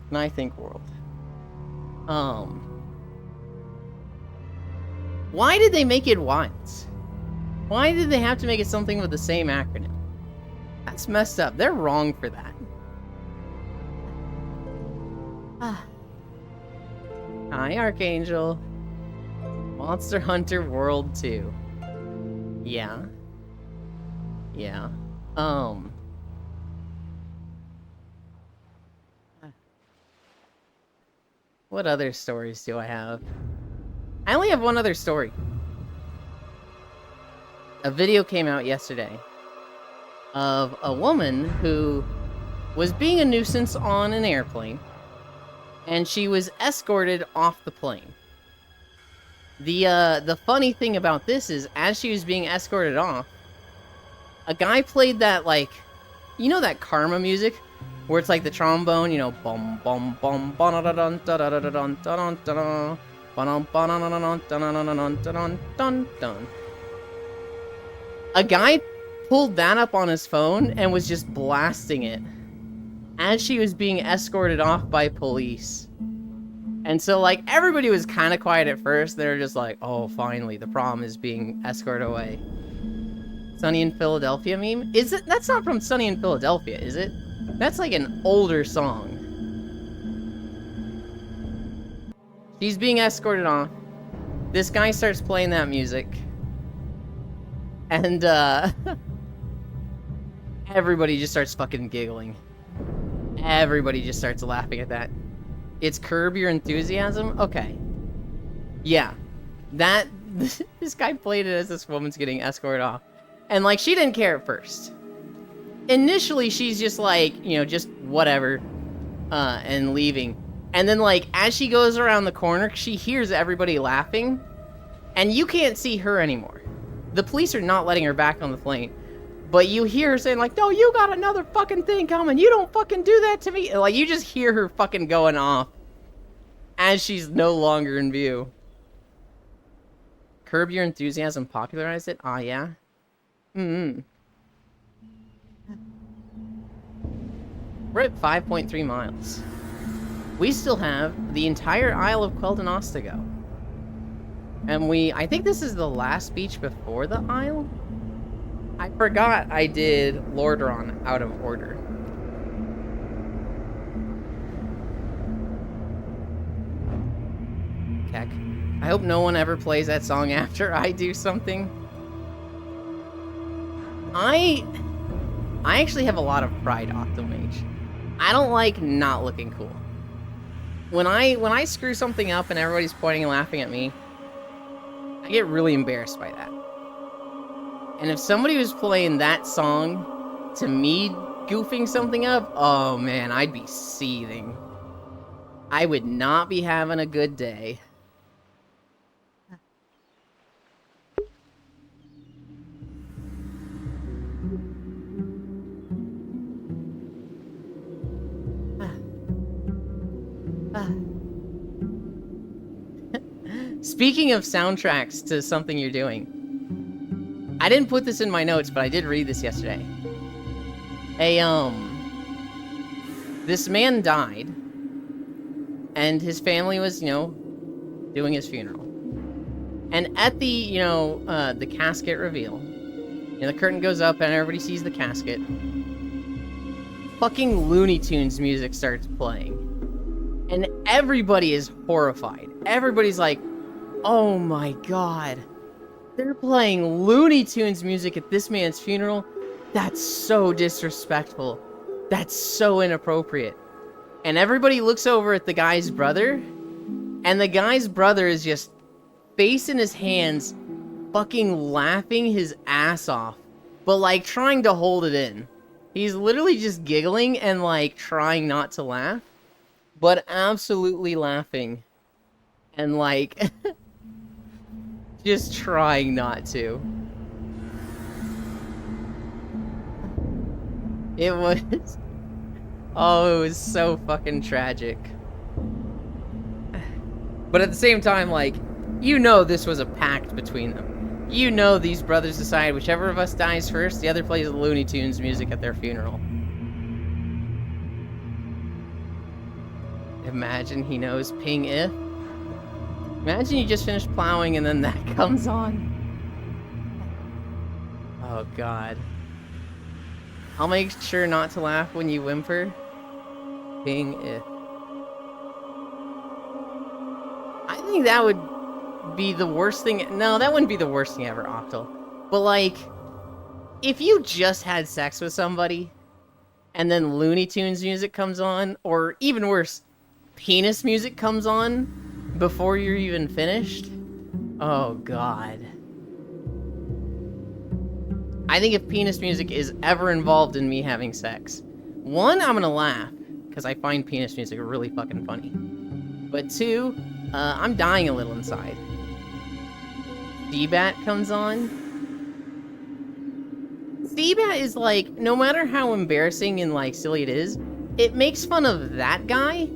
and I think World. Why did they make it Wilds? Why did they have to make it something with the same acronym? That's messed up. They're wrong for that. Hi, Archangel. Monster Hunter World 2. Yeah. Yeah. What other stories do I have? I only have one other story. a video came out yesterday of a woman who was being a nuisance on an airplane, and she was escorted off the plane. The funny thing about this is, as she was being escorted off, a guy played that, like, you know that Karma music? Where it's like the trombone, you know, bum bum bum dun dun dun dun dun dun dun dun dun. A guy pulled that up on his phone and was just blasting it as she was being escorted off by police. And so, like, everybody was kind of quiet at first. They were just like, oh, finally, the prom is being escorted away. Sunny in Philadelphia meme? Is it? That's not from Sunny in Philadelphia, is it? That's like an older song. She's being escorted off. This guy starts playing that music. And, everybody just starts fucking giggling. Everybody just starts laughing at that. It's Curb Your Enthusiasm? Okay. Yeah. This guy played it as this woman's getting escorted off. And, like, she didn't care at first. Initially, she's just like, you know, just whatever, and leaving. And then, like, as she goes around the corner, she hears everybody laughing, and you can't see her anymore. The police are not letting her back on the plane. But you hear her saying, like, no, you got another fucking thing coming. You don't fucking do that to me. Like, you just hear her fucking going off as she's no longer in view. Curb Your Enthusiasm popularized it? Ah, yeah? Mm-hmm. We're at 5.3 miles. We still have the entire Isle of Quel'Danas to go. And I think this is the last beach before the Isle? I forgot I did Lordran out of order. Keck. I hope no one ever plays that song after I do something. I actually have a lot of pride, Octomage. I don't like not looking cool. When I screw something up and everybody's pointing and laughing at me, I get really embarrassed by that. And if somebody was playing that song to me goofing something up, oh man, I'd be seething. I would not be having a good day. Speaking of soundtracks to something you're doing, I didn't put this in my notes, but I did read this yesterday. This man died, and his family was, doing his funeral. And at the, the casket reveal, the curtain goes up and everybody sees the casket. Fucking Looney Tunes music starts playing. And everybody is horrified. Everybody's like, oh my god. They're playing Looney Tunes music at this man's funeral? That's so disrespectful. That's so inappropriate. And everybody looks over at the guy's brother, and the guy's brother is just face in his hands, fucking laughing his ass off, but like trying to hold it in. He's literally just giggling and like trying not to laugh, but absolutely laughing. And like just trying not to. It was... Oh, it was so fucking tragic. But at the same time, like, this was a pact between them. These brothers decide whichever of us dies first, the other plays Looney Tunes music at their funeral. Imagine he knows ping if. Imagine you just finished plowing and then that comes on. Oh god. I'll make sure not to laugh when you whimper. Ping if. I think that would be the worst thing. No, that wouldn't be the worst thing ever, Octal. But like, if you just had sex with somebody and then Looney Tunes music comes on, or even worse, penis music comes on before you're even finished, oh god. I think if penis music is ever involved in me having sex, one, I'm gonna laugh, because I find penis music really fucking funny. But two, I'm dying a little inside. D-Bat comes on. D-Bat is like, no matter how embarrassing and like silly it is, it makes fun of that guy,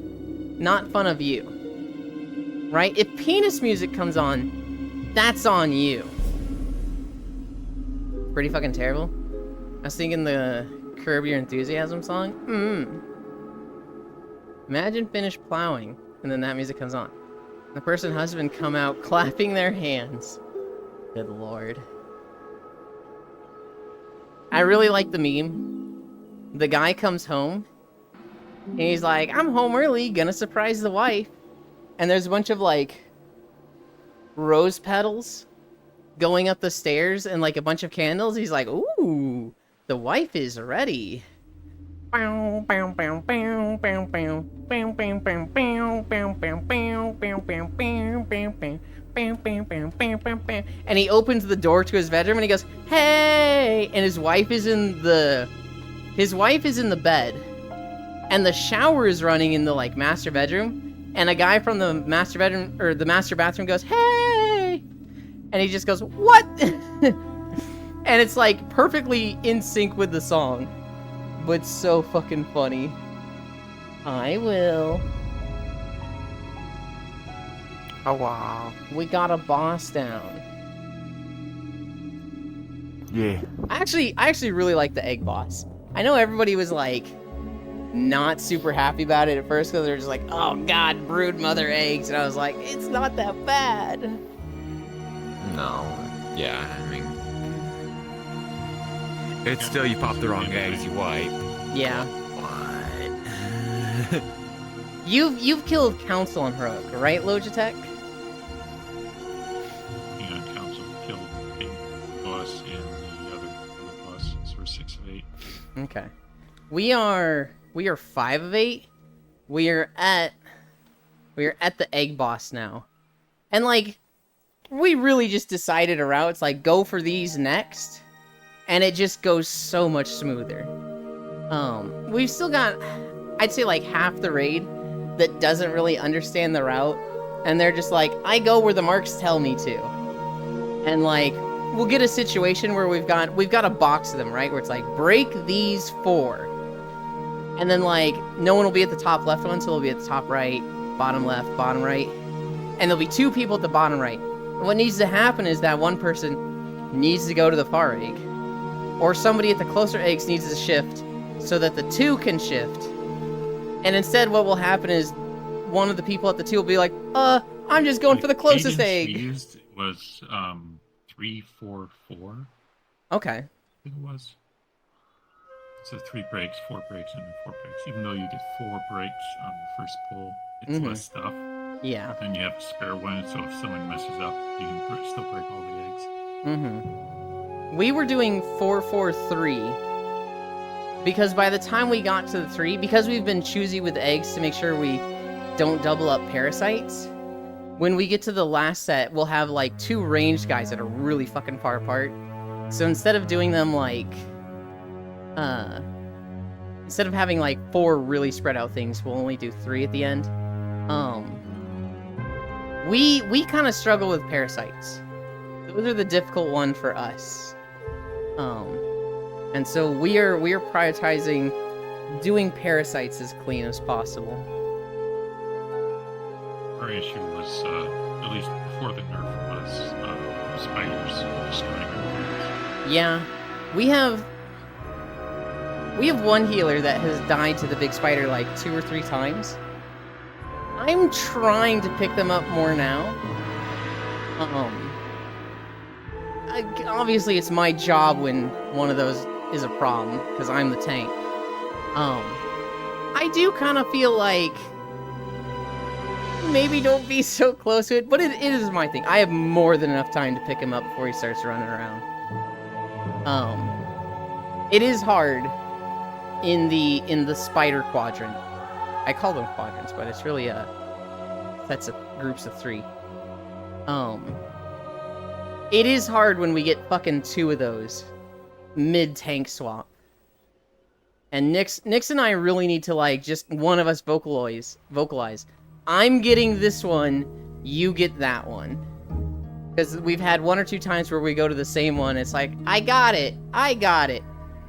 not fun of you. Right? If penis music comes on, that's on you. Pretty fucking terrible. I was thinking the Curb Your Enthusiasm song. Imagine finish plowing, and then that music comes on. The person husband come out clapping their hands. Good lord. I really like the meme. The guy comes home, and he's like, I'm home early, gonna surprise the wife. And there's a bunch of, like, rose petals going up the stairs and, like, a bunch of candles. He's like, ooh, the wife is ready. And he opens the door to his bedroom and he goes, hey! And his wife is in the bed. And the shower is running in the, like, master bedroom. And a guy from the master bedroom, or the master bathroom goes, hey! And he just goes, what? And it's, like, perfectly in sync with the song. But so fucking funny. I will. Oh, wow. We got a boss down. Yeah. I actually really like the egg boss. I know everybody was, like, not super happy about it at first because they're just like, oh god, brood mother eggs. And I was like, it's not that bad. No. Yeah, I mean... It's still, you pop the wrong eggs, you wipe. Yeah. What? You've killed Council on Heroic, right, Logitech? Yeah, Council killed Big Boss and the other boss, so we're 6 of 8. Okay. We are 5 of 8. We are at the egg boss now. And like, we really just decided a route. It's like, go for these next. And it just goes so much smoother. We've still got, I'd say like half the raid that doesn't really understand the route. And they're just like, I go where the marks tell me to. And like, we'll get a situation where we've got a box of them, right? Where it's like, break these 4. And then like, no one will be at the top left one, so they'll be at the top right, bottom left, bottom right. And there'll be 2 people at the bottom right. And what needs to happen is that one person needs to go to the far egg. Or somebody at the closer eggs needs to shift so that the 2 can shift. And instead what will happen is one of the people at the 2 will be like, I'm just going for the closest egg. We used was 3-4-4. Okay. I think it was. So 3 breaks, 4 breaks, and then 4 breaks. Even though you get 4 breaks on the first pull, it's less stuff. Yeah. Then you have to spare 1, so if someone messes up, you can still break all the eggs. We were doing 4-4-3 because by the time we got to the 3, because we've been choosy with eggs to make sure we don't double up parasites, when we get to the last set, we'll have like 2 ranged guys that are really fucking far apart. So instead of doing them like, instead of having like 4 really spread out things, we'll only do 3 at the end. We kind of struggle with parasites. Those are the difficult one for us. And so we are prioritizing doing parasites as clean as possible. Our issue was, at least before the nerf, was spiders destroying our things. Yeah, we have one healer that has died to the big spider like 2 or 3 times. I'm trying to pick them up more now. Obviously it's my job when one of those is a problem, because I'm the tank. I do kind of feel like maybe don't be so close to it, but it is my thing. I have more than enough time to pick him up before he starts running around. It is hard in the spider quadrant. I call them quadrants, but it's really sets of groups of 3. It is hard when we get fucking 2 of those. mid-tank swap. And Nix and I really need to, like, just one of us vocalize. I'm getting this one, you get that one. Because we've had 1 or 2 times where we go to the same one, it's like, I got it!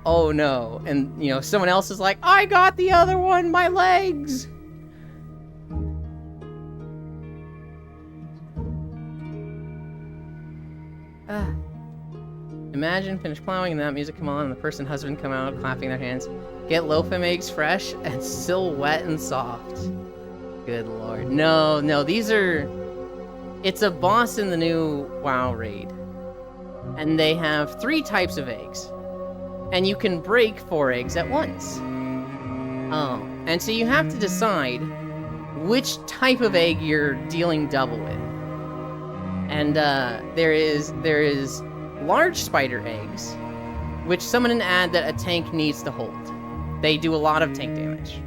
Oh no. And, you know, someone else is like, I got the other one, my legs! Imagine finish plowing and that music come on and the person husband come out clapping their hands. Get loaf-em eggs fresh and still wet and soft. Good lord. No, these are... It's a boss in the new WoW raid. And they have 3 types of eggs. And you can break 4 eggs at once. And so you have to decide which type of egg you're dealing double with. And there is large spider eggs, which summon an ad that a tank needs to hold. They do a lot of tank damage.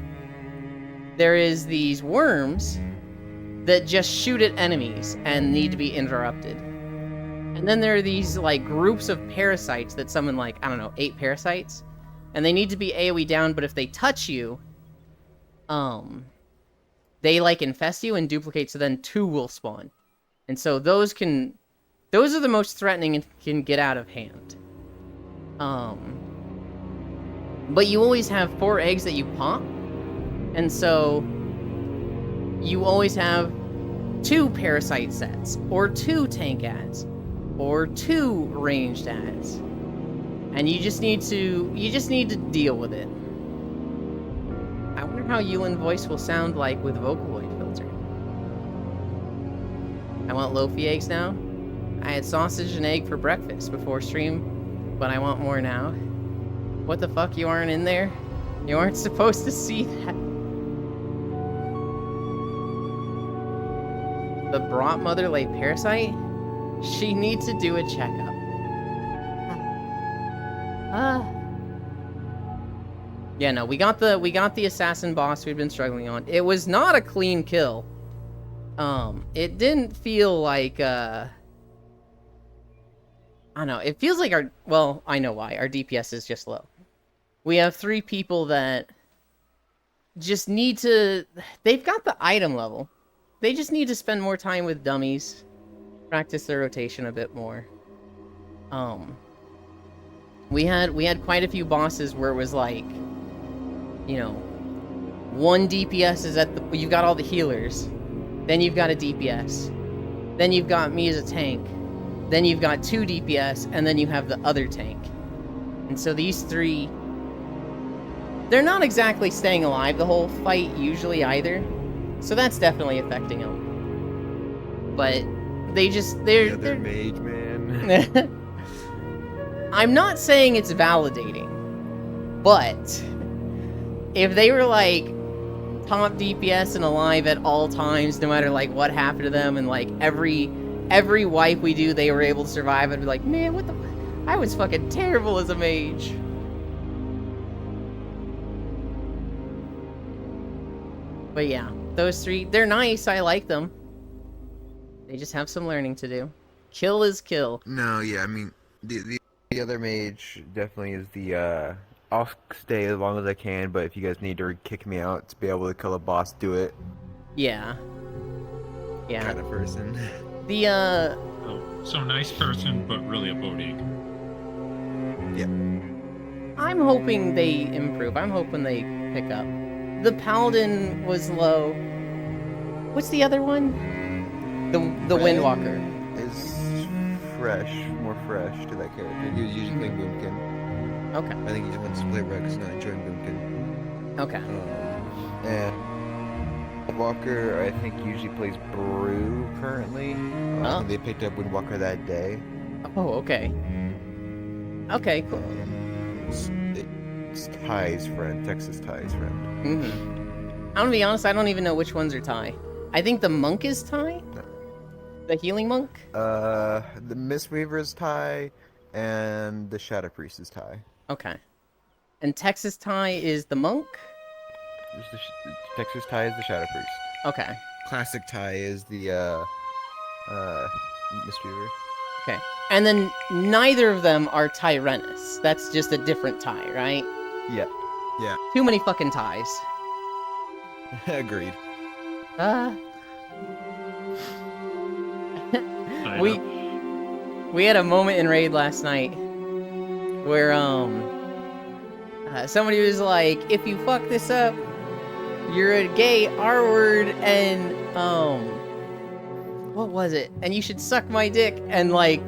There is these worms that just shoot at enemies and need to be interrupted. And then there are these, like, groups of parasites that summon, like, I don't know, 8 parasites. And they need to be AoE down, but if they touch you, they, like, infest you and duplicate, so then 2 will spawn. And so those are the most threatening and can get out of hand. But you always have 4 eggs that you pop. And so you always have 2 parasite sets, or 2 tank ads, or 2 ranged ads. And you just need to deal with it. I wonder how Yulin voice will sound like with Vocaloid filter. I want Lofi eggs now. I had sausage and egg for breakfast before stream, but I want more now. What the fuck, you aren't in there? You aren't supposed to see that. The brought mother lay parasite? She needs to do a checkup. Yeah, no, we got the assassin boss we've been struggling on. It was not a clean kill. It didn't feel like, I don't know, it feels like well, I know why. Our DPS is just low. We have 3 people that just need to... They've got the item level. They just need to spend more time with dummies. Practice their rotation a bit more. We had quite a few bosses where it was like, you know, 1 DPS is at the... You've got all the healers. Then you've got a DPS. Then you've got me as a tank. Then you've got 2 DPS, and then you have the other tank. And so these 3... They're not exactly staying alive the whole fight, usually, either. So that's definitely affecting them. But they just... They're mage, man. I'm not saying it's validating. But... If they were, like, top DPS and alive at all times, no matter, like, what happened to them, and, like, every wipe we do, they were able to survive, I'd be like, man, what the... I was fucking terrible as a mage. But yeah, those 3, they're nice, I like them. They just have some learning to do. Kill is kill. No, yeah, I mean, the other mage definitely is the, I'll stay as long as I can, but if you guys need to kick me out to be able to kill a boss, do it. Yeah. Yeah. Kind of person. The, Oh, so nice person, but really a bodeg. Yeah. I'm hoping they improve. I'm hoping they pick up. The Paladin was low. What's the other one? The Windwalker. Is more fresh to that character. He was usually playing Boomkin. Okay. I think he just wants to play Rex, not enjoying Boomkin. Okay. And Walker, I think, usually plays Brew currently. Oh. They picked up Windwalker that day. Oh, okay. Okay, cool. It's Ty's friend, Texas Ty's friend. I'm gonna be honest, I don't even know which ones are Ty. I think the monk is Ty? No. The healing monk? The Mistweaver is Ty, and the Shadow Priest is Ty. Okay. And Texas Ty is the monk? Texas Ty is the Shadow Priest. Okay. Classic Ty is the Mistweaver. Okay. And then neither of them are Tyrannus. That's just a different tie, right? Yeah. Too many fucking ties. Agreed. We had a moment in Raid last night where somebody was like, if you fuck this up, you're a gay R-word and what was it? And you should suck my dick. And like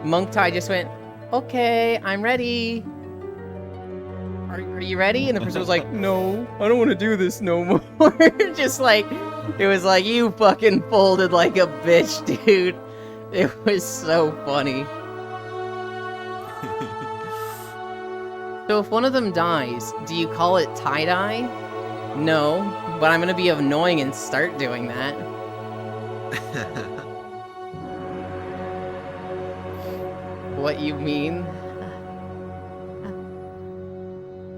Monk Tai just went, okay, I'm ready. Are you ready? And the person was like, no, I don't want to do this no more. Just like, it was like, you fucking folded like a bitch, dude. It was so funny. So if one of them dies, do you call it tie-dye? No, but I'm gonna be annoying and start doing that. What you mean?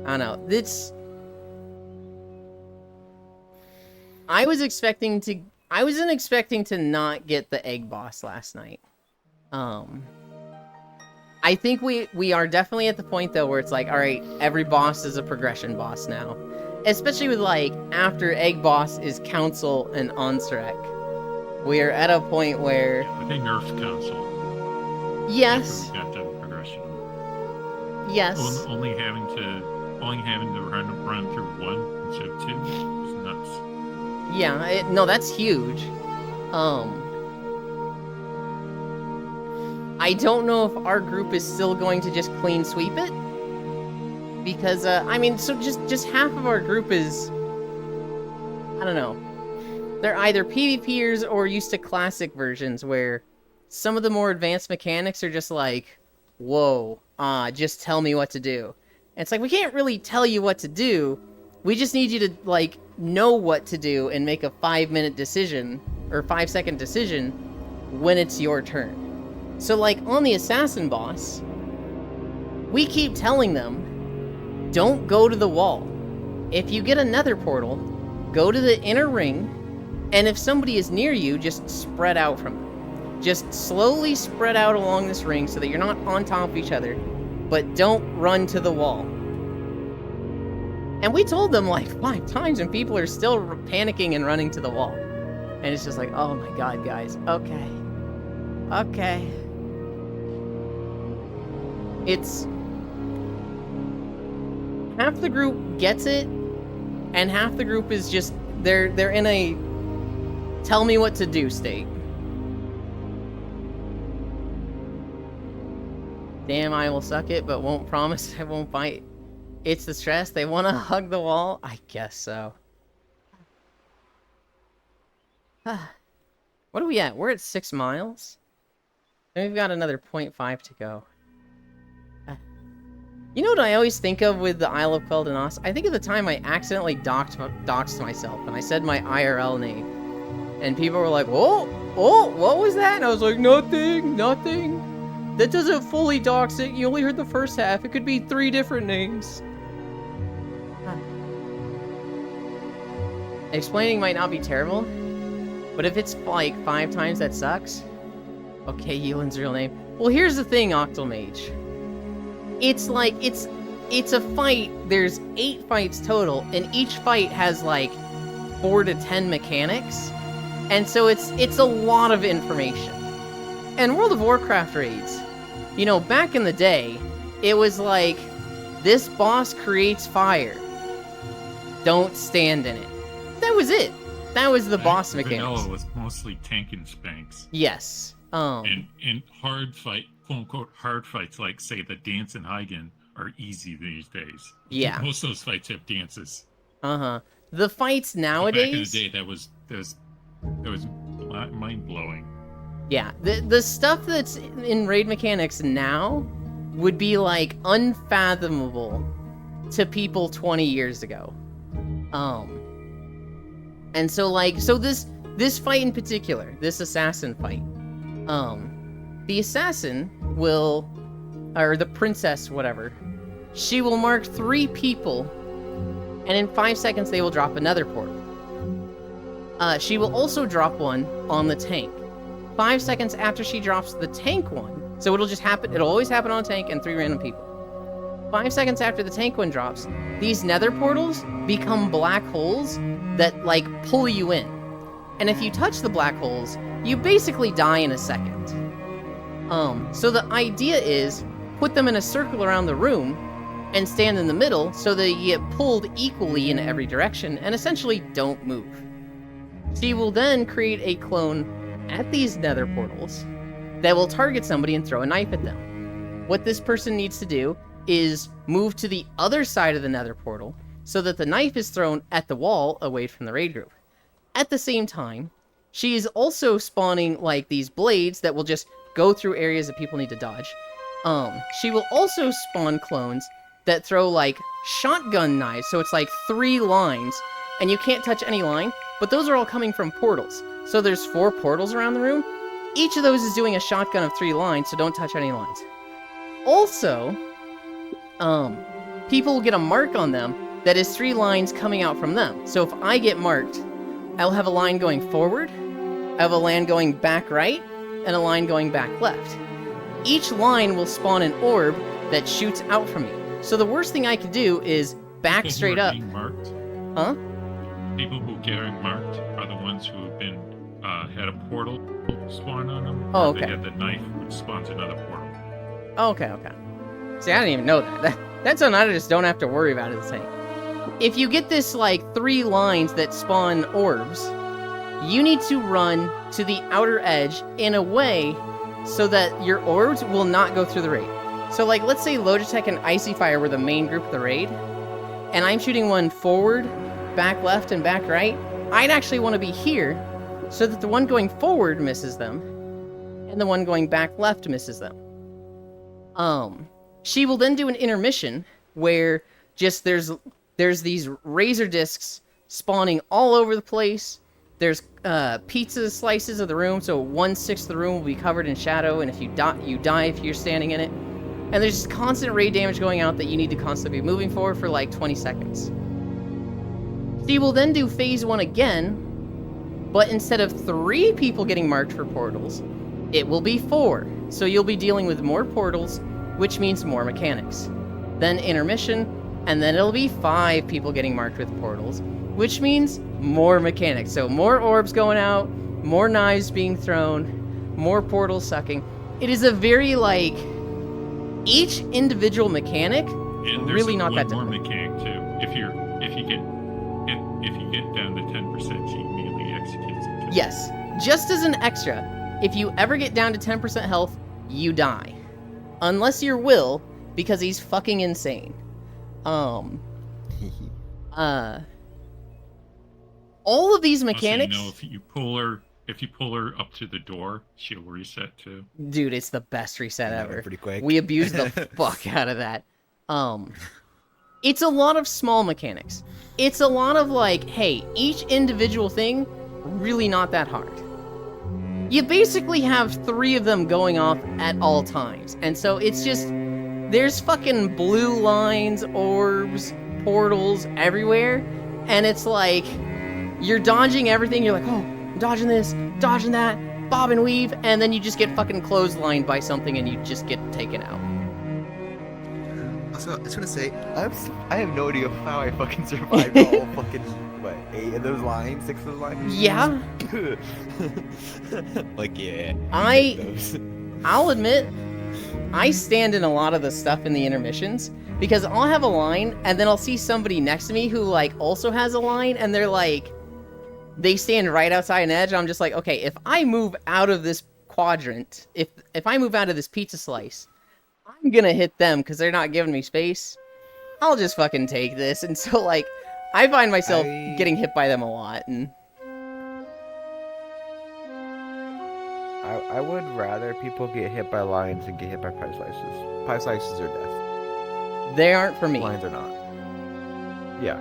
I don't know. I wasn't expecting to not get the egg boss last night. I think we are definitely at the point though where it's like, all right, every boss is a progression boss now. Especially with like after egg boss is Council and Onsrek. We are at a point where But they nerfed Council. yes. After we got done progression. Yes. Only having to run through one instead of two is nuts. Yeah, no, that's huge. I don't know if our group is still going to just clean sweep it. Because, I mean, so just half of our group is... I don't know. They're either PvPers or used to classic versions where some of the more advanced mechanics are just like, whoa, just tell me what to do. And it's like, we can't really tell you what to do. We just need you to, like, know what to do and make a 5-minute decision, or 5-second decision, when it's your turn. So, like, on the assassin boss, we keep telling them, don't go to the wall. If you get another portal, go to the inner ring, and if somebody is near you, just spread out from them. Just slowly spread out along this ring so that you're not on top of each other, but don't run to the wall. And we told them like 5 times and people are still panicking and running to the wall. And it's just like, oh my god, guys. Okay. Okay. It's... half the group gets it, and half the group is just... They're in a tell me what to do state. Damn, I will suck it, but won't promise I won't bite. It's the stress. They want to hug the wall? I guess so. What are we at? We're at 6 miles? And we've got another 0.5 to go. You know what I always think of with the Isle of Quel'Danas? I think of the time I accidentally doxed myself, and I said my IRL name. And people were like, oh, what was that? And I was like, nothing. That doesn't fully dox it. You only heard the first half. It could be 3 different names. Explaining might not be terrible, but if it's like 5 times, that sucks. Okay, Ewan's real name. Well, here's the thing, Octomage. It's like, it's a fight. There's 8 fights total, and each fight has like 4 to 10 mechanics. And so it's a lot of information. And World of Warcraft raids, you know, back in the day, it was like, this boss creates fire. Don't stand in it. That was it. That was the boss mechanics. Vanilla was mostly tank and spanks. Yes. And hard fight, quote unquote, hard fights like, say, the dance in Hygen are easy these days. Yeah. Most of those fights have dances. The fights nowadays... Back in the day, that was mind-blowing. Yeah. The stuff that's in raid mechanics now would be, like, unfathomable to people 20 years ago. And so, like, so this fight in particular, this assassin fight, the assassin will, or the princess, whatever, she will mark 3 people, and in 5 seconds they will drop another portal. She will also drop one on the tank. 5 seconds after she drops the tank one. So it'll just happen, it'll always happen on a tank and 3 random people. 5 seconds after the tank one drops, these nether portals become black holes that, like, pull you in. And if you touch the black holes, you basically die in a second. So the idea is, put them in a circle around the room, and stand in the middle so that you get pulled equally in every direction, and essentially don't move. She will then create a clone at these nether portals that will target somebody and throw a knife at them. What this person needs to do is move to the other side of the nether portal so that the knife is thrown at the wall away from the raid group. At the same time, she is also spawning like these blades that will just go through areas that people need to dodge. She will also spawn clones that throw like shotgun knives, so it's like 3 lines, and you can't touch any line, but those are all coming from portals. So there's 4 portals around the room. Each of those is doing a shotgun of 3 lines, so don't touch any lines. Also, people will get a mark on them that is 3 lines coming out from them. So if I get marked, I'll have a line going forward, I have a line going back right, and a line going back left. Each line will spawn an orb that shoots out from me. So the worst thing I could do is back People straight who are up. being marked, Huh? people who get marked are the ones who have been had a portal spawn on them. Oh, or okay. They had the knife which spawns another portal. Okay. See, I didn't even know that. That's something I just don't have to worry about at the tank. If you get this, like, 3 lines that spawn orbs, you need to run to the outer edge in a way so that your orbs will not go through the raid. So, like, let's say Logitech and Icy Fire were the main group of the raid, and I'm shooting one forward, back left, and back right. I'd actually want to be here so that the one going forward misses them, and the one going back left misses them. She will then do an intermission where just there's these razor discs spawning all over the place. There's pizza slices of the room, so 1/6 of the room will be covered in shadow, and if you die if you're standing in it. And there's just constant raid damage going out that you need to constantly be moving for like 20 seconds. She will then do phase 1 again, but instead of 3 people getting marked for portals, it will be 4. So you'll be dealing with more portals, which means more mechanics. Then intermission, and then it'll be 5 people getting marked with portals, which means more mechanics. So more orbs going out, more knives being thrown, more portals sucking. It is a very, like, each individual mechanic And there's really not one that more difficult. mechanic too. If you get down to 10%, she immediately executes it. Yes, just as an extra, if you ever get down to 10% health, you die. Unless you're Will, because he's fucking insane. All of these mechanics, Also, if you pull her up to the door, she'll reset too. dude, it's the best reset Yeah, ever. pretty quick. We abuse the fuck out of that. It's a lot of small mechanics. It's a lot of like, hey, each individual thing, really not that hard. You basically have 3 of them going off at all times. And so it's just, there's fucking blue lines, orbs, portals everywhere. And it's like, you're dodging everything. You're like, oh, I'm dodging this, dodging that, bob and weave. And then you just get fucking clotheslined by something and you just get taken out. Also, I was gonna say, I have no idea how I fucking survived all fucking, 8 of those lines, 6 of those lines? Yeah. Like, yeah. those. I'll admit, I stand in a lot of the stuff in the intermissions because I'll have a line and then I'll see somebody next to me who like also has a line and they're like, they stand right outside an edge. I'm just like, okay, if I move out of this quadrant, if I move out of this pizza slice, I'm gonna hit them because they're not giving me space. I'll just fucking take this. And so like, I find myself getting hit by them a lot. And I would rather people get hit by lines than get hit by pie slices. Pie slices are death. they aren't for me. Lines are not. Yeah.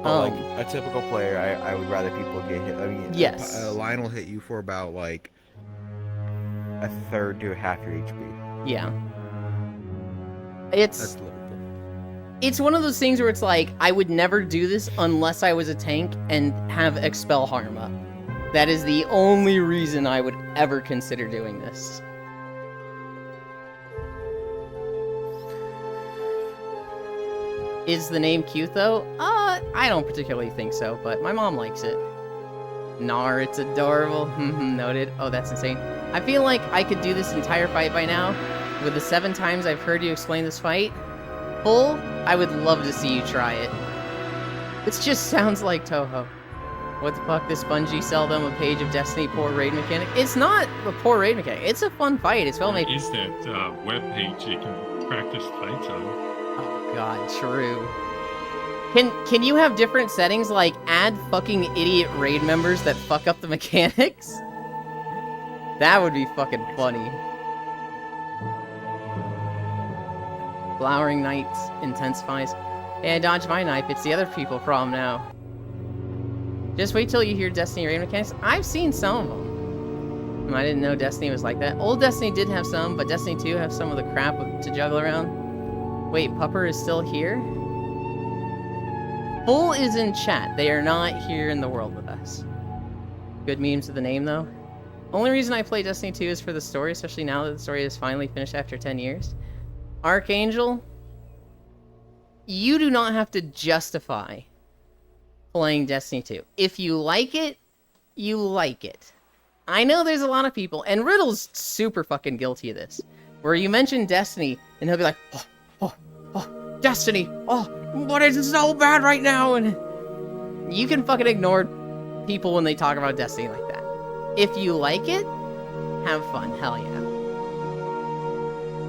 But, like, Um, a typical player, I would rather people get hit. I mean, Yes. a line will hit you for about, like, a third to a half your HP. yeah. That's It's livable. it's one of those things where it's like, I would never do this unless I was a tank and have Expel Harm up. That is the only reason I would ever consider doing this. Is the name cute though? I don't particularly think so, but my mom likes it. Nar, it's adorable. Noted. Oh, that's insane. I feel like I could do this entire fight by now. With the 7 times I've heard you explain this fight, full, I would love to see you try it. This just sounds like Touhou. What the fuck, this Bungie sell them a page of Destiny poor raid mechanic? It's not a poor raid mechanic. It's a fun fight. It's well made. Is that web page you can practice fights on? Oh god, true. Can you have different settings, like add fucking idiot raid members that fuck up the mechanics? That would be fucking funny. Flowering Nights intensifies. Hey, I dodged my knife. It's the other people problem now. Just wait till you hear Destiny raid mechanics. I've seen some of them. I didn't know Destiny was like that. Old Destiny did have some, but Destiny 2 have some of the crap to juggle around. Wait, Pupper is still here? Full is in chat. They are not here in the world with us. Good memes of the name, though. Only reason I play Destiny 2 is for the story, especially now that the story is finally finished after 10 years. Archangel, you do not have to justify playing Destiny 2. If you like it, you like it. I know there's a lot of people, and Riddle's super fucking guilty of this, where you mention Destiny, and he'll be like, oh, Destiny, oh, but it's so bad right now, and you can fucking ignore people when they talk about Destiny like that. If you like it, have fun, hell yeah.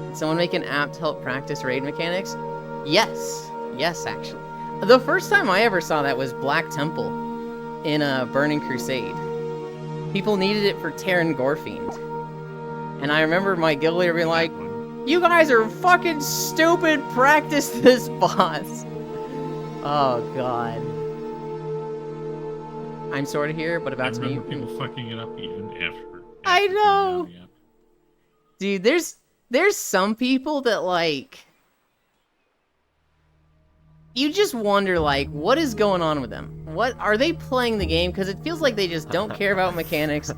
Did someone make an app to help practice raid mechanics? Yes, actually. The first time I ever saw that was Black Temple in a Burning Crusade. People needed it for Terran Gorefiend. And I remember my guild leader being like, you guys are fucking stupid, practice this boss. Oh god. I'm sort of here, but about to meet people fucking it up even after I know! Dude, there's some people that, like, you just wonder, like, what is going on with them? What are they playing the game? Because it feels like they just don't care about mechanics.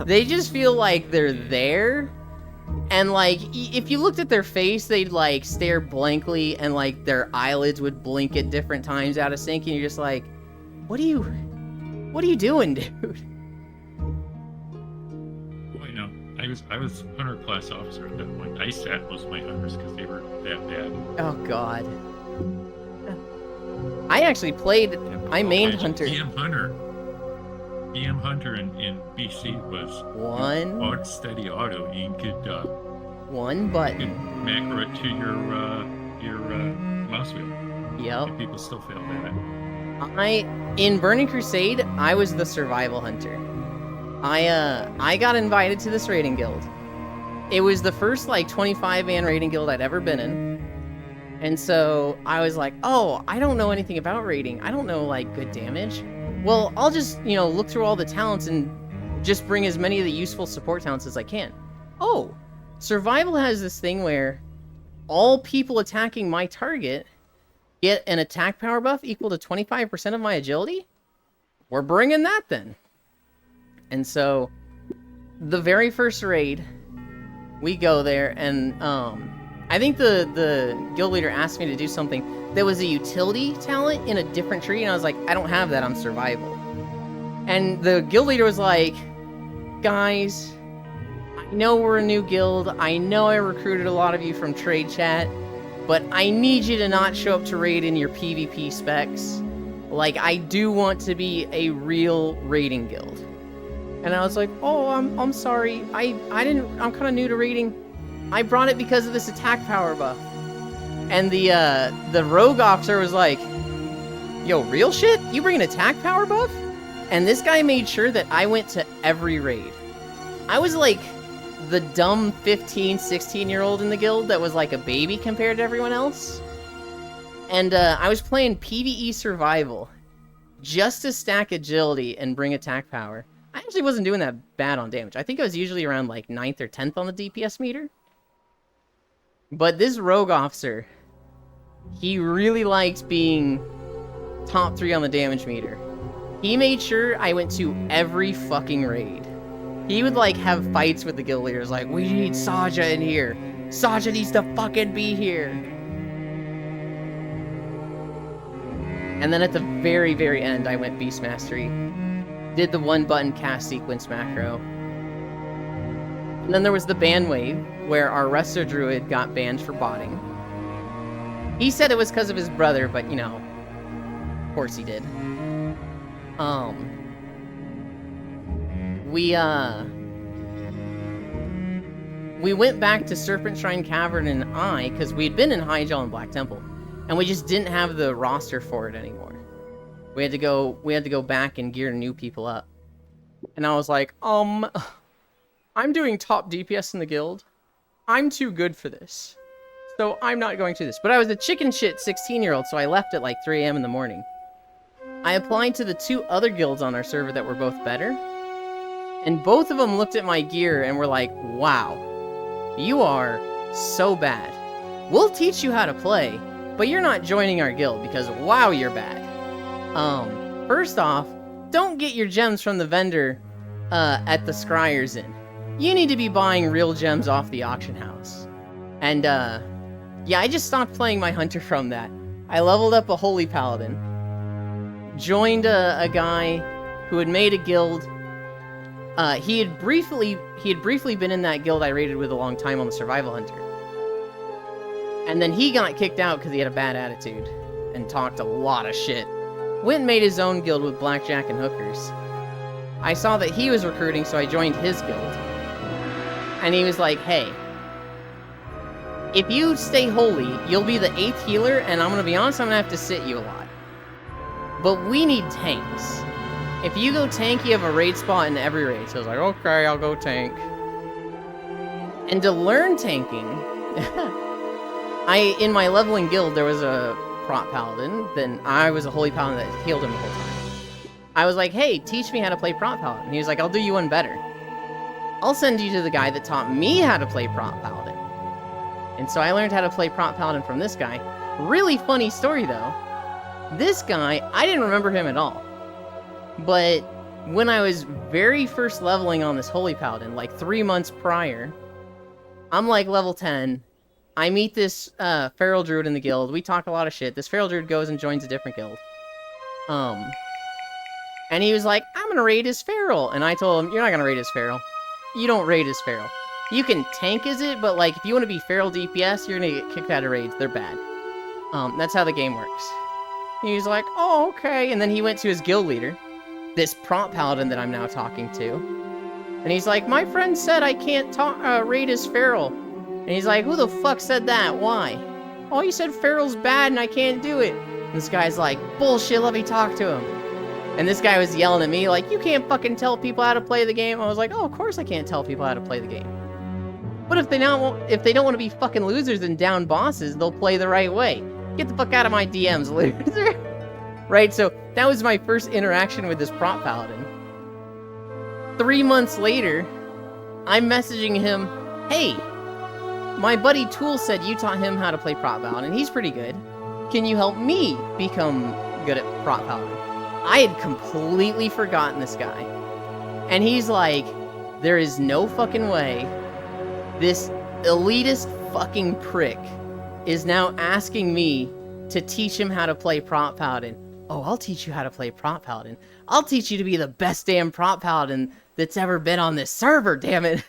They just feel like they're there. And, like, if you looked at their face, they'd, like, stare blankly and, like, their eyelids would blink at different times out of sync. And you're just like, what are you doing, dude? Well, you know, I was hunter class officer at that point. I sat most of my hunters because they were that bad. Oh, God. I actually played, I mained Hunter. DM Hunter in BC was one steady auto. You could one button. You could macro it to your mouse wheel. Yep. And people still failed at it. In Burning Crusade, I was the survival hunter. I got invited to this raiding guild. It was the first, like, 25-man raiding guild I'd ever been in. And so I was like, oh, I don't know anything about raiding. I don't know, like, good damage. Well, I'll just, you know, look through all the talents and just bring as many of the useful support talents as I can. Oh, survival has this thing where all people attacking my target get an attack power buff equal to 25% of my agility? We're bringing that then. And so the very first raid, we go there and, I think the guild leader asked me to do something that was a utility talent in a different tree, and I was like, I don't have that, I'm survival. And the guild leader was like, guys, I know we're a new guild, I know I recruited a lot of you from trade chat, but I need you to not show up to raid in your PvP specs. Like, I do want to be a real raiding guild. And I was like, oh, I'm sorry, I'm kind of new to raiding. I brought it because of this attack power buff. And the rogue officer was like, yo, real shit? You bring an attack power buff? And this guy made sure that I went to every raid. I was like the dumb 15, 16-year-old in the guild that was like a baby compared to everyone else. And I was playing PvE survival just to stack agility and bring attack power. I actually wasn't doing that bad on damage. I think I was usually around like 9th or 10th on the DPS meter. But this rogue officer, he really liked being top 3 on the damage meter. He made sure I went to every fucking raid. He would, like, have fights with the guild leaders, like, we need Saja in here. Saja needs to fucking be here. And then at the very, very end, I went Beast Mastery. Did the one-button cast sequence macro. And then there was the ban wave, where our Resto Druid got banned for botting. He said it was because of his brother, but, you know, of course he did. We went back to Serpent Shrine Cavern and because we'd been in Hyjal and Black Temple, and we just didn't have the roster for it anymore. We had to go back and gear new people up. And I was like, I'm doing top DPS in the guild. I'm too good for this. So I'm not going to this. But I was a chicken shit 16-year-old, so I left at like 3 a.m. in the morning. I applied to the 2 other guilds on our server that were both better. And both of them looked at my gear and were like, wow, you are so bad. We'll teach you how to play, but you're not joining our guild because, wow, you're bad. First off, don't get your gems from the vendor at the Scryer's Inn. You need to be buying real gems off the auction house. And, yeah, I just stopped playing my hunter from that. I leveled up a Holy Paladin. Joined a guy who had made a guild. He had briefly been in that guild I raided with a long time on the Survival Hunter. And then he got kicked out because he had a bad attitude and talked a lot of shit. Went and made his own guild with Blackjack and Hookers. I saw that he was recruiting, so I joined his guild. And he was like, hey, if you stay holy, you'll be the 8th healer, and I'm gonna be honest, I'm gonna have to sit you a lot. But we need tanks. If you go tank, you have a raid spot in every raid. So I was like, okay, I'll go tank. And to learn tanking, in my leveling guild, there was a prop paladin. Then I was a holy paladin that healed him the whole time. I was like, hey, teach me how to play prop paladin. He was like, I'll do you one better. I'll send you to the guy that taught me how to play prop paladin. And so I learned how to play prop paladin from this guy. Really funny story, though. This guy, I didn't remember him at all. But when I was very first leveling on this Holy Paladin, like 3 months prior, I'm like level 10. I meet this Feral Druid in the guild. We talk a lot of shit. This Feral Druid goes and joins a different guild. And he was like, I'm gonna raid his Feral. And I told him, you're not gonna raid his Feral. You don't raid his Feral. You can tank as it, but like if you want to be Feral DPS, you're gonna get kicked out of raids. They're bad. That's how the game works. He was like, oh, okay. And then he went to his guild leader, this prop paladin that I'm now talking to. And he's like, my friend said I can't raid his Feral. And he's like, who the fuck said that? Why? Oh, you said Feral's bad and I can't do it. And this guy's like, bullshit, let me talk to him. And this guy was yelling at me like, you can't fucking tell people how to play the game. I was like, oh, of course I can't tell people how to play the game. But if they don't want to be fucking losers and down bosses, they'll play the right way. Get the fuck out of my DMs, loser. Right, so that was my first interaction with this prop paladin. 3 months later, I'm messaging him, hey, my buddy Tool said you taught him how to play prop paladin. He's pretty good. Can you help me become good at prop paladin? I had completely forgotten this guy. And he's like, there is no fucking way this elitist fucking prick is now asking me to teach him how to play prop paladin. Oh, I'll teach you how to play prop paladin. I'll teach you to be the best damn prop paladin that's ever been on this server, damn it.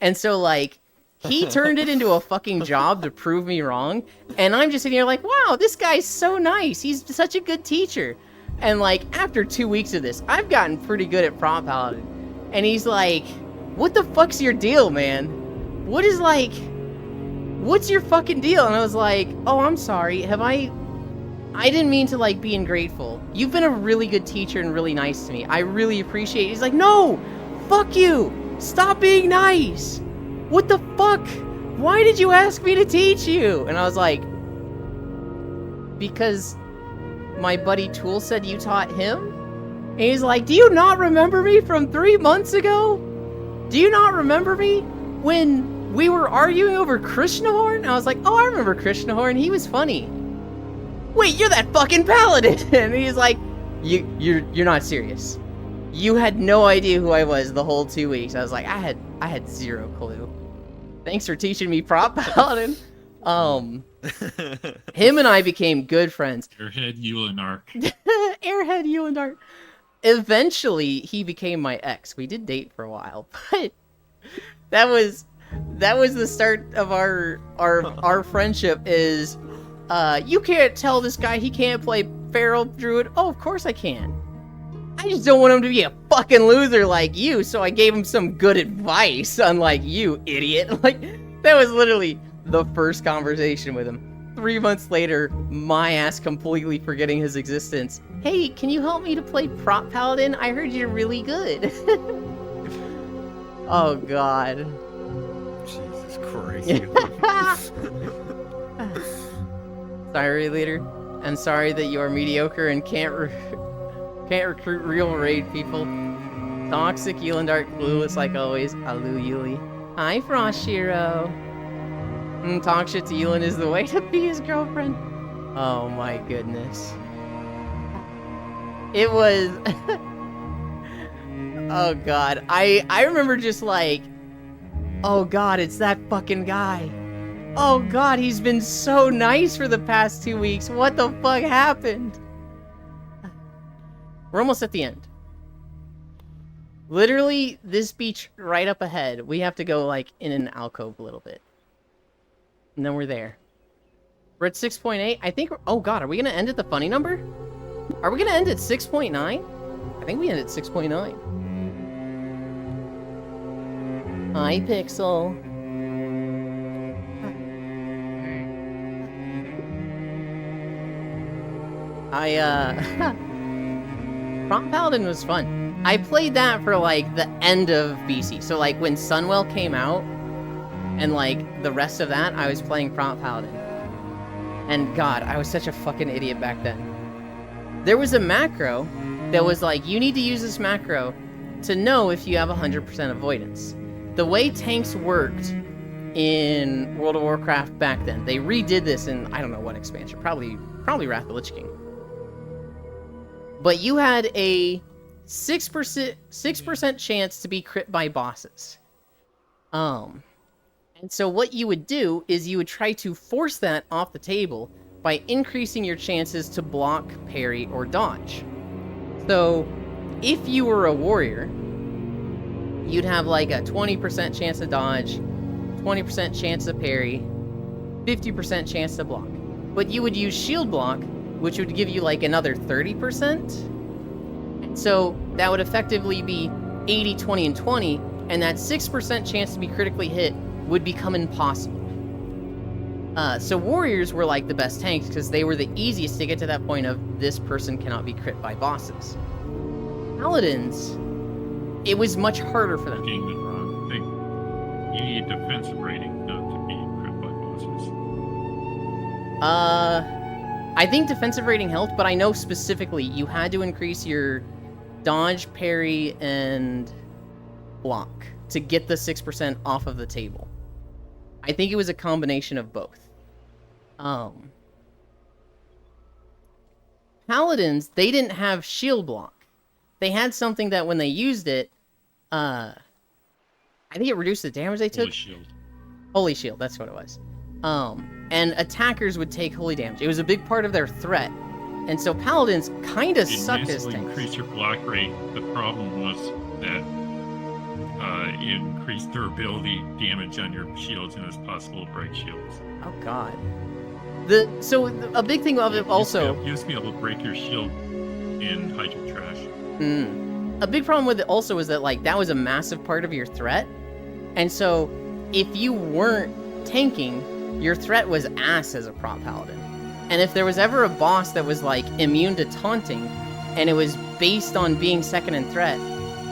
And so, like, he turned it into a fucking job to prove me wrong. And I'm just sitting here like, wow, this guy's so nice. He's such a good teacher. And, like, after 2 weeks of this, I've gotten pretty good at prop paladin. And he's like, what the fuck's your deal, man? What's your fucking deal? And I was like, oh, I'm sorry. I didn't mean to, like, be ungrateful. You've been a really good teacher and really nice to me. I really appreciate it. He's like, no, fuck you. Stop being nice. What the fuck? Why did you ask me to teach you? And I was like, because my buddy Tool said you taught him? And he's like, do you not remember me from 3 months ago? Do you not remember me when we were arguing over Krishnahorn? I was like, oh, I remember Krishnahorn. He was funny. Wait, you're that fucking paladin. And he's like, You're not serious. You had no idea who I was the whole 2 weeks. I was like, I had zero clue. Thanks for teaching me Prop Paladin. Him and I became good friends. Airhead Yulinark. Airhead Yulinark. Eventually, he became my ex. We did date for a while, but that was the start of our friendship. Is you can't tell this guy he can't play Feral Druid. Oh, of course I can. I just don't want him to be a fucking loser like you, so I gave him some good advice, unlike you, idiot. Like, that was literally the first conversation with him. 3 months later, my ass completely forgetting his existence. Hey, can you help me to play Prop Paladin? I heard you're really good. Oh, God. Jesus Christ. Sorry, leader. I'm sorry that you are mediocre and can't recruit real raid people. Toxic, Yulindark, clueless like always. Alu Yuli. Hi, Froshiro. Talk shit to Yulin is the way to be his girlfriend. Oh my goodness. It was... Oh god. I remember just like... Oh god, it's that fucking guy. Oh god, he's been so nice for the past 2 weeks. What the fuck happened? We're almost at the end. Literally, this beach right up ahead. We have to go, like, in an alcove a little bit. And then we're there. We're at 6.8. I think... Oh, God. Are we going to end at the funny number? Are we going to end at 6.9? I think we end at 6.9. Hi, Pixel. Prop Paladin was fun. I played that for, like, the end of BC. So, like, when Sunwell came out, and, like, the rest of that, I was playing Prop Paladin. And, God, I was such a fucking idiot back then. There was a macro that was like, you need to use this macro to know if you have 100% avoidance. The way tanks worked in World of Warcraft back then, they redid this in, I don't know what expansion, probably Wrath of the Lich King. But you had a 6% chance to be crit by bosses. And so what you would do is you would try to force that off the table by increasing your chances to block, parry, or dodge. So if you were a warrior, you'd have like a 20% chance to dodge, 20% chance to parry, 50% chance to block. But you would use shield block, which would give you like another 30%. So that would effectively be 80, 20, and 20, and that 6% chance to be critically hit would become impossible. So warriors were like the best tanks because they were the easiest to get to that point of this person cannot be crit by bosses. Paladins, it was much harder for them. Getting it wrong. I think you need a defensive rating not to be crit by bosses. I think defensive rating helped, but I know specifically you had to increase your dodge, parry, and block to get the 6% off of the table. I think it was a combination of both. Paladins, they didn't have shield block. They had something that when they used it, I think it reduced the damage they took. Holy shield. Holy shield, that's what it was. And attackers would take holy damage. It was a big part of their threat. And so paladins kind of sucked as tanks. Increase your block rate. The problem was that it increased durability damage on your shields, and it's possible to break shields. Oh god. A big thing of it also... You used to be able to break your shield in Hydro Trash. A big problem with it also is that, like, that was a massive part of your threat. And so, if you weren't tanking, your threat was ass as a prop paladin. And if there was ever a boss that was, like, immune to taunting, and it was based on being second in threat,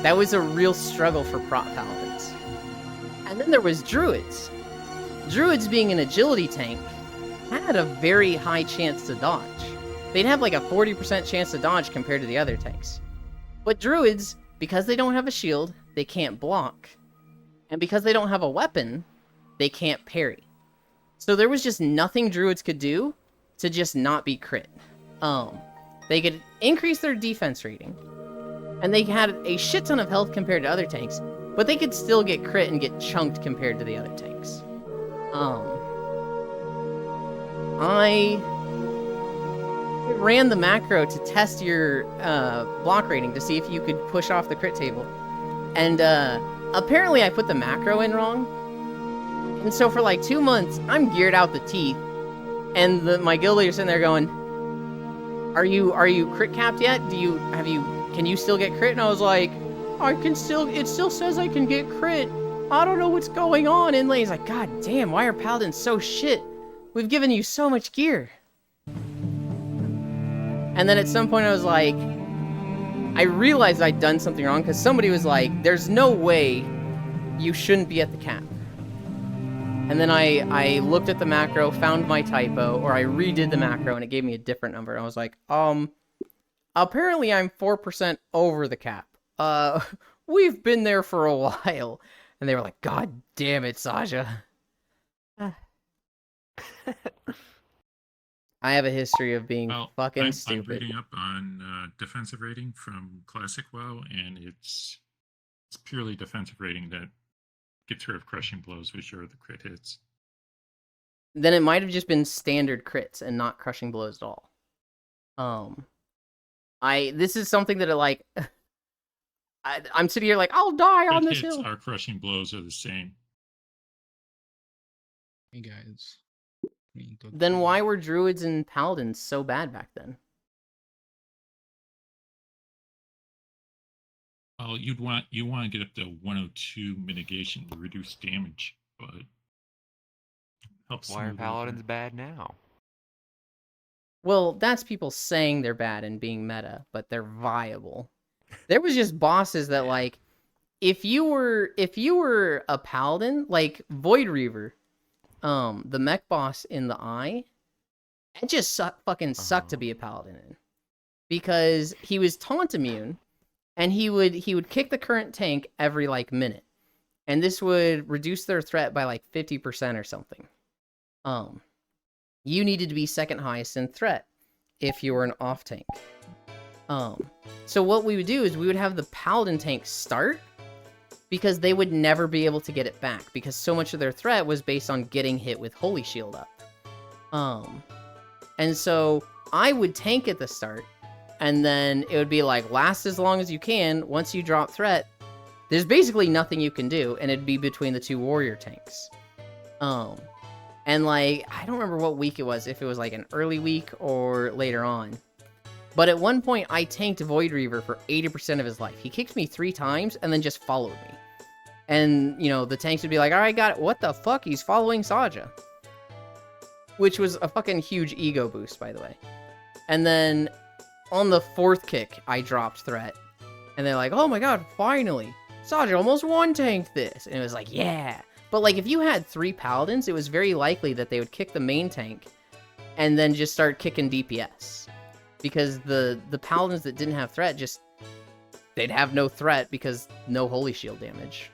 that was a real struggle for prop paladins. And then there was druids. Druids, being an agility tank, had a very high chance to dodge. They'd have like a 40% chance to dodge compared to the other tanks. But druids, because they don't have a shield, they can't block. And because they don't have a weapon, they can't parry. So there was just nothing druids could do to just not be crit. they could increase their defense rating, and they had a shit ton of health compared to other tanks, but they could still get crit and get chunked compared to the other tanks. I ran the macro to test your block rating to see if you could push off the crit table, and apparently I put the macro in wrong, and so for like 2 months I'm geared out the teeth, and my guild leader's sitting there going, Are you crit capped yet? Can you still get crit? And I was like, it still says I can get crit. I don't know what's going on. And he's like, God damn, why are paladins so shit? We've given you so much gear. And then at some point I was like, I realized I'd done something wrong because somebody was like, there's no way you shouldn't be at the cap. And then I looked at the macro, found my typo, or I redid the macro and it gave me a different number. I was like, apparently I'm 4% over the cap. We've been there for a while. And they were like, God damn it, Saja. I have a history of being fucking stupid. I'm reading up on defensive rating from Classic WoW, and it's purely defensive rating that gets rid of crushing blows, which are the crit hits. Then it might have just been standard crits and not crushing blows at all. This is something that I'm sitting here like, I'll die on this hill. Our crushing blows are the same. Hey guys. Then why were druids and paladins so bad back then? Well, you want to get up to 102 mitigation to reduce damage, but helps. Why are paladins bad now? Well, that's people saying they're bad and being meta, but they're viable. There was just bosses that like, if you were a paladin, like Void Reaver, the mech boss in the Eye, it just fucking sucked to be a paladin in, because he was taunt immune. And he would kick the current tank every like minute, and this would reduce their threat by like 50% or something. You needed to be second highest in threat if you were an off tank. So what we would do is we would have the paladin tank start, because they would never be able to get it back because so much of their threat was based on getting hit with Holy Shield up. And so I would tank at the start. And then it would be like, last as long as you can. Once you drop threat, there's basically nothing you can do, and it'd be between the two warrior tanks. And like, I don't remember what week it was, if it was like an early week or later on. But at one point, I tanked Void Reaver for 80% of his life. He kicked me 3 times and then just followed me. And, you know, the tanks would be like, alright, got it. What the fuck? He's following Saja. Which was a fucking huge ego boost, by the way. And then on the 4th kick, I dropped threat. And they're like, oh my god, finally! Saja almost one-tanked this! And it was like, yeah! But like, if you had 3 paladins, it was very likely that they would kick the main tank and then just start kicking DPS. Because the paladins that didn't have threat just... they'd have no threat because no Holy Shield damage.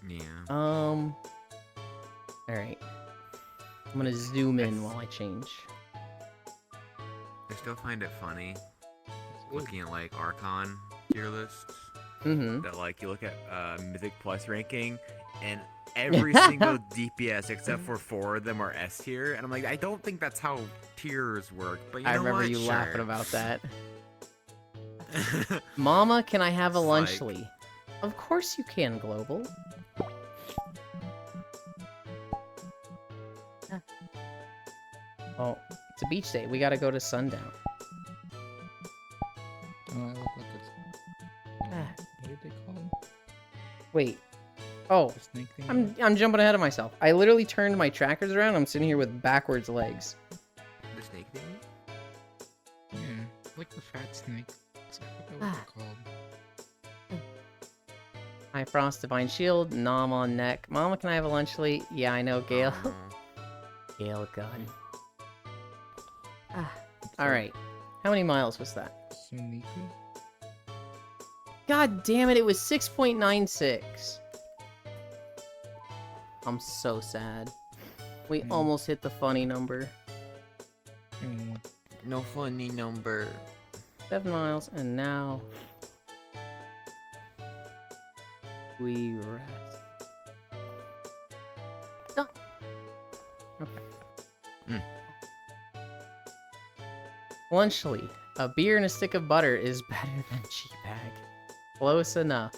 Yeah. Alright. I'm gonna zoom in while I change. I still find it funny looking at like Archon tier lists. Mm-hmm. That like you look at Mythic Plus ranking, and every single DPS except for 4 of them are S tier, and I'm like, I don't think that's how tiers work. But you know I remember what? you Sure. laughing about that. Mama, can I have a It's lunchly? Of course you can, Global. Oh, it's a beach day. We gotta go to sundown. Oh, I look like what did they call him? Wait. Oh, The snake thing? I'm jumping ahead of myself. I literally turned my trackers around. I'm sitting here with backwards legs. The snake thing? Yeah, like the fat snakes. I forgot what they're called. High Frost, Divine Shield, Nom on neck. Mama, can I have a lunchly? Yeah, I know, Gale. Gale gun. Alright. How many miles was that? Suniku? God damn it, it was 6.96. I'm so sad. We almost hit the funny number. No funny number. 7 miles, and now we rest. Done. Okay. Lunchly, a beer and a stick of butter is better than G-Bag. Close enough.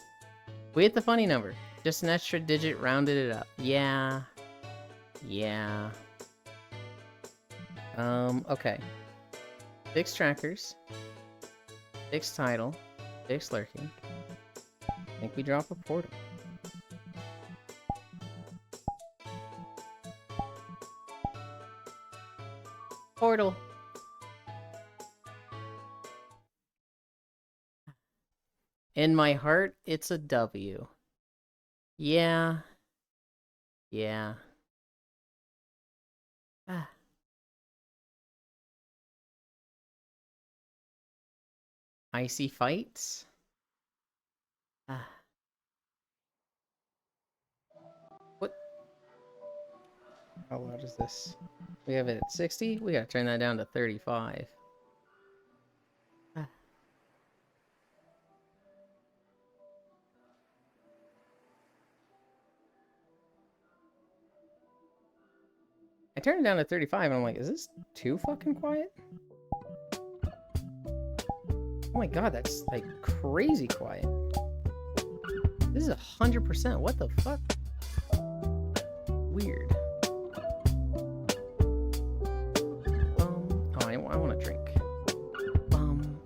We hit the funny number. Just an extra digit rounded it up. Yeah. Yeah. Okay. Fixed trackers. Fixed title. Fixed lurking. I think we drop a portal. Portal. In my heart, it's a W. Yeah. Yeah. Ah. Icy fights? Ah. What? How loud is this? We have it at 60? We gotta turn that down to 35. Ah. I turned it down to 35 and I'm like, is this too fucking quiet? Oh my god, that's like crazy quiet. This is 100%. What the fuck? Weird. Oh, I want to drink. Bum.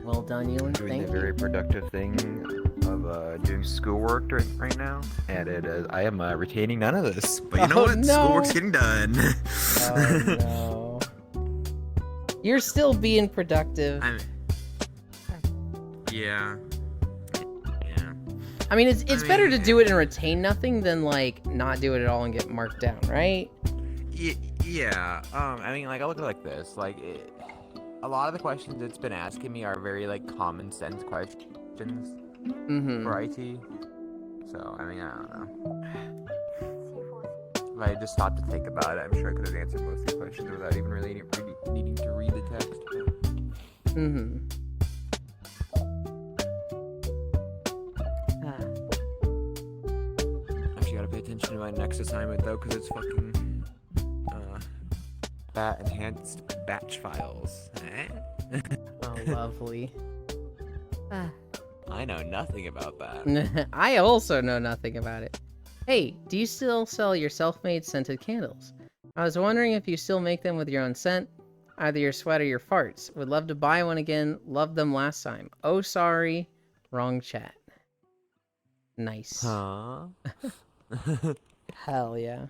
Well done, Ewan. Doing Thank the you. very productive thing of doing schoolwork right now, and I am retaining none of this. But you know Oh, what? no. Schoolwork's getting done. Oh no. You're still being productive. Yeah. I mean, it's I better to mean- do it and retain nothing than like not do it at all and get marked down, right? Yeah. I mean, like, I look at it like this. Like, a lot of the questions it's been asking me are very, like, common sense questions Mm-hmm. for IT. So, I mean, I don't know. If I just stopped to think about it, I'm sure I could have answered most of these questions without even really needing to read the text. Mm-hmm. Actually, gotta pay attention to my next assignment, though, because it's fucking, enhanced batch files. Oh, lovely. I know nothing about that. I also know nothing about it. Hey, do you still sell your self-made scented candles? I was wondering if you still make them with your own scent, either your sweat or your farts. Would love to buy one again. Loved them last time. Oh, sorry. Wrong chat. Nice. Huh? Hell yeah.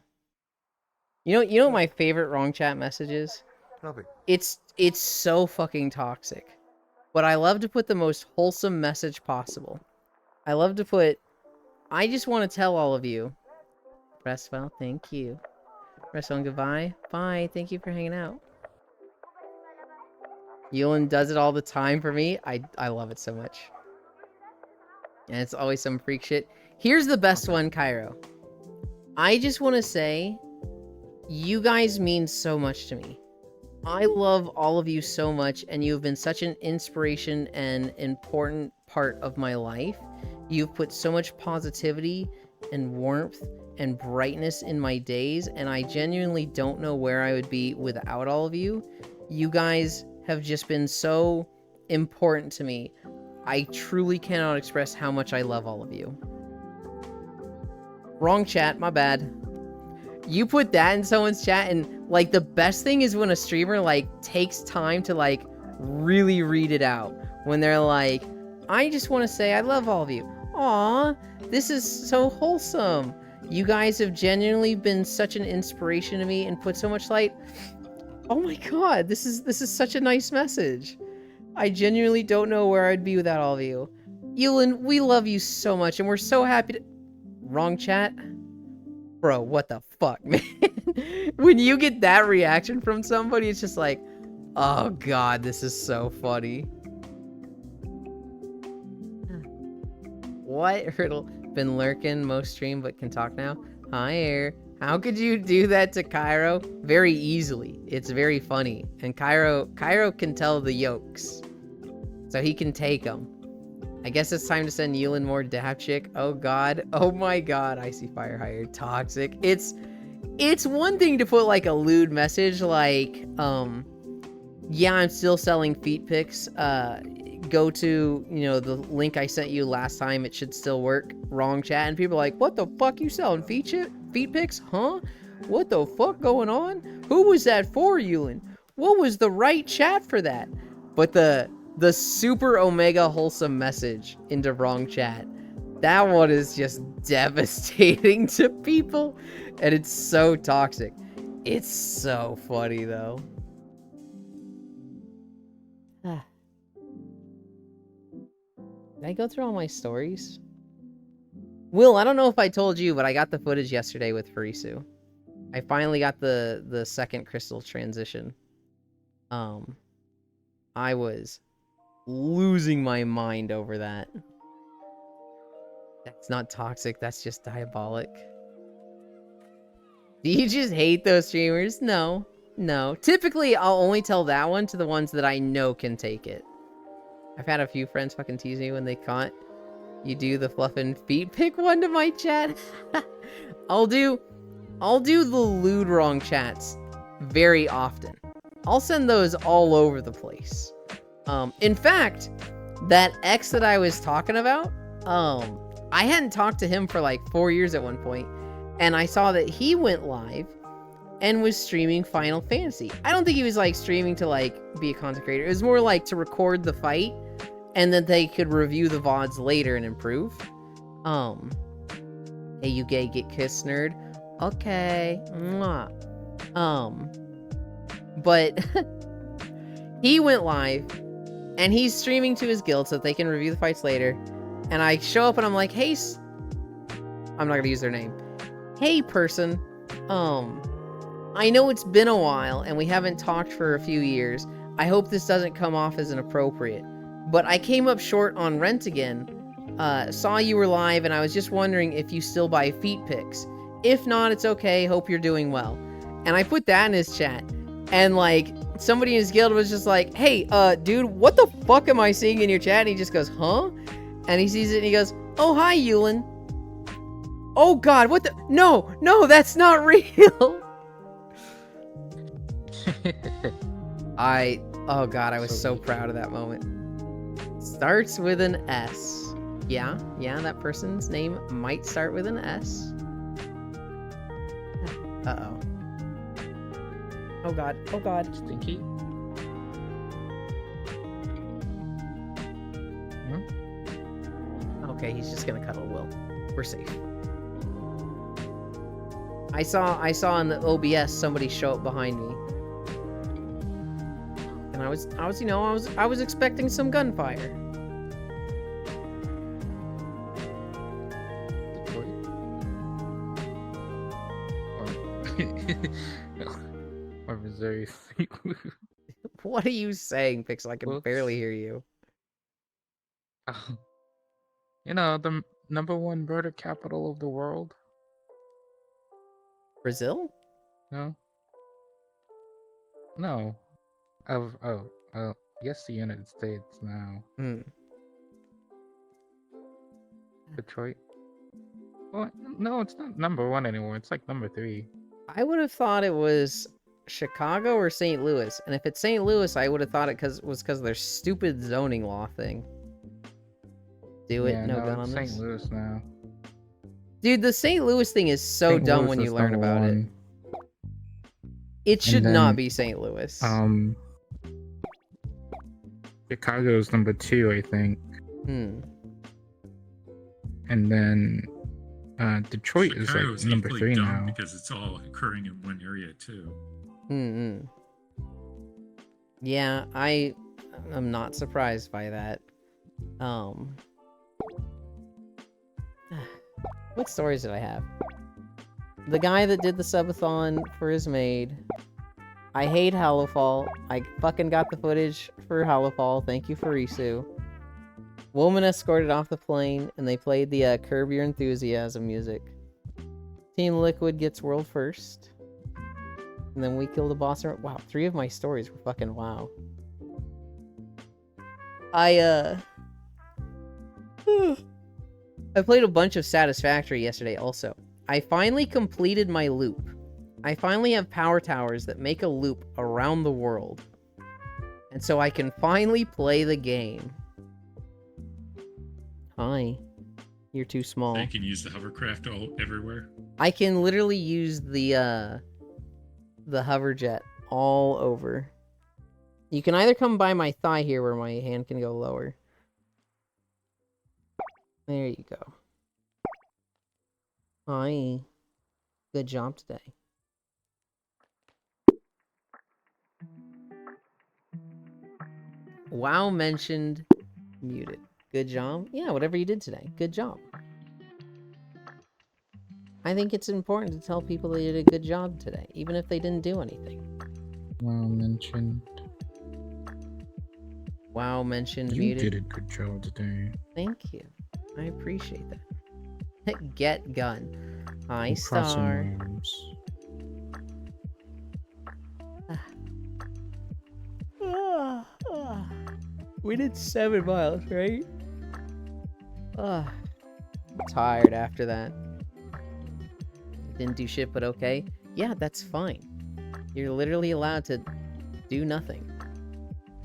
You know what my favorite wrong chat message is? Nothing. It's so fucking toxic. But I love to put the most wholesome message possible. I love to put, I just want to tell all of you. Restwell, thank you. Restwell, goodbye. Bye, thank you for hanging out. Yulin does it all the time for me. I love it so much. And it's always some freak shit. Here's the best one, Cairo. I just want to say, you guys mean so much to me. I love all of you so much, and you have been such an inspiration and important part of my life. You've put so much positivity and warmth and brightness in my days, and I genuinely don't know where I would be without all of you. You guys have just been so important to me. I truly cannot express how much I love all of you. Wrong chat, my bad. You put that in someone's chat, and like the best thing is when a streamer like takes time to like really read it out. When they're like, I just want to say I love all of you. Aw, this is so wholesome. You guys have genuinely been such an inspiration to me and put so much light. Oh my god, this is such a nice message. I genuinely don't know where I'd be without all of you. Yulin, we love you so much, and we're so happy to... Wrong chat. Bro, what the fuck, man? When you get that reaction from somebody, it's just like, oh god, this is so funny. What? Hurdle. Been lurking most stream but can talk now. Hi, Air. How could you do that to Cairo? Very easily. It's very funny. And Cairo can tell the yokes. So he can take them. I guess it's time to send Yulin more dap chick. Oh god. Oh my god. I see fire hire. Toxic. It's one thing to put like a lewd message like, yeah, I'm still selling feet pics. Go to, you know, the link I sent you last time. It should still work. Wrong chat. And people are like, what the fuck you selling feet pics? Huh? What the fuck going on? Who was that for, Yulin? What was the right chat for that? But the super omega wholesome message into wrong chat, that one is just devastating to people. And it's so toxic. It's so funny though. Did I go through all my stories? Will, I don't know if I told you, but I got the footage yesterday with Furisu. I finally got the second crystal transition. I was losing my mind over that. That's not toxic, that's just diabolic. Do you just hate those streamers? No. No. Typically, I'll only tell that one to the ones that I know can take it. I've had a few friends fucking tease me when they can't. You do the fluffin' feet pick one to my chat. I'll do the lewd wrong chats very often. I'll send those all over the place. In fact, that ex that I was talking about, I hadn't talked to him for like 4 years at one point, and I saw that he went live and was streaming Final Fantasy. I don't think he was like streaming to like be a content creator. It was more like to record the fight and then they could review the VODs later and improve. Hey, you gay get kissed, nerd. Okay. Mwah. But he went live and he's streaming to his guild so that they can review the fights later. And I show up and I'm like, hey, I'm not gonna use their name. Hey, person. I know it's been a while and we haven't talked for a few years. I hope this doesn't come off as inappropriate. But I came up short on rent again. Saw you were live and I was just wondering if you still buy feet pics. If not, it's okay. Hope you're doing well. And I put that in his chat. And like, somebody in his guild was just like, hey, dude, what the fuck am I seeing in your chat? And he just goes, huh? And he sees it and he goes, oh, hi, Yulin. Oh god, what the? No, that's not real. Oh god, I was so proud of that moment. Starts with an S. Yeah, that person's name might start with an S. Uh-oh. Oh god. Stinky. Okay, he's just gonna cuddle Will. We're safe. I saw in the OBS somebody show up behind me. And I was expecting some gunfire. Or Missouri. What are you saying, Pixel? I can barely hear you. You know, the #1 murder capital of the world? Brazil? No. No. Yes, the United States now. Detroit. Well, no, it's not #1 anymore. It's like #3. I would have thought it was Chicago or St. Louis. And if it's St. Louis, I would have thought it was because of their stupid zoning law thing. Do it, Yeah, no gun on it's this. St. Louis now. Dude, the St. Louis thing is so St. dumb Louis when you is learn about it. #1. It should then, not be St. Louis. Chicago's #2, I think. And then Detroit Chicago's is like equally #3 dumb now. because it's all occurring in one area too. Yeah, I am not surprised by that. What stories did I have? the guy that did the subathon for his maid. I hate Hallowfall. I fucking got the footage for Hallowfall. Thank you, Farisu. Woman escorted off the plane, and they played the Curb Your Enthusiasm music. Team Liquid gets world first. And then we kill the boss. Wow, 3 of my stories were fucking wow. I played a bunch of Satisfactory yesterday also. I finally completed my loop. I finally have power towers that make a loop around the world. And so I can finally play the game. Hi. You're too small. I can use the hovercraft everywhere. I can literally use the hoverjet all over. You can either come by my thigh here where my hand can go lower. There you go. Hi. Good job today. WoW mentioned muted. Good job. Yeah, whatever you did today. Good job. I think it's important to tell people they did a good job today, even if they didn't do anything. Well mentioned. WoW mentioned You muted. did a good job today. Thank you. I appreciate that. Get gun. Hi, I'm crossing Star. arms. We did 7 miles, right? I'm tired after that. Didn't do shit, but okay. Yeah, that's fine. You're literally allowed to do nothing.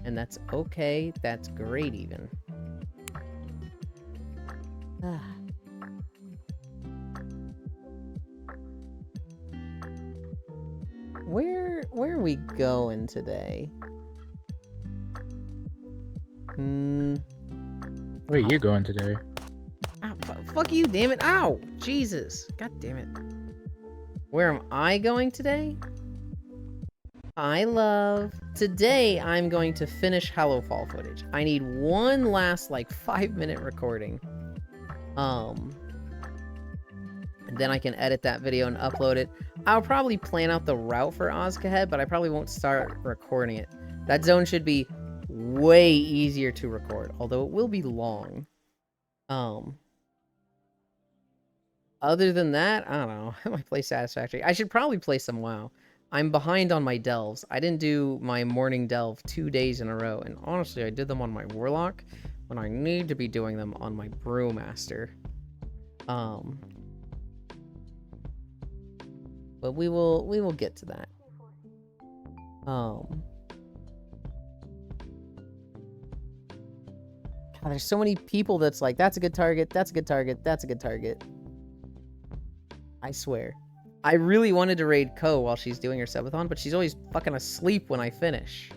And that's okay. That's great, even. Where are we going today? Where are you going today? Ow, fuck you, damn it. Ow! Jesus. God damn it. Where am I going today? Today I'm going to finish Hallowfall footage. I need one last, like, 5-minute recording. And then I can edit that video and upload it. I'll probably plan out the route for Ozcahead, but I probably won't start recording it. That zone should be way easier to record, although it will be long. Other than that, I don't know. I might play Satisfactory. I should probably play some WoW. I'm behind on my delves. I didn't do my morning delve 2 days in a row, and honestly, I did them on my Warlock when I need to be doing them on my Brewmaster. But we will get to that. God, there's so many people that's like, that's a good target, that's a good target, that's a good target. I swear. I really wanted to raid Ko while she's doing her subathon, but she's always fucking asleep when I finish.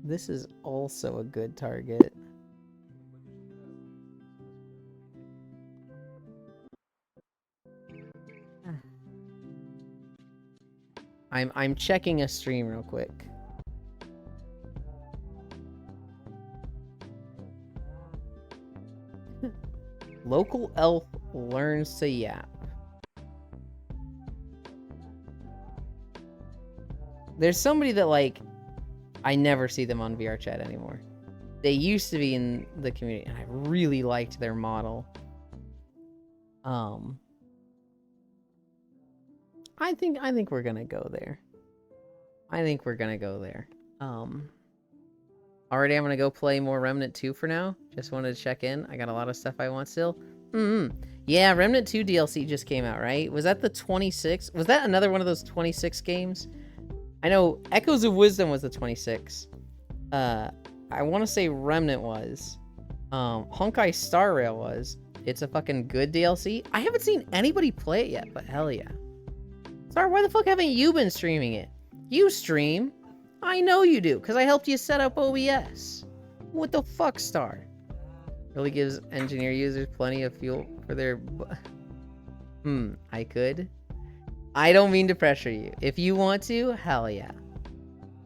This is also a good target. I'm checking a stream real quick. Local elf learns to yap. There's somebody that, like, I never see them on VR chat anymore. They used to be in the community, and I really liked their model. I think we're gonna go there. Already I'm gonna go play more Remnant 2 for now. Just wanted to check in. I got a lot of stuff I want still. Yeah, Remnant 2 DLC just came out, right? Was that the 26? Was that another one of those 26 games? I know Echoes of Wisdom was the 26. I want to say Remnant was. Honkai Star Rail was. It's a fucking good DLC. I haven't seen anybody play it yet, but hell yeah. Star, why the fuck haven't you been streaming it? You stream. I know you do, because I helped you set up OBS. What the fuck, Star? Really gives engineer users plenty of fuel for their... I could. I don't mean to pressure you. If you want to, hell yeah.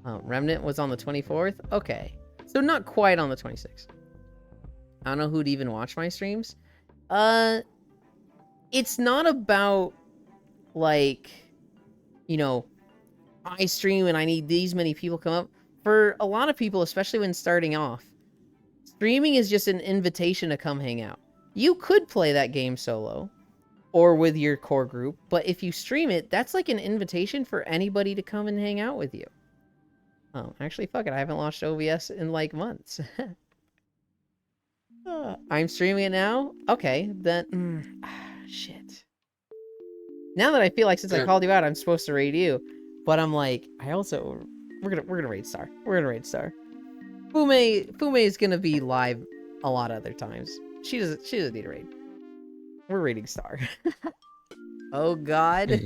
Remnant was on the 24th? Okay. So not quite on the 26th. I don't know who'd even watch my streams. It's not about, like, you know, I stream and I need these many people come up. For a lot of people, especially when starting off, streaming is just an invitation to come hang out. You could play that game solo or with your core group, but if you stream it, that's like an invitation for anybody to come and hang out with you. Oh, actually, fuck it. I haven't launched OBS in like months. I'm streaming it now? Okay, then... shit. Now that I feel like since I called you out, I'm supposed to raid you. But I'm like, I also... We're gonna raid Star. We're gonna raid Star. Fume is gonna be live a lot of other times. She doesn't need a raid. We're raiding Star. Oh god.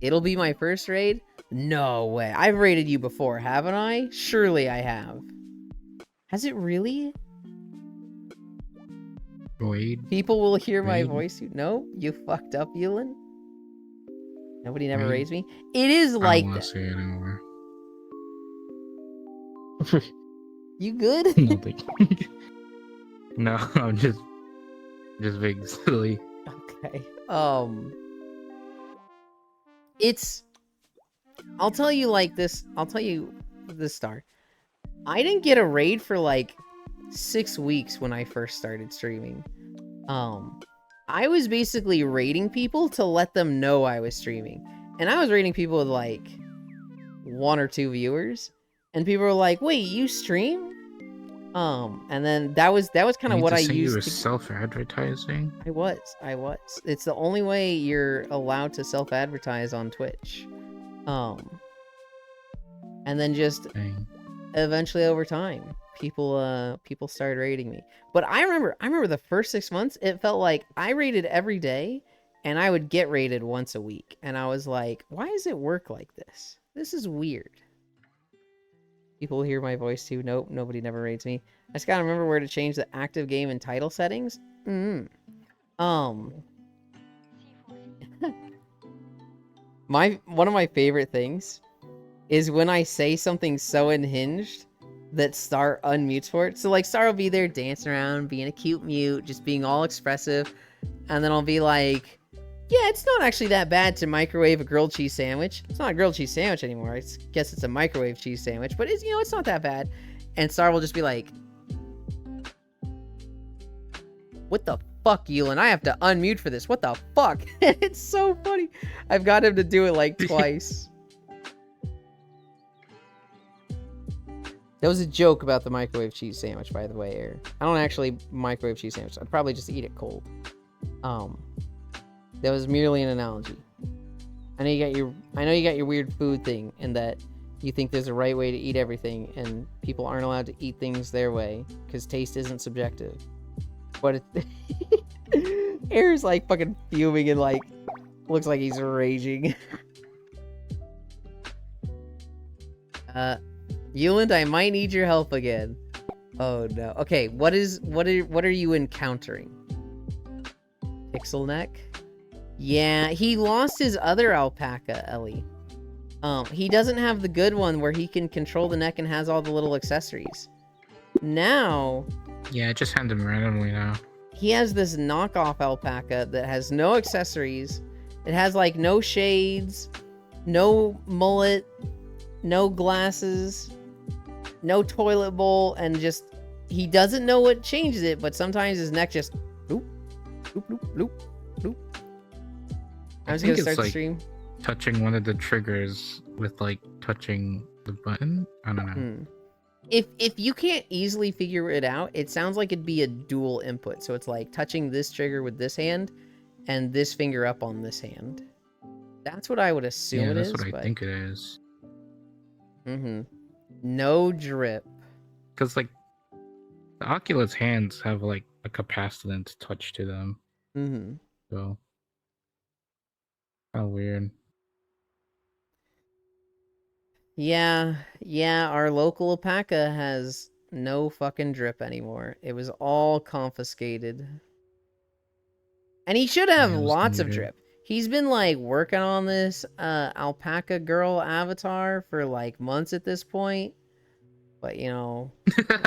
It'll be my first raid? No way. I've raided you before, haven't I? Surely I have. Has it really? Raid? People will hear my Raid? voice. No? You fucked up, Yulin? Nobody never Raid? raids me? It is I like don't want that. to say it anymore. You good? Nothing. No, I'm just being silly. Okay. It's... I'll tell you like this. I'll tell you this, Star. I didn't get a raid for like 6 weeks when I first started streaming. I was basically raiding people to let them know I was streaming. And I was raiding people with like 1 or 2 viewers. And people were like, wait, you stream? And then that was kind of what I You were used to... self-advertising? I was. It's the only way you're allowed to self-advertise on Twitch. And then just Dang. eventually over time, people started raiding me. But I remember the first 6 months, it felt like I raided every day and I would get raided once a week. And I was like, why does it work like this? This is weird. People hear my voice too. Nope, nobody never raids me. I just gotta remember where to change the active game and title settings. One of my favorite things is when I say something so unhinged that Star unmutes for it. So like Star will be there dancing around, being a cute mute, just being all expressive, and then I'll be like, yeah, it's not actually that bad to microwave a grilled cheese sandwich. It's not a grilled cheese sandwich anymore. I guess it's a microwave cheese sandwich, but it's, you know, it's not that bad. And Star will just be like, what the fuck, Yulin? I have to unmute for this. What the fuck? It's so funny. I've got him to do it like twice. That was a joke about the microwave cheese sandwich, by the way, Air. I don't actually microwave cheese sandwich. I'd probably just eat it cold. That was merely an analogy. I know you got your weird food thing, in that you think there's a right way to eat everything, and people aren't allowed to eat things their way because taste isn't subjective. But Air's like fucking fuming and like looks like he's raging. Yuland, I might need your help again. Oh no. Okay, what are you encountering? Pixel neck? Yeah, he lost his other alpaca, Ellie. He doesn't have the good one where he can control the neck and has all the little accessories. Now... Yeah, I just had them randomly now. He has this knockoff alpaca that has no accessories. It has, like, no shades, no mullet, no glasses, no toilet bowl, and just... He doesn't know what changes it, but sometimes his neck just... Bloop, bloop, bloop, bloop, bloop. I'm just gonna start the stream. Touching one of the triggers with like touching the button. I don't know. If you can't easily figure it out, it sounds like it'd be a dual input. So it's like touching this trigger with this hand and this finger up on this hand. That's what I would assume it is. Yeah, that's what I think it is. No drip. Because like the Oculus hands have like a capacitant touch to them. So how weird. Yeah, our local alpaca has no fucking drip anymore. It was all confiscated. And he should have lots of drip. He's been like working on this alpaca girl avatar for like months at this point. But, you know,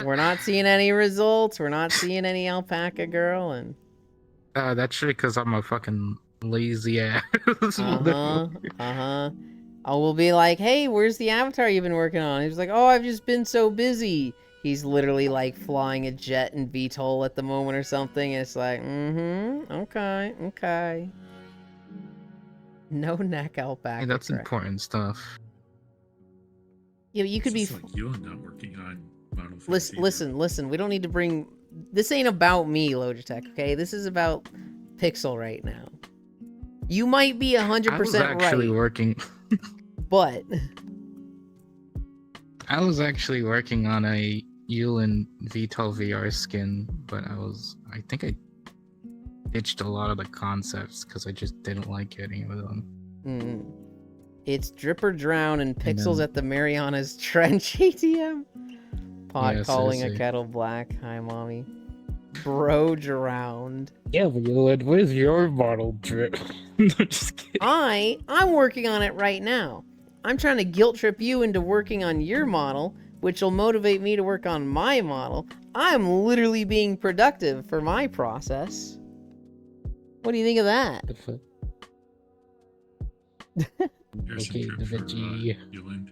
we're not seeing any results. We're not seeing any alpaca girl, and... That's true, because I'm a fucking lazy ass. Uh-huh. I will be like, hey, where's the avatar you've been working on? He's like, oh, I've just been so busy. He's literally, like, flying a jet in VTOL at the moment or something. And it's like, okay. No neck alpaca. Hey, that's correct. important stuff. Yeah, you could be... It's just like you not working on Model Listen. We don't need to bring... This ain't about me, Logitech, okay? This is about Pixel right now. You might be 100% I was actually right, working. but... I was actually working on a Yulin VTOL VR skin, but I think I ditched a lot of the concepts because I just didn't like any of them. It's Drip or Drown and Pixels at the Mariana's Trench ATM. Pot Yeah, calling seriously. a kettle black. Hi, mommy. Bro drowned. Yeah, but Yulin, where's your model drip? Just kidding. I'm working on it right now. I'm trying to guilt trip you into working on your model, which will motivate me to work on my model. I'm literally being productive for my process. What do you think of that? The fuck? Here's Okay, some the trip for veggie. Euland.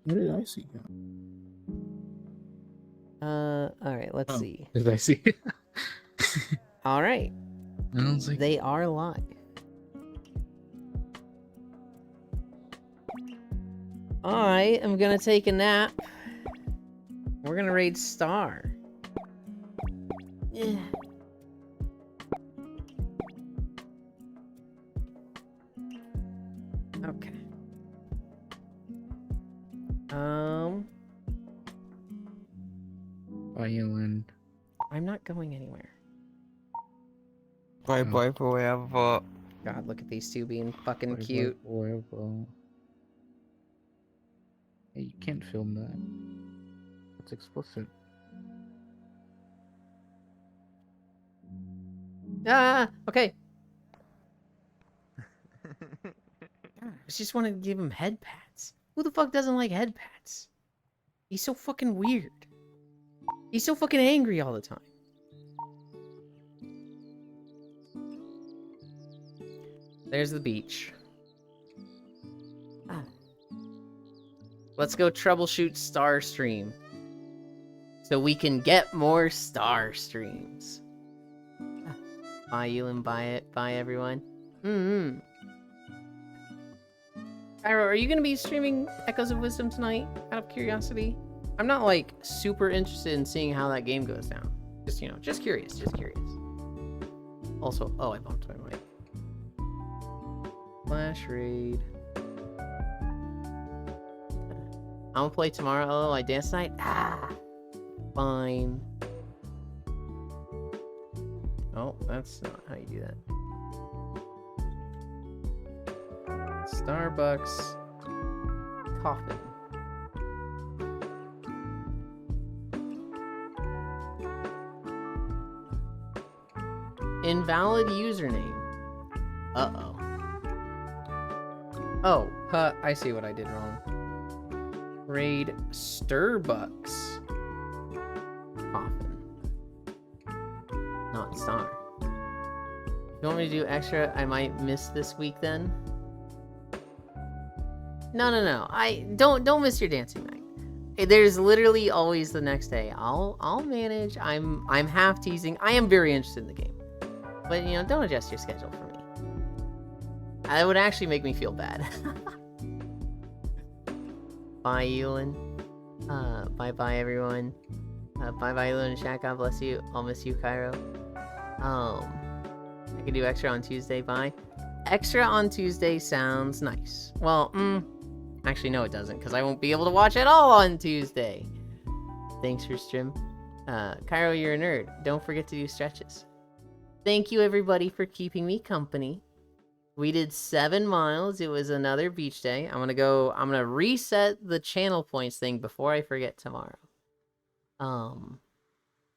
What did I see? Alright, let's see. Did I see? Alright, I was like, they are live. I am gonna take a nap. We're gonna raid Star. Yeah. Okay. bye, Yulin. I'm not going anywhere. Bye bye forever. God, look at these two being fucking Bye, cute. forever. Hey, you can't film that. It's explicit. Ah, okay. I just wanted to give him head pats. Who the fuck doesn't like head pats? He's so fucking weird. He's so fucking angry all the time. There's the beach. Ah. Let's go troubleshoot Star Stream. So we can get more Star Streams. Ah. Bye, Yulin. Bye, everyone. Pyro, are you gonna be streaming Echoes of Wisdom tonight? Out of curiosity, I'm not like super interested in seeing how that game goes down. Just just curious. Also, oh, I bumped my mic. Flash raid. I'm gonna play tomorrow. Oh, I dance tonight. Fine. Oh, that's not how you do that. Starbucks coffin. Invalid username. Uh-oh. Oh, I see what I did wrong. Raid Starbucks coffin. Not star. You want me to do extra? I might miss this week then. No. Don't miss your dancing night. There's literally always the next day. I'll manage. I'm half teasing. I am very interested in the game. But don't adjust your schedule for me. That would actually make me feel bad. Bye, Yulin. Bye everyone. Bye Yulin and Shaq. God bless you. I'll miss you, Cairo. I can do extra on Tuesday. Bye. Extra on Tuesday sounds nice. Well, actually no it doesn't, because I won't be able to watch it all on Tuesday. Thanks for stream. Cairo, you're a nerd. Don't forget to do stretches. Thank you everybody for keeping me company. We did 7 miles. It was another beach day. I'm gonna reset the channel points thing before I forget tomorrow.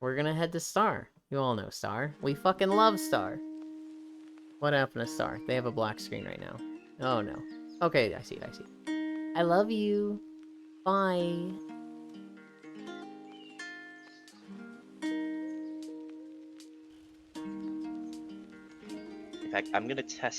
We're gonna head to Star. You all know Star. We fucking love Star. What happened to Star? They have a black screen right now. Oh no. Okay, I see, I see. I love you. Bye. In fact, I'm gonna test